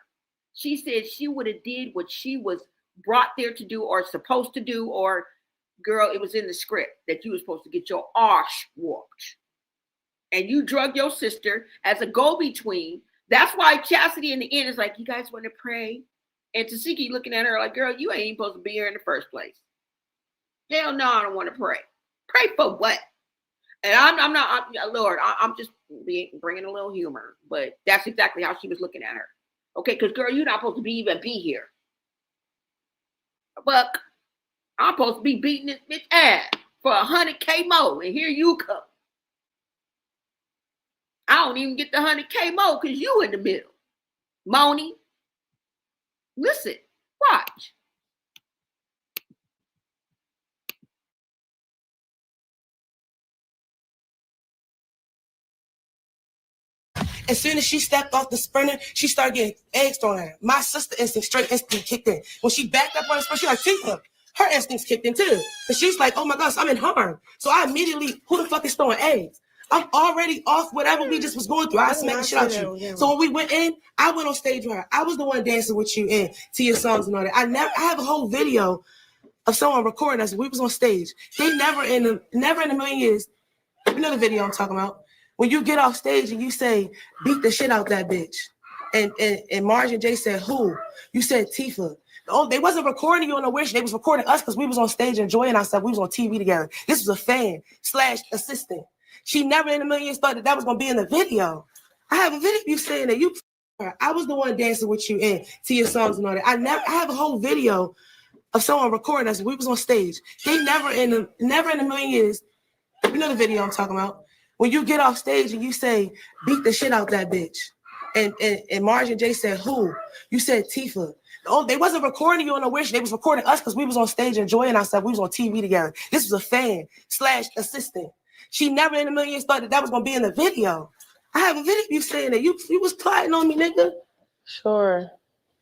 She said she would have did what she was brought there to do or supposed to do, or girl, it was in the script that you were supposed to get your arse whooped. And you drug your sister as a go-between. That's why Chastity in the end is like, you guys want to pray? And Tesehki looking at her like, girl, you ain't even supposed to be here in the first place. Hell no, I don't want to pray. Pray for what? And I'm just bringing a little humor, but that's exactly how she was looking at her. Okay, because girl, you're not supposed to even be here. But I'm supposed to be beating this bitch ass for 100K more, and here you come. I don't even get the 100K more because you in the middle. Moni, listen, watch. As soon as she stepped off the sprinter, she started getting eggs thrown at her. My sister straight instinct kicked in. When she backed up on the sprinter, she like, Tifa. Her instincts kicked in too. And she's like, oh my gosh, I'm in harm. So I immediately, who the fuck is throwing eggs? I'm already off whatever we just was going through. I smacked the shit out of you. So when we went in, I went on stage with her. I was the one dancing with you in to your songs and all that. I have a whole video of someone recording us. We was on stage. They never in a million years. You know the video I'm talking about. When you get off stage and you say, beat the shit out that bitch. And Marge and Jay said, who? You said Tifa. Oh, they wasn't recording you on the wish. They was recording us because we was on stage enjoying ourselves. We was on TV together. This was a fan / assistant. She never in a million years thought that was going to be in the video. I have a video of you saying that I was the one dancing with you in to your songs and all that. I have a whole video of someone recording us. We was on stage. They never in a million years. You know the video I'm talking about. When you get off stage and you say, beat the shit out that bitch. And Marge and Jay said, who? You said Tifa. Oh, they wasn't recording you on the wish. They was recording us because we was on stage enjoying ourselves. We was on TV together. This was a fan / assistant. She never in a million years thought that was going to be in the video. I have a video of you saying that you was plotting on me, nigga. Sure.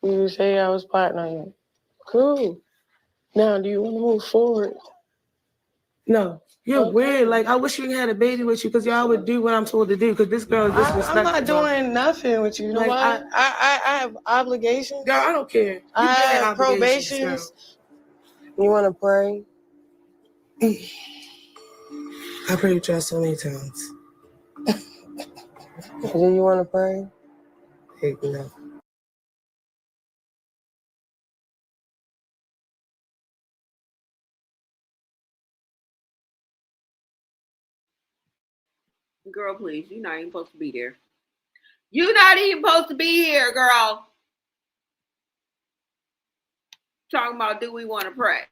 You say I was plotting on you. Cool. Now, do you want to move forward? No. You're weird. Like, I wish you had a baby with you because y'all would do what I'm told to do because this girl is disrespectful. I'm not doing nothing with you. You know Like, what? I have obligations. Girl, I don't care. I have probations. You want to pray? I prayed with y'all so many times. Do you want to pray? Heck no. Girl, please. You're not even supposed to be there. You're not even supposed to be here, girl. Talking about, do we want to pray?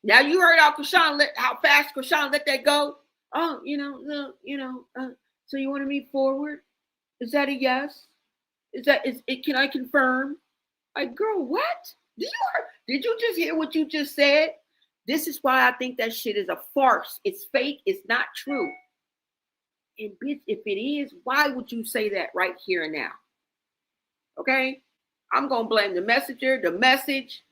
Now you heard how fast Chrisean let that go. Oh, so you want to move forward? Is that a yes? Can I confirm? Like, girl, what? Did you just hear what you just said? This is why I think that shit is a farce. It's fake. It's not true. And bitch, if it is, why would you say that right here and now? Okay? I'm going to blame the messenger, the message.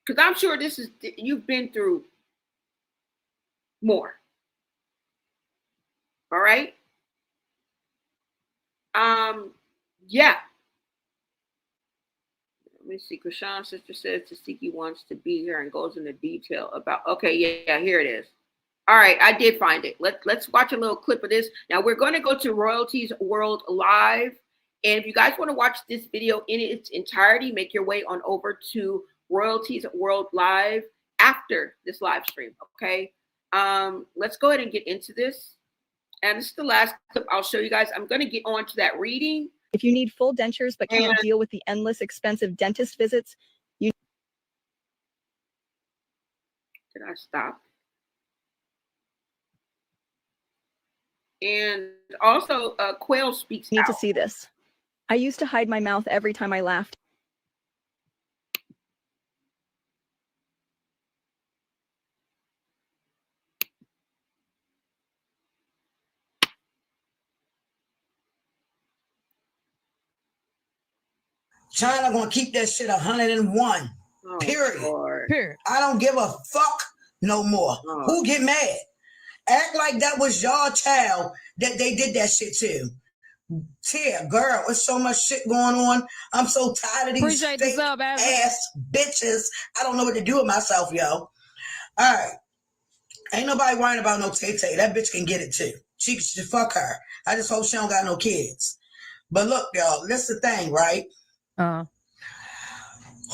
Because I'm sure you've been through more. All right? Yeah. Let me see. Chrisean's sister says Tesehki wants to be here and goes into detail about. Okay, yeah, here it is. All right, I did find it. Let's watch a little clip of this. Now we're going to go to Royalties World Live, and if you guys want to watch this video in its entirety, make your way on over to Royalties World Live after this live stream. Okay, let's go ahead and get into this. And this is the last clip I'll show you guys. I'm going to get on to that reading. If you need full dentures but can't deal with the endless expensive dentist visits, Did I stop? And also, Quail speaks need out. to see this. I used to hide my mouth every time I laughed. China gonna keep that shit 101. Period. Lord. I don't give a fuck no more. Who get mad? Act like that was your child that they did that shit to. Tia, girl, there's so much shit going on. I'm so tired of these fake ass bitches. I don't know what to do with myself, yo. All right. Ain't nobody worrying about no Tay-Tay. That bitch can get it too. She should fuck her. I just hope she don't got no kids. But look, y'all, that's the thing, right?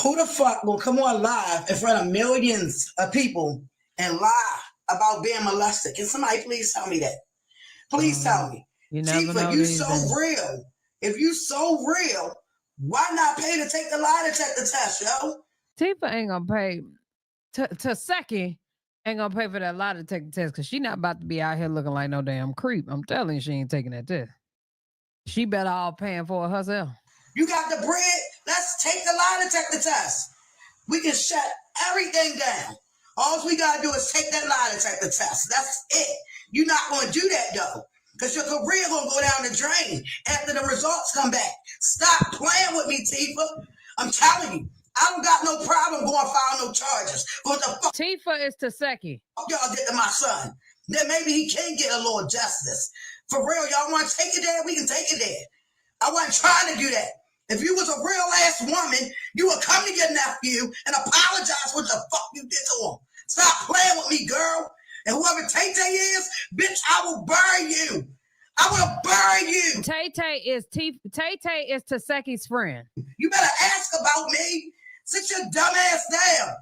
Who the fuck will come on live in front of millions of people and lie about being molested? Can somebody please tell me that? Please tell me. You never know. You so real. If you so real, why not pay to take the lie detector test, yo? Tifa ain't gonna pay. Tesehki ain't gonna pay for that lie detector test because she not about to be out here looking like no damn creep. I'm telling you, she ain't taking that test. She better all paying for it herself. You got the bread? Let's take the lie detector test. We can shut everything down. All we gotta do is take that lie detector test. That's it. You're not gonna do that though, because your career gonna go down the drain after the results come back. Stop playing with me, Tifa. I'm telling you, I don't got no problem going file no charges. What the fuck? Tifa is Tesehki. Y'all did to my son. Then maybe he can get a little justice. For real, y'all want to take it there? We can take it there. I wasn't trying to do that. If you was a real ass woman, you would come to your nephew and apologize for what the fuck you did to him. Stop playing with me, girl. And whoever Tay-Tay is, bitch, I will bury you. I will bury you. Tay-Tay is Tesehki's friend. You better ask about me. Sit your dumb ass down.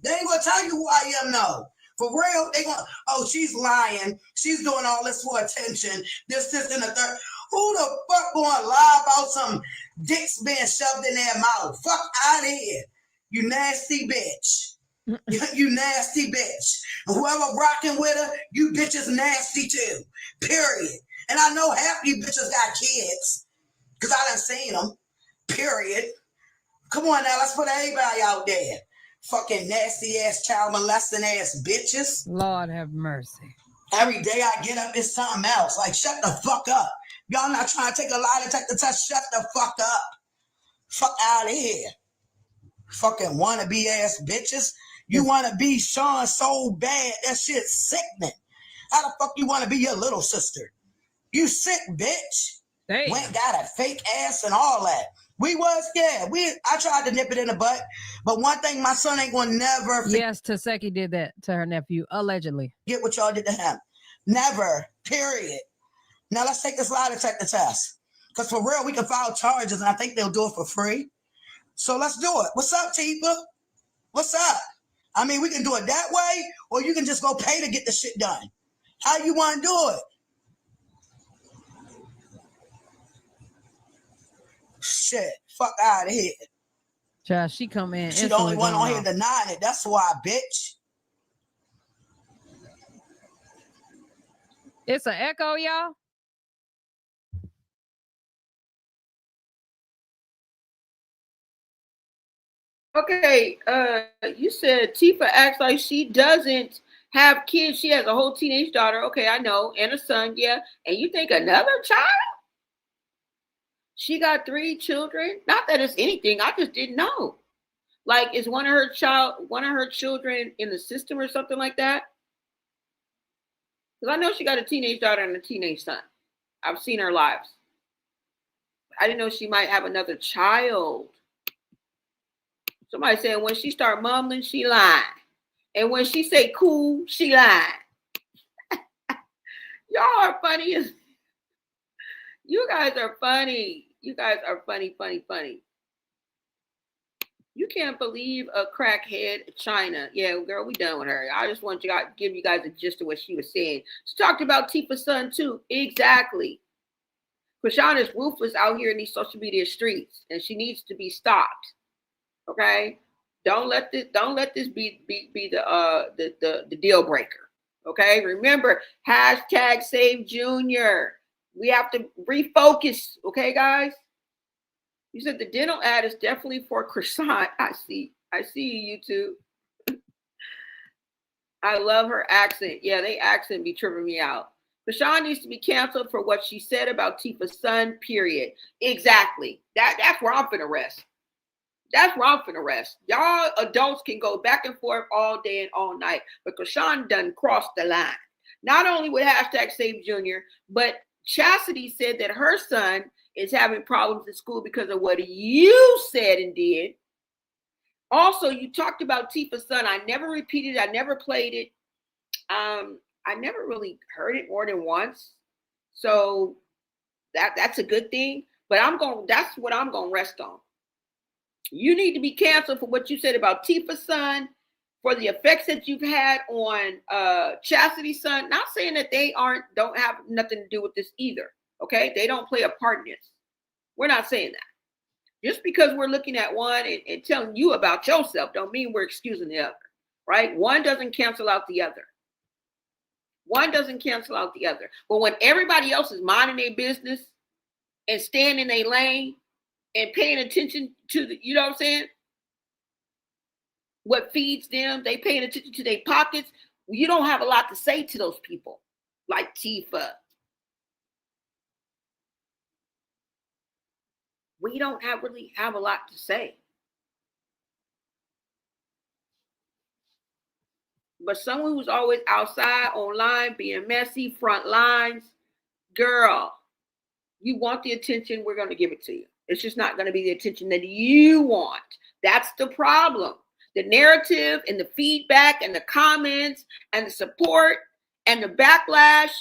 They ain't gonna tell you who I am, no. For real, they gonna, oh, she's lying. She's doing all this for attention. This, and the third. Who the fuck gonna lie about some dicks being shoved in their mouth? Fuck out of here. You nasty bitch. You nasty bitch. And whoever rocking with her, you bitches nasty too. Period. And I know half you bitches got kids. Because I done seen them. Period. Come on now, let's put everybody out there. Fucking nasty ass child molesting ass bitches. Lord have mercy. Every day I get up, it's something else. Like, shut the fuck up. Y'all not trying to take a lie detector test. Shut the fuck up. Fuck out of here. Fucking wannabe ass bitches. You want to be Sean so bad. That shit's sickening. How the fuck you want to be your little sister? You sick, bitch. Damn. Went got a fake ass and all that. We was scared. I tried to nip it in the butt. But one thing my son ain't going to never forget. Yes, Tesehki did that to her nephew, allegedly. Get what y'all did to him. Never. Period. Now let's take this lie detector test. Because for real, we can file charges and I think they'll do it for free. So let's do it. What's up, Tifa? What's up? I mean, we can do it that way or you can just go pay to get the shit done. How you want to do it? Shit, fuck out of here. Child, she come in. She the only one on here denying it. That's why, bitch. It's an echo, y'all. Okay, you said Tifa acts like she doesn't have kids. She has a whole teenage daughter. Okay, I know, and a son. Yeah, and you think another child? She got 3 children. Not that it's anything. I just didn't know. Like, is one of her children in the system or something like that? Because I know she got a teenage daughter and a teenage son. I've seen her lives. I didn't know she might have another child. Somebody said when she start mumbling, she lying. And when she say cool, she lying. Y'all are funny. You guys are funny. You guys are funny, funny, funny. You can't believe a crackhead China. Yeah, girl, we done with her. I just want to give you guys a gist of what she was saying. She talked about Tifa's son too. Exactly. Chrisean is ruthless out here in these social media streets, and she needs to be stopped. Okay, don't let this be the deal breaker. Okay, remember #SaveJunior. We have to refocus. Okay, guys. You said the dental ad is definitely for Chrisean. I see you, YouTube. I love her accent. Yeah, they accent be tripping me out. Chrisean needs to be canceled for what she said about Tifa's son, period. Exactly. That's where I'm finna rest. That's where I'm finna rest. Y'all adults can go back and forth all day and all night, but Chrisean done crossed the line. Not only with #SaveJunior, but Chastity said that her son is having problems in school because of what you said and did. Also, you talked about Tifa's son. I never repeated it. I never played it. I never really heard it more than once. So that's a good thing. But that's what I'm gonna rest on. You need to be canceled for what you said about Tifa's son, for the effects that you've had on Chastity's son. Not saying that they don't have nothing to do with this either. Okay, they don't play a part in this. We're not saying that. Just because we're looking at one and telling you about yourself don't mean we're excusing the other, right? One doesn't cancel out the other. One doesn't cancel out the other. But when everybody else is minding their business and staying in their lane and paying attention to you know what I'm saying? What feeds them, they paying attention to their pockets. You don't have a lot to say to those people like Tifa. We don't really have a lot to say. But someone who's always outside, online, being messy, front lines, girl, you want the attention, we're going to give it to you. It's just not going to be the attention that you want. That's the problem. The narrative and the feedback and the comments and the support and the backlash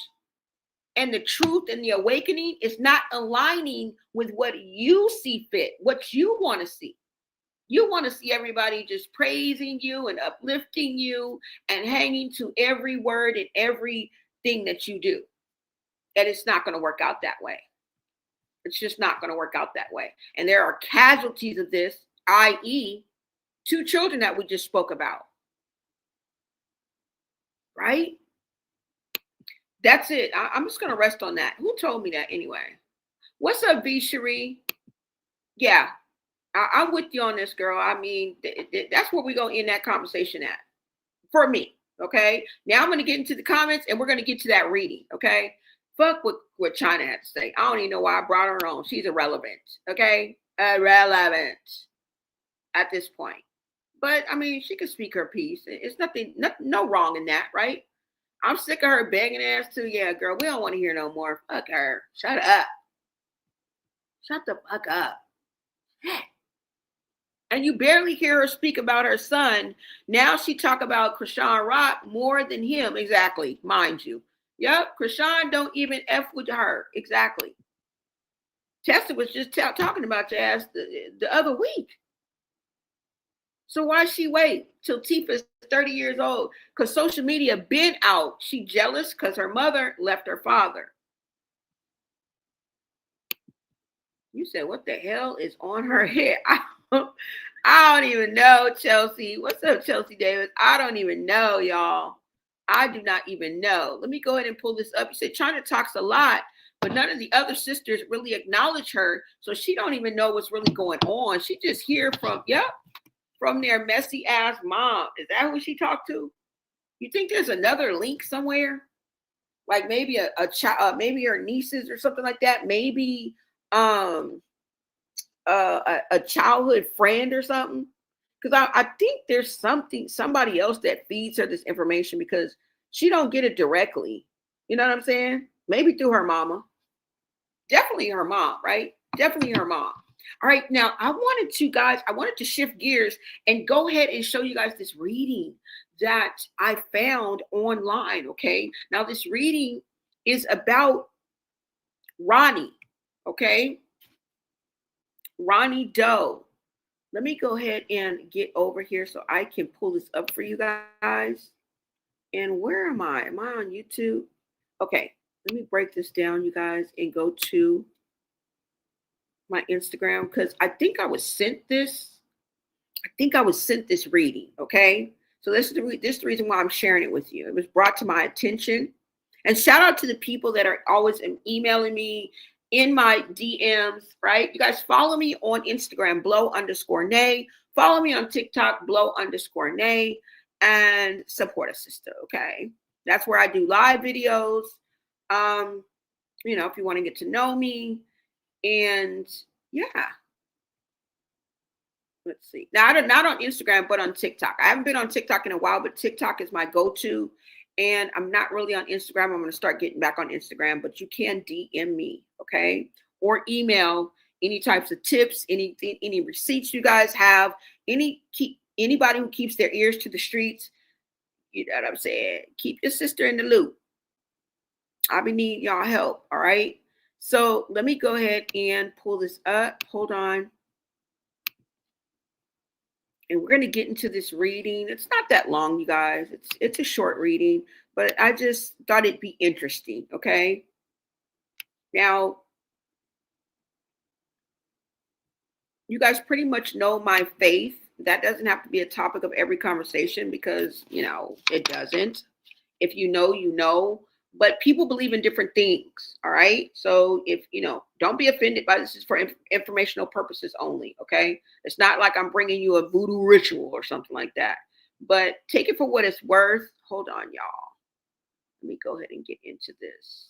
and the truth and the awakening is not aligning with what you see fit, what you want to see. You want to see everybody just praising you and uplifting you and hanging to every word and everything that you do. And it's not going to work out that way. It's just not going to work out that way. And there are casualties of this, i.e., 2 children that we just spoke about. Right? That's it. I'm just going to rest on that. Who told me that anyway? What's up, V. Cherie? Yeah, I'm with you on this, girl. I mean, that's where we're going to end that conversation at. For me, okay? Now I'm going to get into the comments, and we're going to get to that reading, okay? Fuck what China had to say. I don't even know why I brought her on. She's irrelevant, okay? Irrelevant at this point. But, I mean, she can speak her piece. It's no wrong in that, right? I'm sick of her begging ass too. Yeah, girl, we don't want to hear no more. Fuck her. Shut up. Shut the fuck up. And you barely hear her speak about her son. Now she talk about Chrisean Rock more than him. Exactly, mind you. Yep, Chrisean don't even F with her. Exactly. Tessa was just talking about your ass the other week. So why she wait till Tifa's 30 years old? Because social media been out. She jealous because her mother left her father. You said, what the hell is on her head? I don't even know, Chelsea. What's up, Chelsea Davis? I don't even know, y'all. I do not even know. Let me go ahead and pull this up. You said China talks a lot, but none of the other sisters really acknowledge her. So she don't even know what's really going on. She just hear from, from their messy ass mom. Is that who she talked to? You think there's another link somewhere? Like maybe a child, maybe her nieces or something like that. Maybe a childhood friend or something. Because I think there's somebody else that feeds her this information because she don't get it directly. You know what I'm saying? Maybe through her mama. Definitely her mom, right? Definitely her mom. All right, now I wanted to shift gears and go ahead and show you guys this reading that I found online, okay? Now this reading is about Ronnie, okay? Ronnie Doe. Let me go ahead and get over here so I can pull this up for you guys. And where am I? Am I on YouTube? Okay, let me break this down, you guys, and go to my Instagram because I think I was sent this. I think I was sent this reading, okay? So this is the reason why I'm sharing it with you. It was brought to my attention. And shout out to the people that are always emailing me in my DMs, right? You guys follow me on Instagram, blow_nay. Follow me on TikTok, blow_nay. And support a sister, okay? That's where I do live videos. You know, if you want to get to know me. And yeah. Let's see. Now, not on Instagram, but on TikTok. I haven't been on TikTok in a while, but TikTok is my go-to. And I'm not really on Instagram. I'm going to start getting back on Instagram, but you can DM me, okay? Or email any types of tips, anything, any receipts you guys have, anybody who keeps their ears to the streets. You know what I'm saying? Keep your sister in the loop. I'll be needing y'all help, all right? So let me go ahead and pull this up. Hold on. And we're going to get into this reading. It's not that long, you guys. It's a short reading, but I just thought it'd be interesting, okay? Now, you guys pretty much know my faith. That doesn't have to be a topic of every conversation because, you know, it doesn't. If you know, you know. But people believe in different things, all right? So if, you know, don't be offended by this. Is for informational purposes only, okay? It's not like I'm bringing you a voodoo ritual or something like that. But take it for what it's worth. Hold on, y'all. Let me go ahead and get into this.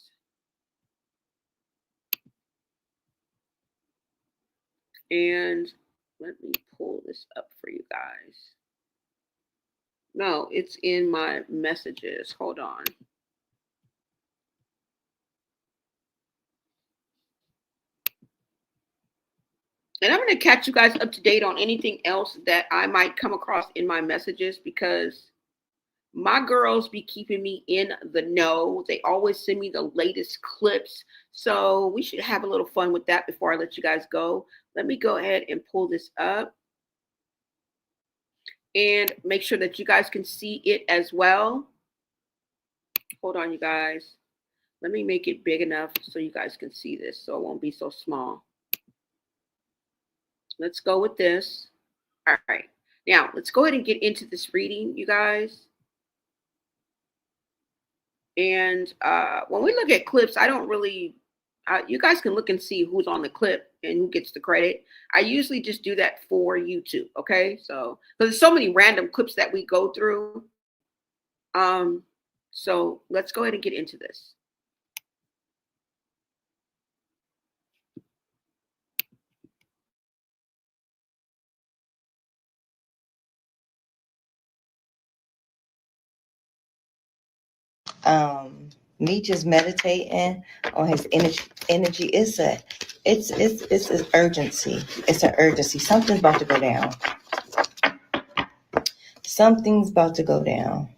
And let me pull this up for you guys. No, it's in my messages. Hold on. And I'm going to catch you guys up to date on anything else that I might come across in my messages because my girls be keeping me in the know. They always send me the latest clips. So we should have a little fun with that before I let you guys go. Let me go ahead and pull this up and make sure that you guys can see it as well. Hold on, you guys. Let me make it big enough so you guys can see this so it won't be so small. Let's go with this. All right. Now, let's go ahead and get into this reading, you guys. And when we look at clips, I don't really, you guys can look and see who's on the clip and who gets the credit. I usually just do that for YouTube, okay? So, because there's so many random clips that we go through. So let's go ahead and get into this. Me just meditating on his energy is it's an urgency. It's an urgency. Something's about to go down. Something's about to go down.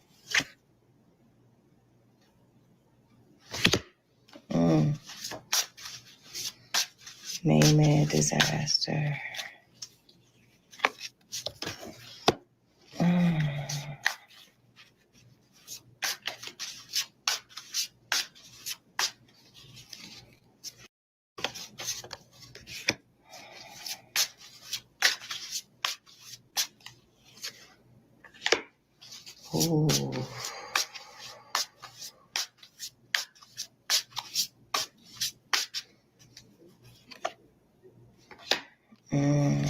Man, disaster. Ooh. Mm.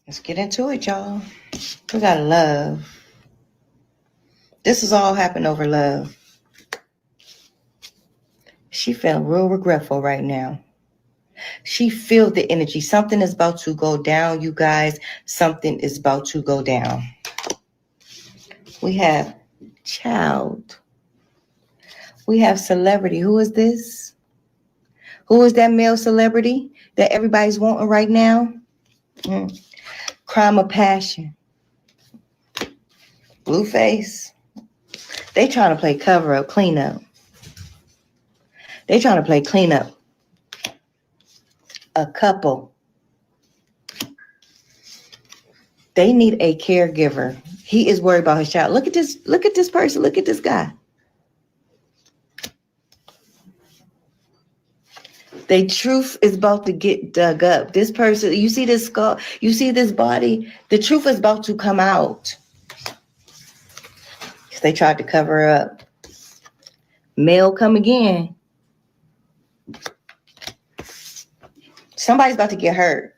Let's get into it, y'all. We got love. This has all happened over love. She feeling real regretful right now. She feels the energy. Something is about to go down, you guys. Something is about to go down. We have child. We have celebrity. Who is this? Who is that male celebrity that everybody's wanting right now? Crime of passion. Blueface. They trying to play cover up, clean up. They trying to play clean up. A couple. They need a caregiver. He is worried about his child. Look at this person. Look at this guy. The truth is about to get dug up. This person, you see this skull, you see this body, the truth is about to come out. Because they tried to cover up. Male come again. Somebody's about to get hurt.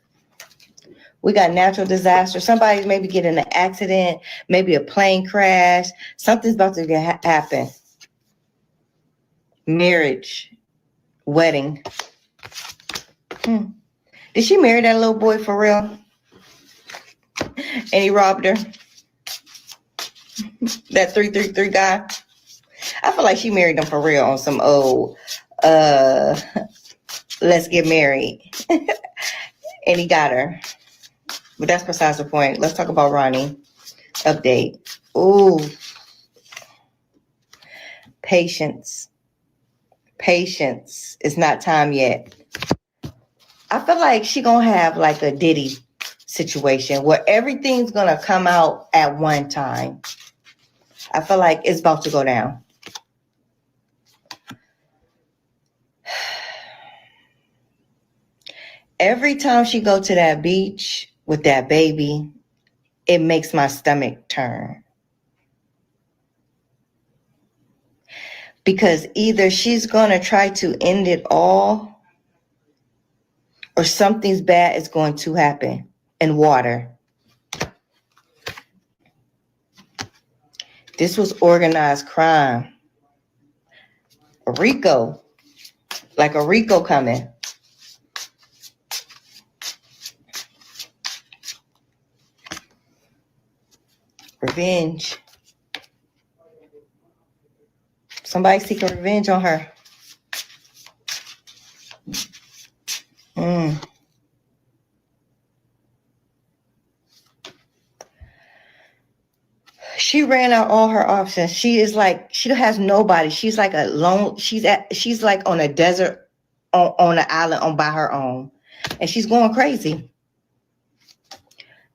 We got natural disaster. Somebody's maybe getting in an accident, maybe a plane crash. Something's about to happen. Marriage, wedding. Did she marry that little boy for real? And he robbed her? That 333 guy? I feel like she married him for real on some old, let's get married. And he got her. But that's besides the point. Let's talk about Ronnie. Update. Ooh. Patience. Patience. It's not time yet. I feel like she gonna have like a Diddy situation where everything's gonna come out at one time. I feel like it's about to go down. Every time she go to that beach with that baby, it makes my stomach turn. Because either she's gonna try to end it all, or something's bad is going to happen in water. This was organized crime. A Rico. Like a Rico coming. Revenge. Somebody seeking revenge on her. She ran out all her options. She is like, she has nobody. She's like alone. She's like on a desert, on an island on by her own. And she's going crazy.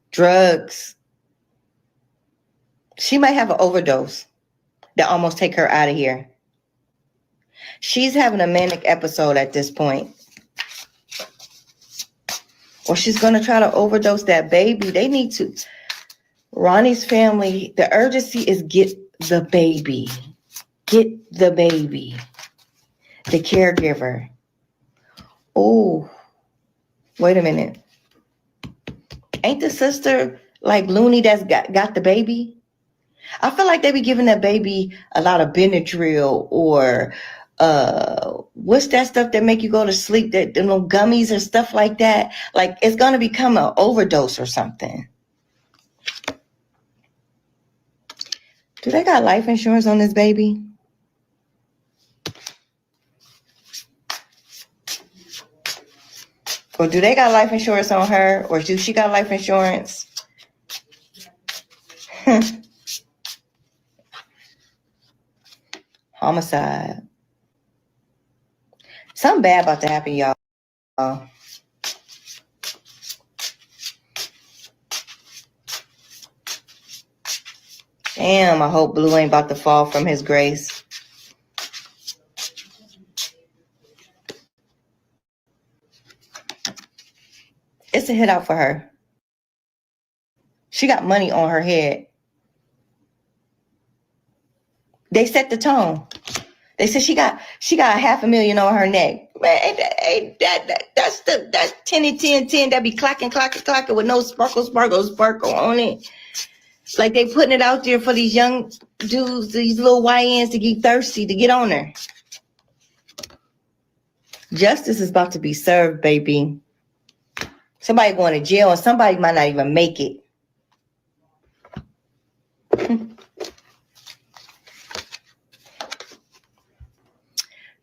Drugs. She might have an overdose that almost take her out of here. She's having a manic episode at this point. Or she's going to try to overdose that baby. They need to. Ronnie's family, the urgency is get the baby. Get the baby. The caregiver. Oh, wait a minute. Ain't the sister like Looney that's got the baby? I feel like they be giving that baby a lot of Benadryl or what's that stuff that make you go to sleep, that little gummies or stuff like that. Like it's gonna become an overdose or something. Do they got life insurance on this baby? Or do they got life insurance on her? Or do she got life insurance? Homicide. Something bad about to happen, y'all. Damn, I hope Blue ain't about to fall from his grace. It's a hit out for her. She got money on her head. They set the tone. They said she got $500,000 on her neck. Man, that's 10 and 10 10 that be clacking with no sparkle on it. Like they putting it out there for these young dudes, these little YNs to get thirsty to get on her. Justice is about to be served, baby. Somebody going to jail and somebody might not even make it.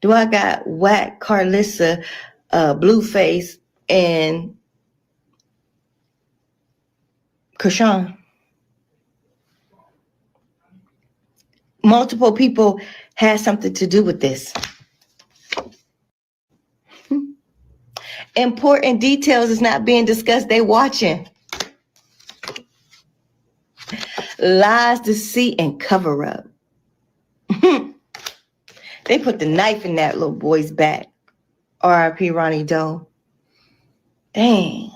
Do I got Whack, Carlissa, Blueface, and Chrisean? Multiple people had something to do with this. Important details is not being discussed. They watching. Lies, deceit, and cover up. They put the knife in that little boy's back. R.I.P. Ronnie Doe. Dang.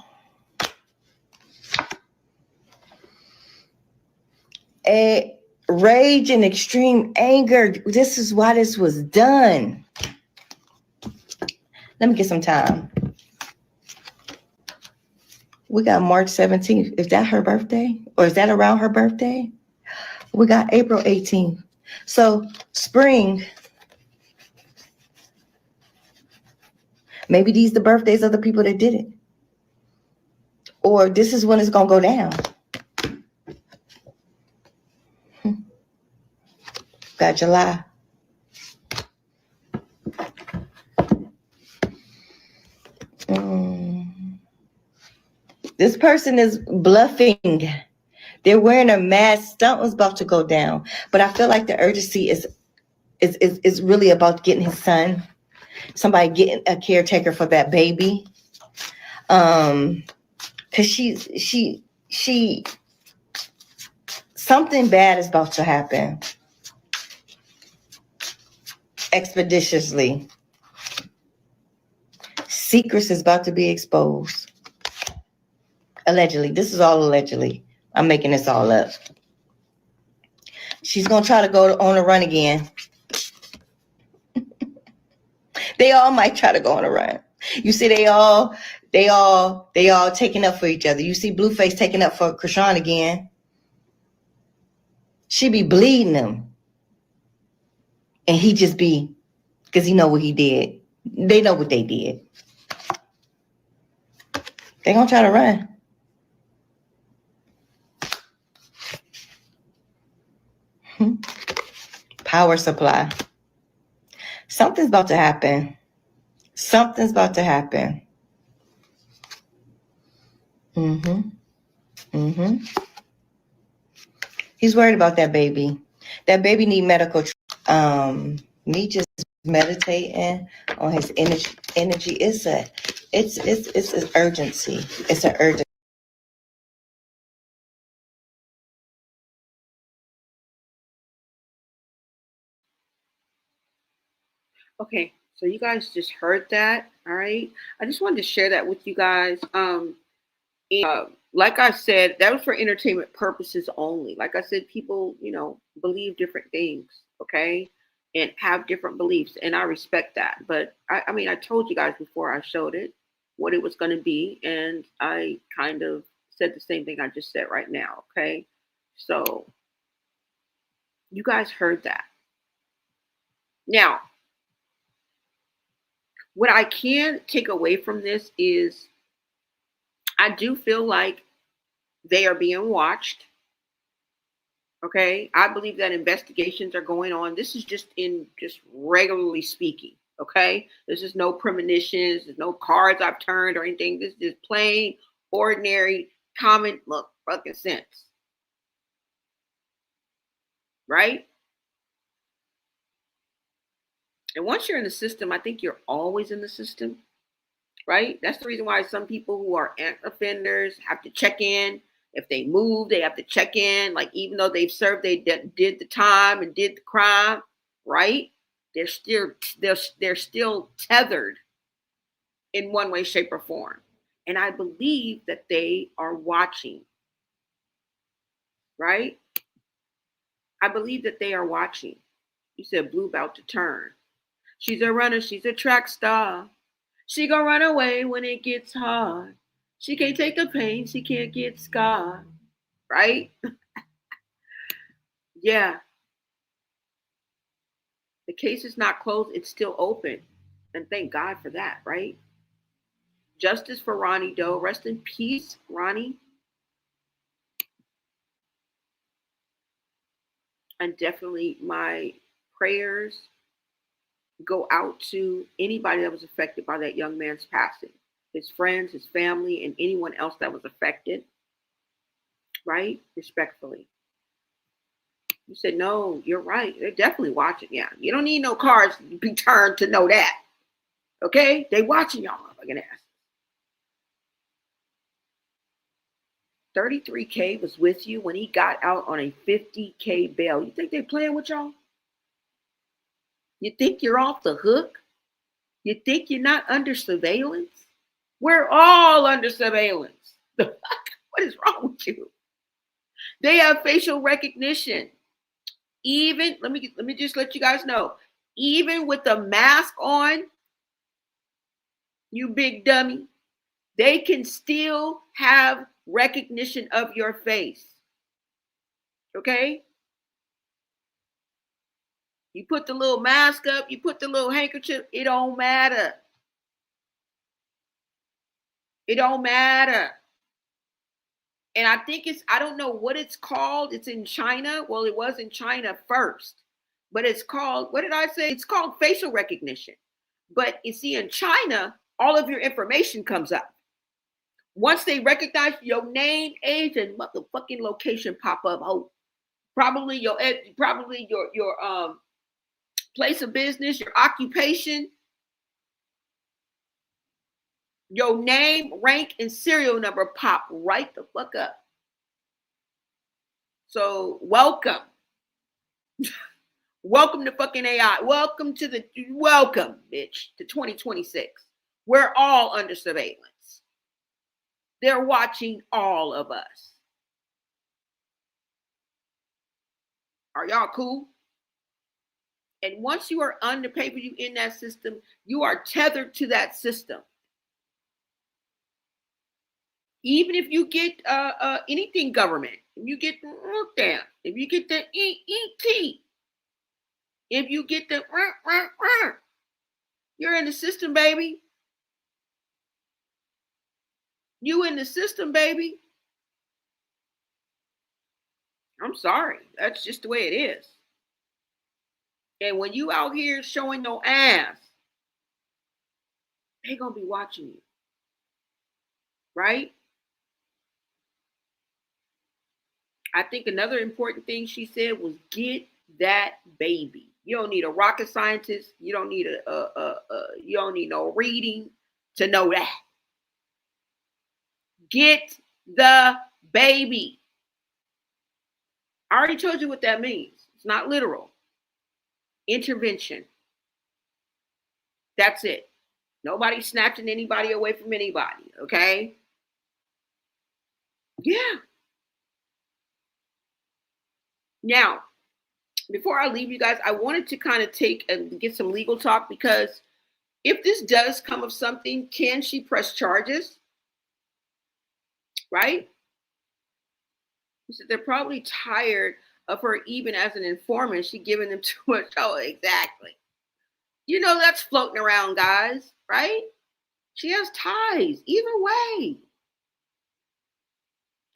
Rage and extreme anger. This is why this was done. Let me get some time. We got March 17th. Is that her birthday? Or is that around her birthday? We got April 18th. So spring. Maybe these the birthdays of the people that did it. Or this is when it's going to go down. Got July. This person is bluffing. They're wearing a mask. Something's about to go down. But I feel like the urgency is really about getting his son. Somebody getting a caretaker for that baby. Cause she something bad is about to happen. Expeditiously. Secrets is about to be exposed. Allegedly. This is all allegedly. I'm making this all up. She's gonna try to go on a run again. They all might try to go on a run. You see, they all taking up for each other. You see Blueface taking up for Chrisean again. She be bleeding him. And he just be, because he know what he did. They know what they did. They gonna try to run. Power supply. Something's about to happen. Something's about to happen. He's worried about that baby. That baby need medical. Me just meditating on his energy. It's an urgency. It's an urgency. Okay, so you guys just heard that, all right? I just wanted to share that with you guys. Like I said, that was for entertainment purposes only. Like I said, people, believe different things, okay? And have different beliefs, and I respect that. But I told you guys before I showed it what it was going to be, and I kind of said the same thing I just said right now, okay? So you guys heard that. Now, what I can take away from this is I do feel like they are being watched. Okay. I believe that investigations are going on. This is just regularly speaking. Okay? There's just no premonitions. There's no cards I've turned or anything. This is just plain, ordinary, common, look, fucking sense. Right? And once you're in the system, I think you're always in the system. Right? That's the reason why some people who are offenders have to check in. If they move, they have to check in. Like, even though they've served, they did the time and did the crime, right? They're still tethered in one way, shape, or form. And I believe that they are watching, right? I believe that they are watching. You said Blue about to turn. She's a runner. She's a track star. She gonna run away when it gets hard. She can't take the pain. She can't get scarred. Right? Yeah. The case is not closed. It's still open. And thank God for that, right? Justice for Ronnie Doe. Rest in peace, Ronnie. And definitely my prayers go out to anybody that was affected by that young man's passing. His friends, his family, and anyone else that was affected. Right? Respectfully. You said, no, you're right. They're definitely watching. Yeah. You don't need no cards to be turned to know that. Okay? They watching y'all. Fucking ass. 33K was with you when he got out on a 50K bail. You think they playing with y'all? You think you're off the hook? You think you're not under surveillance? We're all under surveillance. What is wrong with you? They have facial recognition. Even, let me just let you guys know, even with the mask on, you big dummy, they can still have recognition of your face. Okay? You put the little mask up, you put the little handkerchief, it don't matter. It don't matter. And I think I don't know what it's called. It's in China. Well, it was in China first. But it's called, what did I say? It's called facial recognition. But you see, in China, all of your information comes up. Once they recognize your name, age, and motherfucking location pop up, oh, probably your place of business, your occupation, your name, rank, and serial number pop right the fuck up. So welcome. Welcome to fucking AI. Welcome, bitch, to 2026. We're all under surveillance. They're watching all of us. Are y'all cool? And once you are under pay-per-view in that system, you are tethered to that system. Even if you get anything government, if you get the down, if you get the EET, if you get the you're in the system, baby. You in the system, baby. I'm sorry. That's just the way it is. And when you out here showing no ass, they gonna be watching you. Right? I think another important thing she said was get that baby. You don't need a rocket scientist. You don't need you don't need no reading to know that. Get the baby. I already told you what that means. It's not literal. Intervention. That's it. Nobody's snatching anybody away from anybody, okay? Yeah. Now, before I leave you guys, I wanted to kind of take and get some legal talk, because if this does come of something, can she press charges? Right? He said they're probably tired of her even as an informant. She giving them too much. Oh, exactly. You know, that's floating around, guys, right? She has ties either way.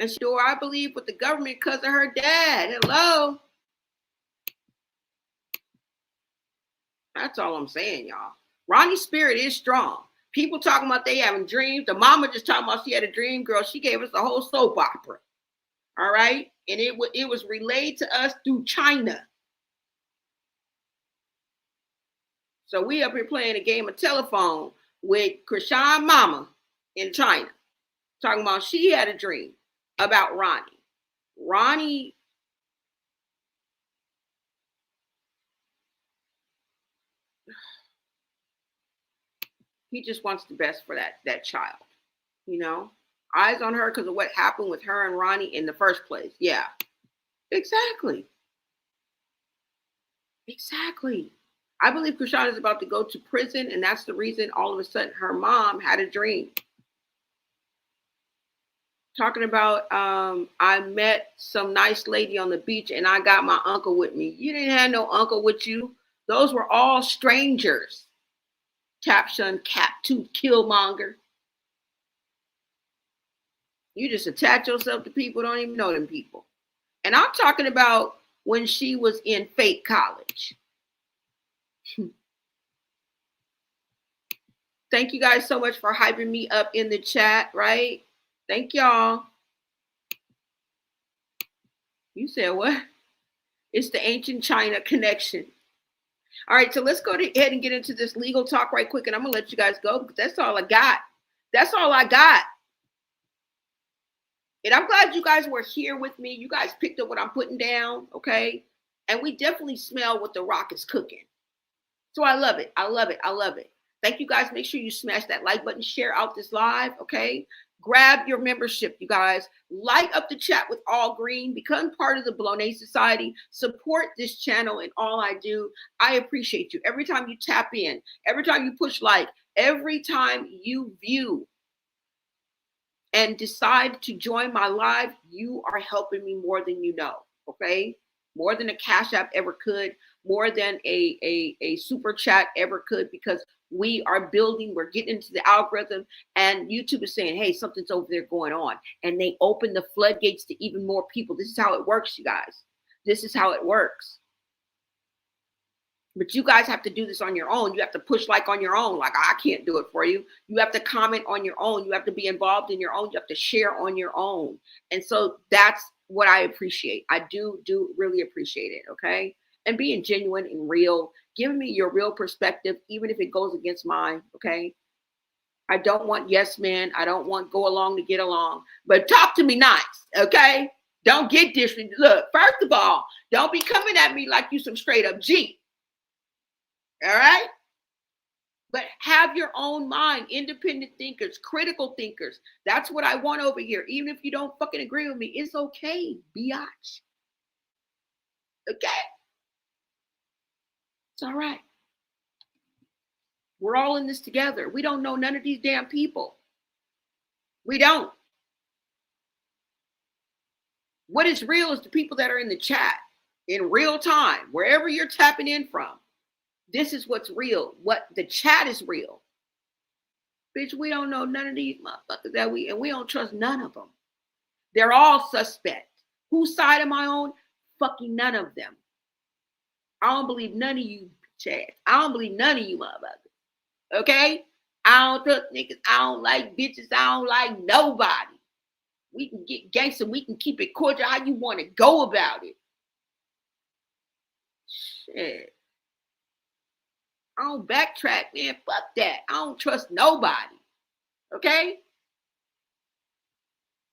And sure, I believe with the government because of her dad. Hello. That's all I'm saying, y'all. Ronnie's spirit is strong. People talking about they having dreams. The mama just talking about she had a dream. Girl, she gave us a whole soap opera. All right. And it was relayed to us through China. So we up here playing a game of telephone with Chrisean mama in China. Talking about she had a dream about Ronnie. Ronnie, he just wants the best for that child, you know? Eyes on her because of what happened with her and Ronnie in the first place. Yeah, exactly. Exactly. I believe Chrisean is about to go to prison, and that's the reason all of a sudden her mom had a dream. Talking about, I met some nice lady on the beach and I got my uncle with me. You didn't have no uncle with you. Those were all strangers. Caption, cap-tooth killmonger. You just attach yourself to people, don't even know them people. And I'm talking about when she was in fake college. Thank you guys so much for hyping me up in the chat, right? Thank y'all. You said what? It's the ancient China connection. All right, so let's go ahead and get into this legal talk right quick, and I'm going to let you guys go because that's all I got. That's all I got. And I'm glad you guys were here with me. You guys picked up what I'm putting down, okay? And we definitely smell what The Rock is cooking. So I love it. I love it. I love it. Thank you guys. Make sure you smash that like button, share out this live, okay? Grab your membership, you guys. Light up the chat with all green. Become part of the Bloné Society. Support this channel and all I do. I appreciate you. Every time you tap in, every time you push like, every time you view and decide to join my live, you are helping me more than you know, okay? More than a Cash App ever could, more than a super chat ever could, because we are building, we're getting into the algorithm, and YouTube is saying, hey, something's over there going on. And they open the floodgates to even more people. This is how it works, you guys. This is how it works. But you guys have to do this on your own. You have to push like on your own. Like, I can't do it for you. You have to comment on your own. You have to be involved in your own. You have to share on your own. And so that's what I appreciate. I do really appreciate it, okay? And being genuine and real. Give me your real perspective, even if it goes against mine, okay? I don't want yes men. I don't want go along to get along. But talk to me nice, okay? Don't get disrespectful. Look, first of all, don't be coming at me like you some straight up G. All right? But have your own mind, independent thinkers, critical thinkers. That's what I want over here. Even if you don't fucking agree with me, it's okay, biatch. Okay? It's all right. We're all in this together. We don't know none of these damn people. We don't. What is real is the people that are in the chat in real time, wherever you're tapping in from. This is what's real. What the chat is real. Bitch, we don't know none of these motherfuckers and we don't trust none of them. They're all suspect. Whose side am I on? Fucking none of them. I don't believe none of you chat. I don't believe none of you motherfuckers. Okay? I don't trust niggas. I don't like bitches. I don't like nobody. We can get gangster. We can keep it cordial how you want to go about it. Shit. I don't backtrack, man. Fuck that. I don't trust nobody. Okay?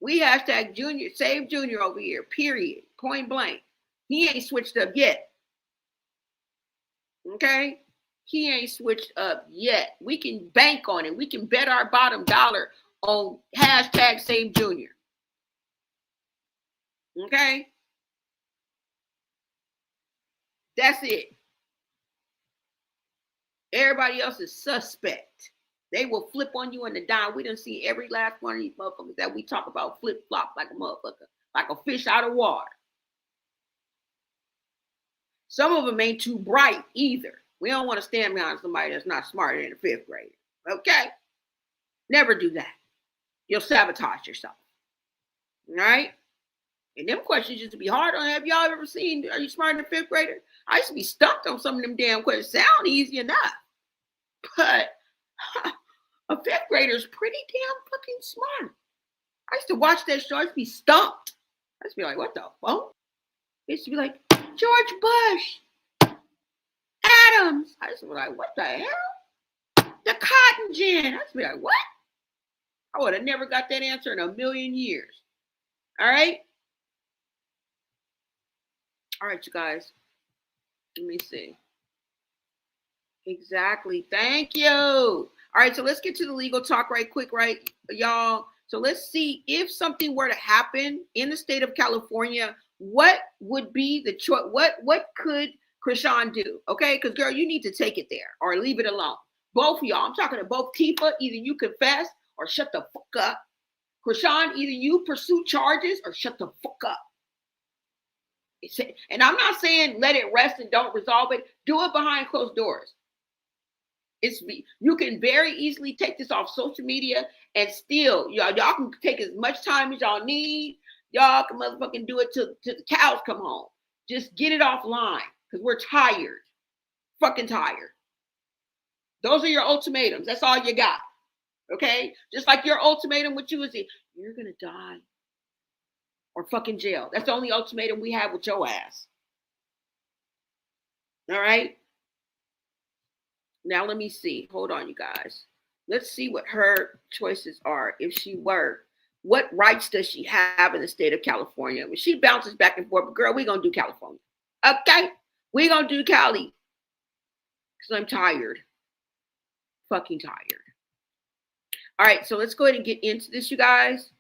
We hashtag Junior, save Junior over here, period. Point blank. He ain't switched up yet. Okay? He ain't switched up yet. We can bank on it. We can bet our bottom dollar on hashtag save Junior. Okay? That's it. Everybody else is suspect. They will flip on you in the dime. We done see every last one of these motherfuckers that we talk about flip-flop like a motherfucker, like a fish out of water. Some of them ain't too bright either. We don't want to stand behind somebody that's not smarter than a fifth grader. Okay? Never do that. You'll sabotage yourself. All right? And them questions used to be hard on. Have y'all ever seen, are you smarter than a fifth grader? I used to be stumped on some of them damn questions. Sound easy enough. But a fifth grader is pretty damn fucking smart. I used to watch that show. I used to be stumped. I used to be like, what the fuck? I used to be like, George Bush, Adams. I used to be like, what the hell? The cotton gin. I used to be like, what? I would have never got that answer in a million years. All right? All right, you guys. Let me see. Exactly. Thank you. All right, so let's get to the legal talk right quick, right, y'all? So let's see if something were to happen in the state of California, what would be the choice? What could Chrisean do? Okay, because girl, you need to take it there or leave it alone. Both of y'all. I'm talking to both Tifa. Either you confess or shut the fuck up. Chrisean, either you pursue charges or shut the fuck up. And I'm not saying let it rest and don't resolve it. Do it behind closed doors. You can very easily take this off social media and still y'all can take as much time as y'all need. Y'all can motherfucking do it till the cows come home. Just get it offline because we're tired. Fucking tired. Those are your ultimatums. That's all you got. Okay? Just like your ultimatum with you is you're gonna die or fucking jail. That's the only ultimatum we have with your ass. All right? Now let me see. Hold on, you guys. Let's see what her choices are if she were. What rights does she have in the state of California? When she bounces back and forth, but girl, we're going to do California. Okay? We're going to do Cali. Because I'm tired. Fucking tired. All right, so let's go ahead and get into this, you guys.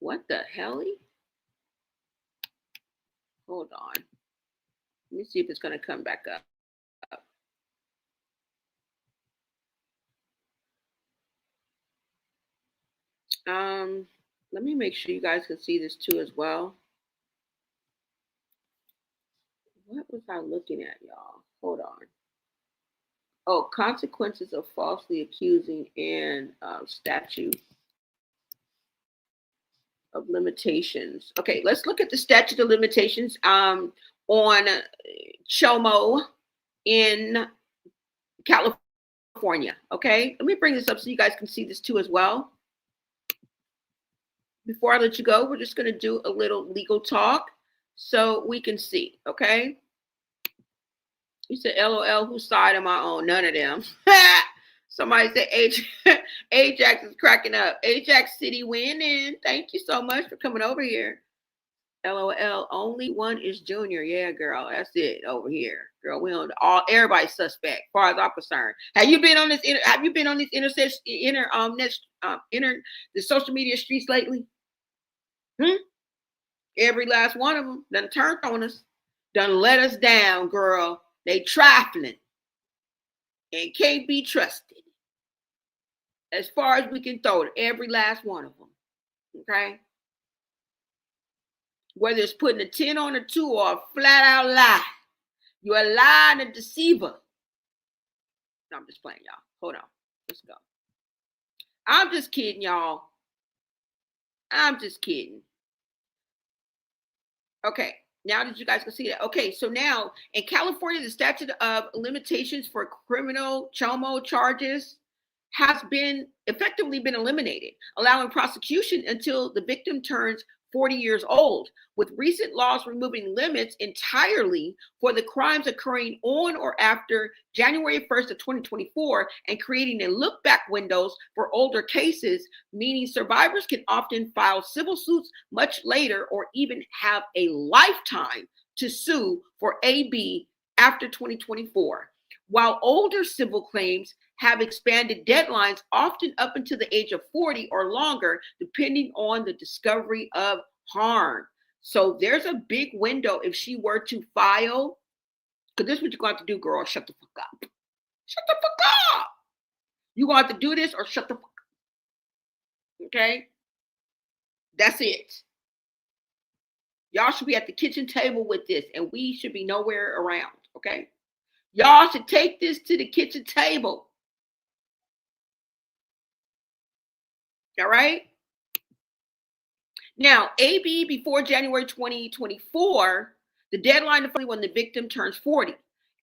What the hell? Hold on. Let me see if it's going to come back up. Let me make sure you guys can see this too as well. What was I looking at, y'all? Hold on. Oh, consequences of falsely accusing and statute of limitations. Okay, let's look at the statute of limitations on Chomo in California. Okay, let me bring this up so you guys can see this too as well. Before I let you go, we're just going to do a little legal talk so we can see, okay? You said, LOL, whose side am I on? None of them. Somebody said, Ajax is cracking up. Ajax City winning. Thank you so much for coming over here. LOL, only one is Junior. Yeah, girl, that's it over here. Girl, we on everybody's suspect, as far as I'm concerned. Have you been on this? Have you been on these the social media streets lately? Every last one of them done turned on us, done let us down, girl. They trifling and can't be trusted. As far as we can throw it, every last one of them. Okay? Whether it's putting a 10 on a 2 or a flat out lie. You're a lie and a deceiver. No, I'm just playing, y'all. Hold on. Let's go. I'm just kidding, y'all. I'm just kidding. Okay, now that you guys can see that. Okay, so now in California, the statute of limitations for criminal Chomo charges has been effectively been eliminated, allowing prosecution until the victim turns 40 years old, with recent laws removing limits entirely for the crimes occurring on or after January 1st of 2024 and creating a look-back windows for older cases, meaning survivors can often file civil suits much later or even have a lifetime to sue for AB after 2024. While older civil claims have expanded deadlines often up until the age of 40 or longer, depending on the discovery of harm. So there's a big window if she were to file, because this is what you're going to have to do, girl. Shut the fuck up. Shut the fuck up. You're going to have to do this or shut the fuck up. Okay? That's it. Y'all should be at the kitchen table with this, and we should be nowhere around. Okay? Y'all should take this to the kitchen table. All right? Now, AB before January 2024, the deadline to when the victim turns 40.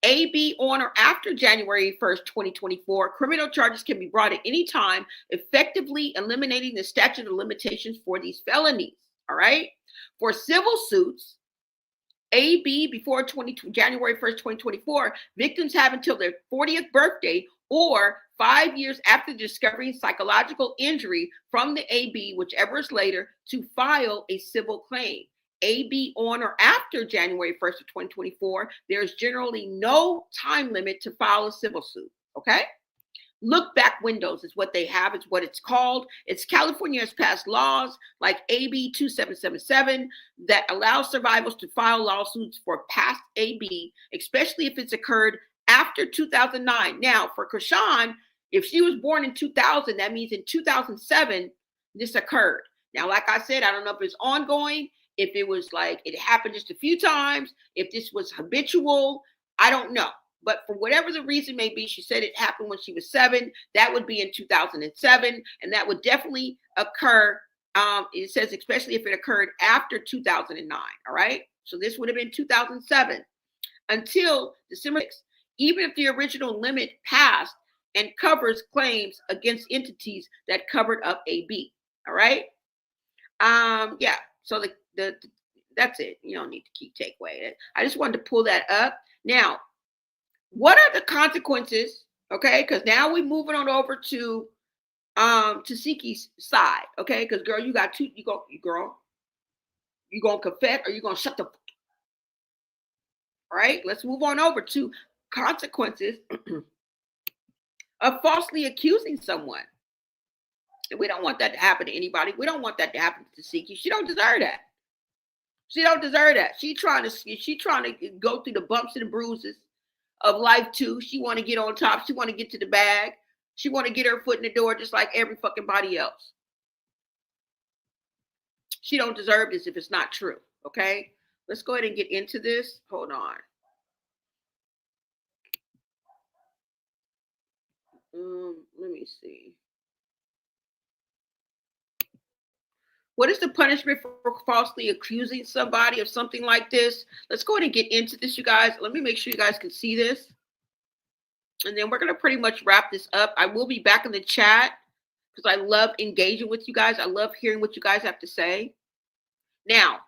AB on or after January 1st, 2024, criminal charges can be brought at any time, effectively eliminating the statute of limitations for these felonies. All right. For civil suits, AB before January 1st, 2024, victims have until their 40th birthday or 5 years after discovering psychological injury from the AB, whichever is later, to file a civil claim. AB on or after January 1st of 2024, there's generally no time limit to file a civil suit. Okay. Look back windows is what they have. It's what it's called. California has passed laws like AB 2777 that allows survivors to file lawsuits for past AB, especially if it's occurred after 2009. Now, for Chrisean, if she was born in 2000, that means in 2007, this occurred. Now, like I said, I don't know if it's ongoing, if it was like it happened just a few times, if this was habitual, I don't know. But for whatever the reason may be, she said it happened when she was 7. That would be in 2007. And that would definitely occur. It says, especially if it occurred after 2009. All right. So this would have been 2007 until December 6th. Even if the original limit passed and covers claims against entities that covered up AB. All right. Yeah. So that's it. You don't need to keep takeaway. I just wanted to pull that up. Now, what are the consequences? Okay, because now we're moving on over to Tesehki's side. Okay, because girl, you got two. You gonna confess or you gonna shut the? All right, let's move on over to consequences of falsely accusing someone. And we don't want that to happen to anybody. We don't want that to happen to Tesehki. She don't deserve that. She don't deserve that. She trying to go through the bumps and the bruises of life too. She want to get on top. She want to get to the bag. She want to get her foot in the door just like every fucking body else. She don't deserve this if it's not true. Okay, let's go ahead and get into this. Hold on. Let me see. What is the punishment for falsely accusing somebody of something like this? Let's go ahead and get into this, you guys. Let me make sure you guys can see this. And then we're going to pretty much wrap this up. I will be back in the chat because I love engaging with you guys. I love hearing what you guys have to say. Now,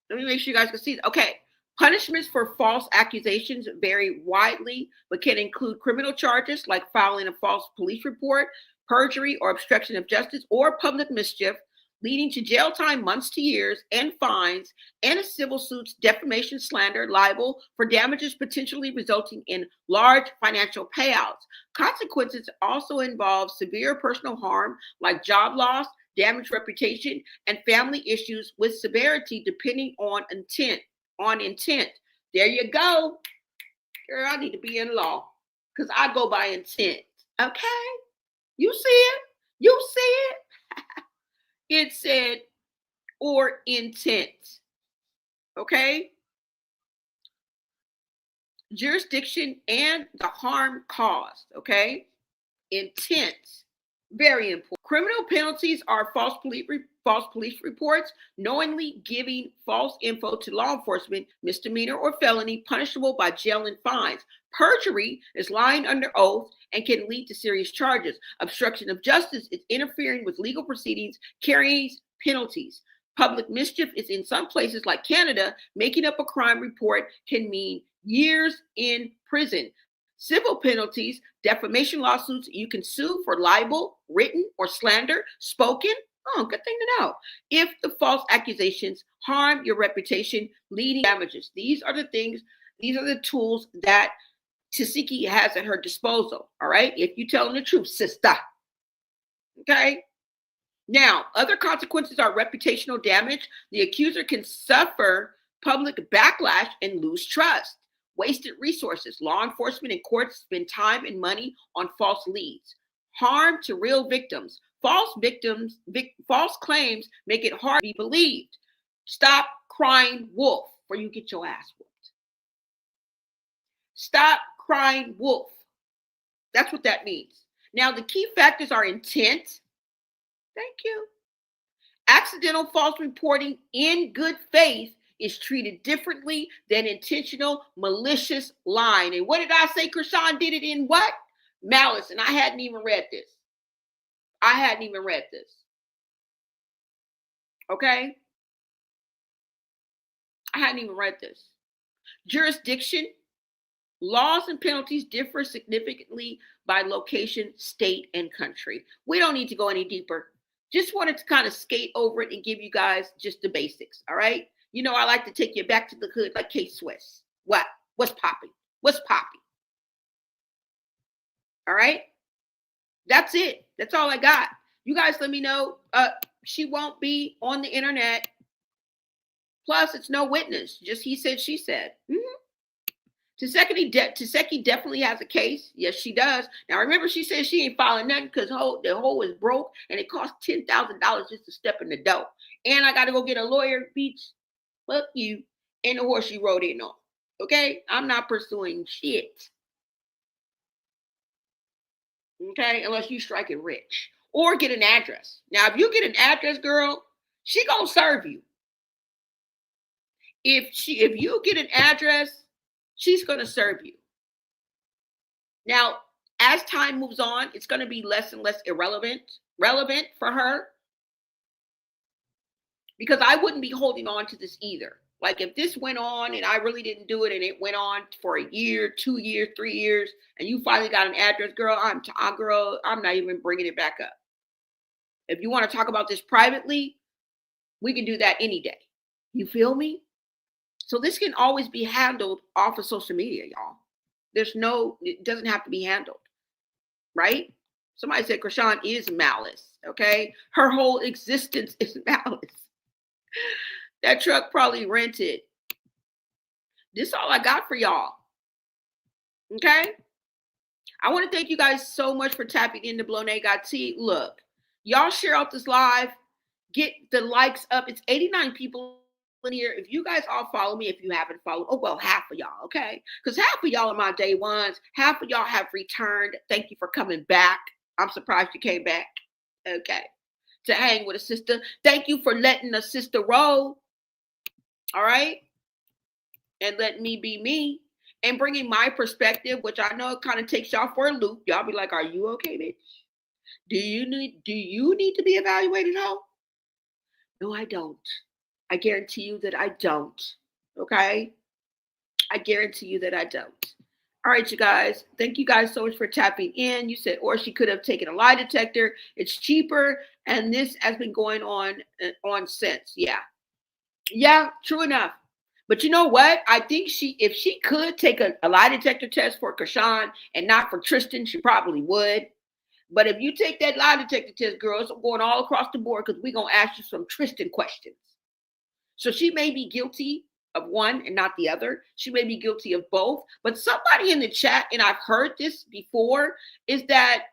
let me make sure you guys can see this. Okay. Punishments for false accusations vary widely, but can include criminal charges like filing a false police report, perjury or obstruction of justice, or public mischief, leading to jail time, months to years, and fines, and a civil suits, defamation, slander, libel for damages potentially resulting in large financial payouts. Consequences also involve severe personal harm like job loss, damaged reputation, and family issues with severity depending on intent. There you go. Girl, I need to be in law because I go by intent. Okay? You see it? You see it? It said, or intent. Okay? Jurisdiction and the harm caused. Okay? Intent. Very important. Criminal penalties are false police reports, knowingly giving false info to law enforcement, misdemeanor or felony, punishable by jail and fines. Perjury is lying under oath and can lead to serious charges. Obstruction of justice is interfering with legal proceedings, carries penalties. Public mischief is in some places like Canada, making up a crime report can mean years in prison. Civil penalties, defamation lawsuits, you can sue for libel, written or slander, spoken. Oh, good thing to know. If the false accusations harm your reputation, leading damages. These are the things, these are the tools that Tesehki has at her disposal. All right. If you're telling the truth, sister. Okay. Now, other consequences are reputational damage. The accuser can suffer public backlash and lose trust. Wasted resources. Law enforcement and courts spend time and money on false leads. Harm to real victims. False claims make it hard to be believed. Stop crying wolf or you get your ass whooped. Stop crying wolf. That's what that means. Now, the key factors are intent. Thank you. Accidental false reporting in good faith is treated differently than intentional, malicious lying. And what did I say? Chrisean did it in what? Malice. And I hadn't even read this. Okay? I hadn't even read this. Jurisdiction, laws and penalties differ significantly by location, state, and country. We don't need to go any deeper. Just wanted to kind of skate over it and give you guys just the basics, all right? You know, I like to take you back to the hood like K-Swiss. What? What's popping? What's popping? All right? That's it. That's all I got. You guys let me know. She won't be on the internet. Plus, it's no witness. Just he said, she said. Tesehki definitely has a case. Yes, she does. Now, remember, she said she ain't filing nothing because the hole is broke and it costs $10,000 just to step in the door. And I got to go get a lawyer. Beach, fuck you, and the horse you rode in on. Okay? I'm not pursuing shit. Okay? Unless you strike it rich. Or get an address. Now, if you get an address, girl, she gonna serve you. If you get an address, she's gonna serve you. Now, as time moves on, it's gonna be less and less relevant for her. Because I wouldn't be holding on to this either. Like if this went on and I really didn't do it and it went on for a year, 2 years, 3 years, and you finally got an address, girl, I'm not even bringing it back up. If you want to talk about this privately, we can do that any day. You feel me? So this can always be handled off of social media, y'all. It doesn't have to be handled, right? Somebody said Chrisean is Malice, okay? Her whole existence is Malice. That truck probably rented. This is all I got for y'all, okay? I want to thank you guys so much for tapping into Blonay Got Tea. Look, y'all share out this live. Get the likes up. It's 89 people in here. If you guys all follow me, if you haven't followed, oh, well, half of y'all, okay? Because half of y'all are my day ones. Half of y'all have returned. Thank you for coming back. I'm surprised you came back, okay, to hang with a sister. Thank you for letting a sister roll, all right? And letting me be me and bringing my perspective, which I know kind of takes y'all for a loop. Y'all be like, are you okay, bitch? Do you need to be evaluated, ho? No, I don't. I guarantee you that I don't. Okay? I guarantee you that I don't. All right, you guys. Thank you guys so much for tapping in. You said, or she could have taken a lie detector. It's cheaper. And this has been going on since. Yeah. Yeah, true enough. But you know what? I think if she could take a lie detector test for Chrisean and not for Tristan, she probably would. But if you take that lie detector test, girls, I'm going all across the board because we're going to ask you some Tristan questions. So she may be guilty of one and not the other. She may be guilty of both. But somebody in the chat, and I've heard this before, is that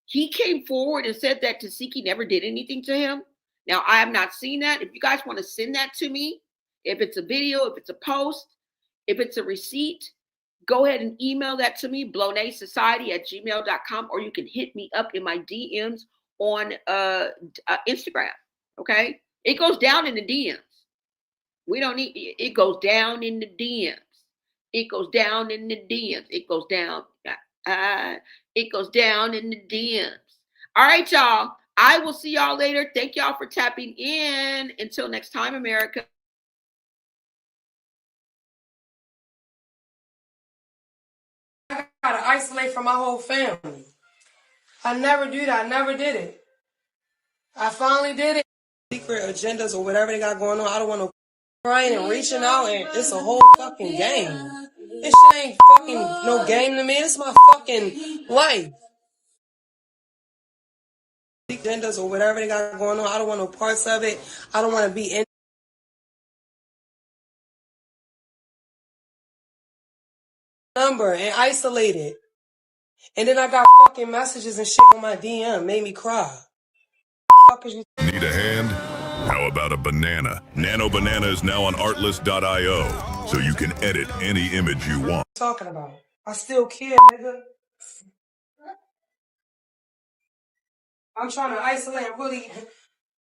he came forward and said that Tesehki never did anything to him. Now, I have not seen that. If you guys want to send that to me, if it's a video, if it's a post, if it's a receipt, go ahead and email that to me, blonaysociety@gmail.com, or you can hit me up in my DMs on Instagram, okay? It goes down in the DMs. We don't need, it goes down in the DMs. It goes down in the DMs. It goes down. It goes down in the DMs. All right, y'all. I will see y'all later. Thank y'all for tapping in. Until next time, America. I gotta isolate from my whole family. I never do that. I never did it. I finally did it. Secret agendas or whatever they got going on. I don't want to crying and reaching out, and it's a whole fucking game. This shit ain't fucking no game to me. It's my fucking life. Agendas or whatever they got going on. I don't want no parts of it. I don't want to be in number and isolated. And then I got fucking messages and shit on my DM. Made me cry. Fuck is you? Need a hand? How about a banana? Nano Banana is now on artlist.io, so you can edit any image you want. Talking about? I still care, nigga. I'm trying to isolate and really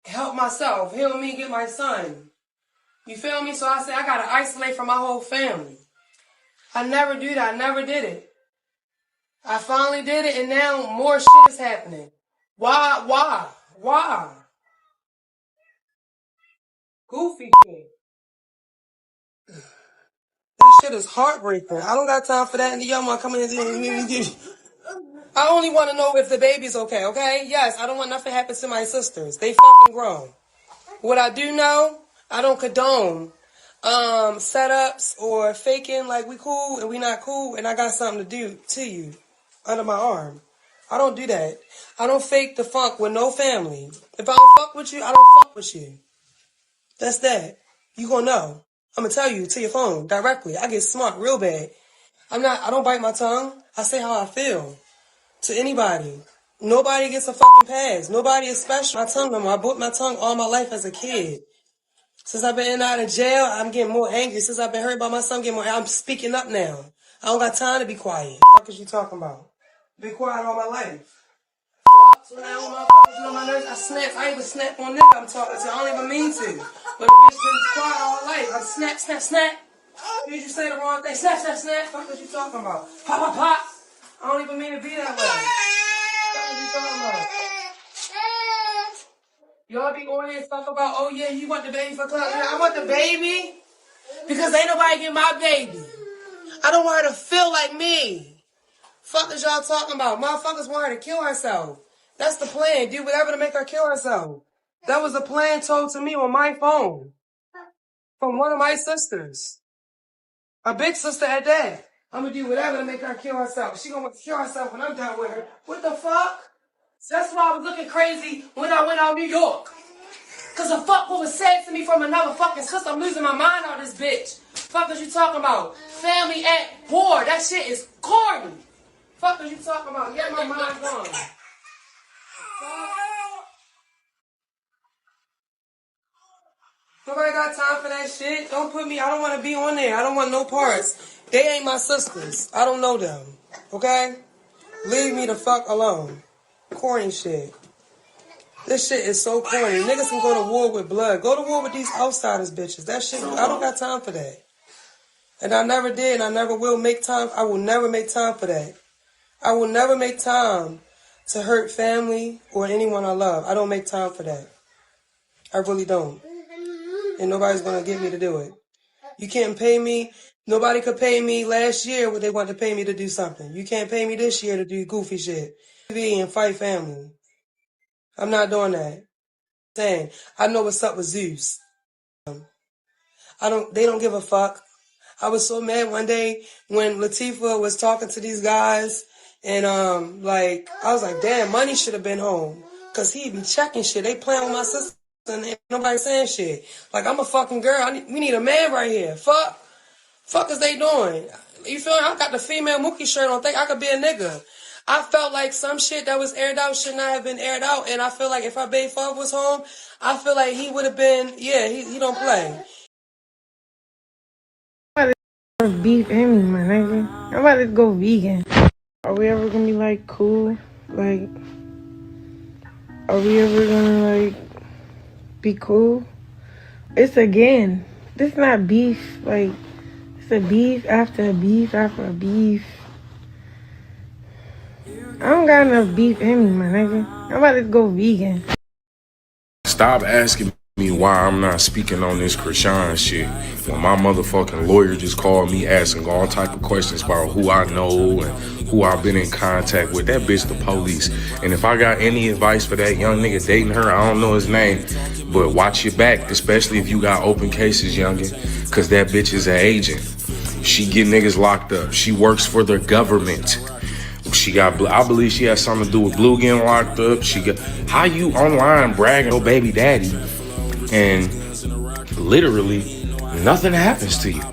help myself. Heal me, get my son. You feel me? So I said, I gotta isolate from my whole family. I never do that. I never did it. I finally did it, and now more shit is happening. Why? Goofy shit. That shit is heartbreaking. I don't got time for that. And the young one coming in. I only want to know if the baby's okay, okay? Yes, I don't want nothing to happen to my sisters. They fucking grown. What I do know, I don't condone setups or faking like we cool and we not cool and I got something to do to you under my arm. I don't do that. I don't fake the funk with no family. If I don't fuck with you, I don't fuck with you. That's that. You gonna know. I'm gonna tell you to your phone directly. I get smart real bad. I don't bite my tongue. I say how I feel to anybody. Nobody gets a fucking pass. Nobody is special. My tongue no more. I bit my tongue all my life as a kid. Since I've been in and out of jail, I'm getting more angry. Since I've been hurt by my son, I'm speaking up now. I don't got time to be quiet. What the fuck is you talking about? Been quiet all my life. So now when motherfuckers get on my nerves, I snap. I even snap on nigga I'm talking to. I don't even mean to. But the bitch been quiet all my life. I'm snap. Did you say the wrong thing? Snap. Fuck what you talking about? Pop. I don't even mean to be that way. What are you talking about? Y'all be on here and talk about, oh yeah, you want the baby for clout. Yeah, I want the baby because ain't nobody get my baby. I don't want her to feel like me. Fuck is y'all talking about? Motherfuckers want her to kill herself. That's the plan. Do whatever to make her kill herself. That was the plan told to me on my phone from one of my sisters. A big sister at that. I'm gonna do whatever to make her kill herself. She gonna want to kill herself when I'm done with her. What the fuck? That's why I was looking crazy when I went out New York. Cause the fuck what was said to me from another fucking sister. I'm losing my mind on this bitch. Fuck is you talking about? Family at war. That shit is corny. Fuck is you talking about? Get my mind gone. Nobody got time for that shit. Don't put me, I don't want to be on there. I don't want no parts. They ain't my sisters. I don't know them. Okay? Leave me the fuck alone. Corny shit. This shit is so corny. Niggas can go to war with blood. Go to war with these outsiders bitches. That shit, I don't got time for that. And I never did and I never will make time. I will never make time for that. I will never make time to hurt family or anyone I love. I don't make time for that. I really don't. And nobody's going to get me to do it. You can't pay me. Nobody could pay me last year what they wanted to pay me to do something. You can't pay me this year to do goofy shit. And fight family. I'm not doing that. Saying, I know what's up with Zeus. They don't give a fuck. I was so mad one day when Latifah was talking to these guys and I was like, damn, Money should have been home. Cause he be checking shit. They playing with my sister and ain't nobody saying shit. Like, I'm a fucking girl. We need a man right here. Fuck is they doing? You feel me? I got the female Mookie shirt on. Think I could be a nigga. I felt like some shit that was aired out should not have been aired out. And I feel like if our baby father was home, I feel like he would have been, he don't play. Beef Emmy, my nigga. I'm about to go vegan. Are we ever gonna be like cool? Like, are we ever gonna like be cool? It's again. This is not beef. Like, it's a beef after a beef after a beef. I don't got enough beef in me, my nigga. I'm about to go vegan. Stop asking me why I'm not speaking on this Chrisean shit when my motherfucking lawyer just called me asking all type of questions about who I know and who I've been in contact with. That bitch the police. And if I got any advice for that young nigga dating her, I don't know his name, but watch your back, especially if you got open cases, youngin', cause that bitch is an agent. She get niggas locked up. She works for the government. I believe she has something to do with Blue getting locked up. How you online bragging your baby daddy and literally nothing happens to you?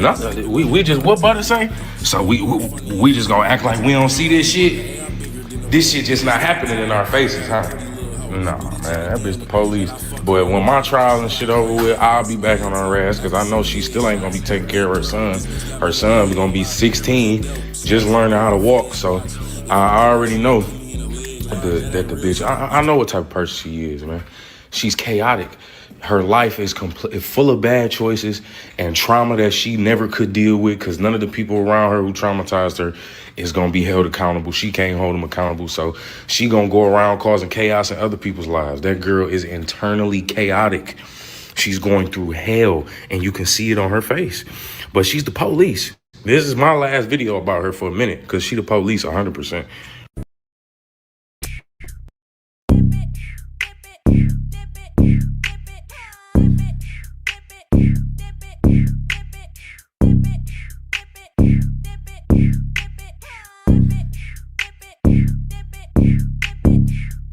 Nothing. We just, what Butter say? So we just gonna act like we don't see this shit? This shit just not happening in our faces, huh? Nah, man, that bitch the police. But when my trial and shit over with, I'll be back on her ass because I know she still ain't gonna be taking care of her son. Her son be gonna be 16, just learning how to walk. So I already know that the bitch, I know what type of person she is, man. She's chaotic. Her life is full of bad choices and trauma that she never could deal with because none of the people around her who traumatized her is going to be held accountable. She can't hold them accountable. So she going to go around causing chaos in other people's lives. That girl is internally chaotic. She's going through hell and you can see it on her face. But she's the police. This is my last video about her for a minute because she the police 100%.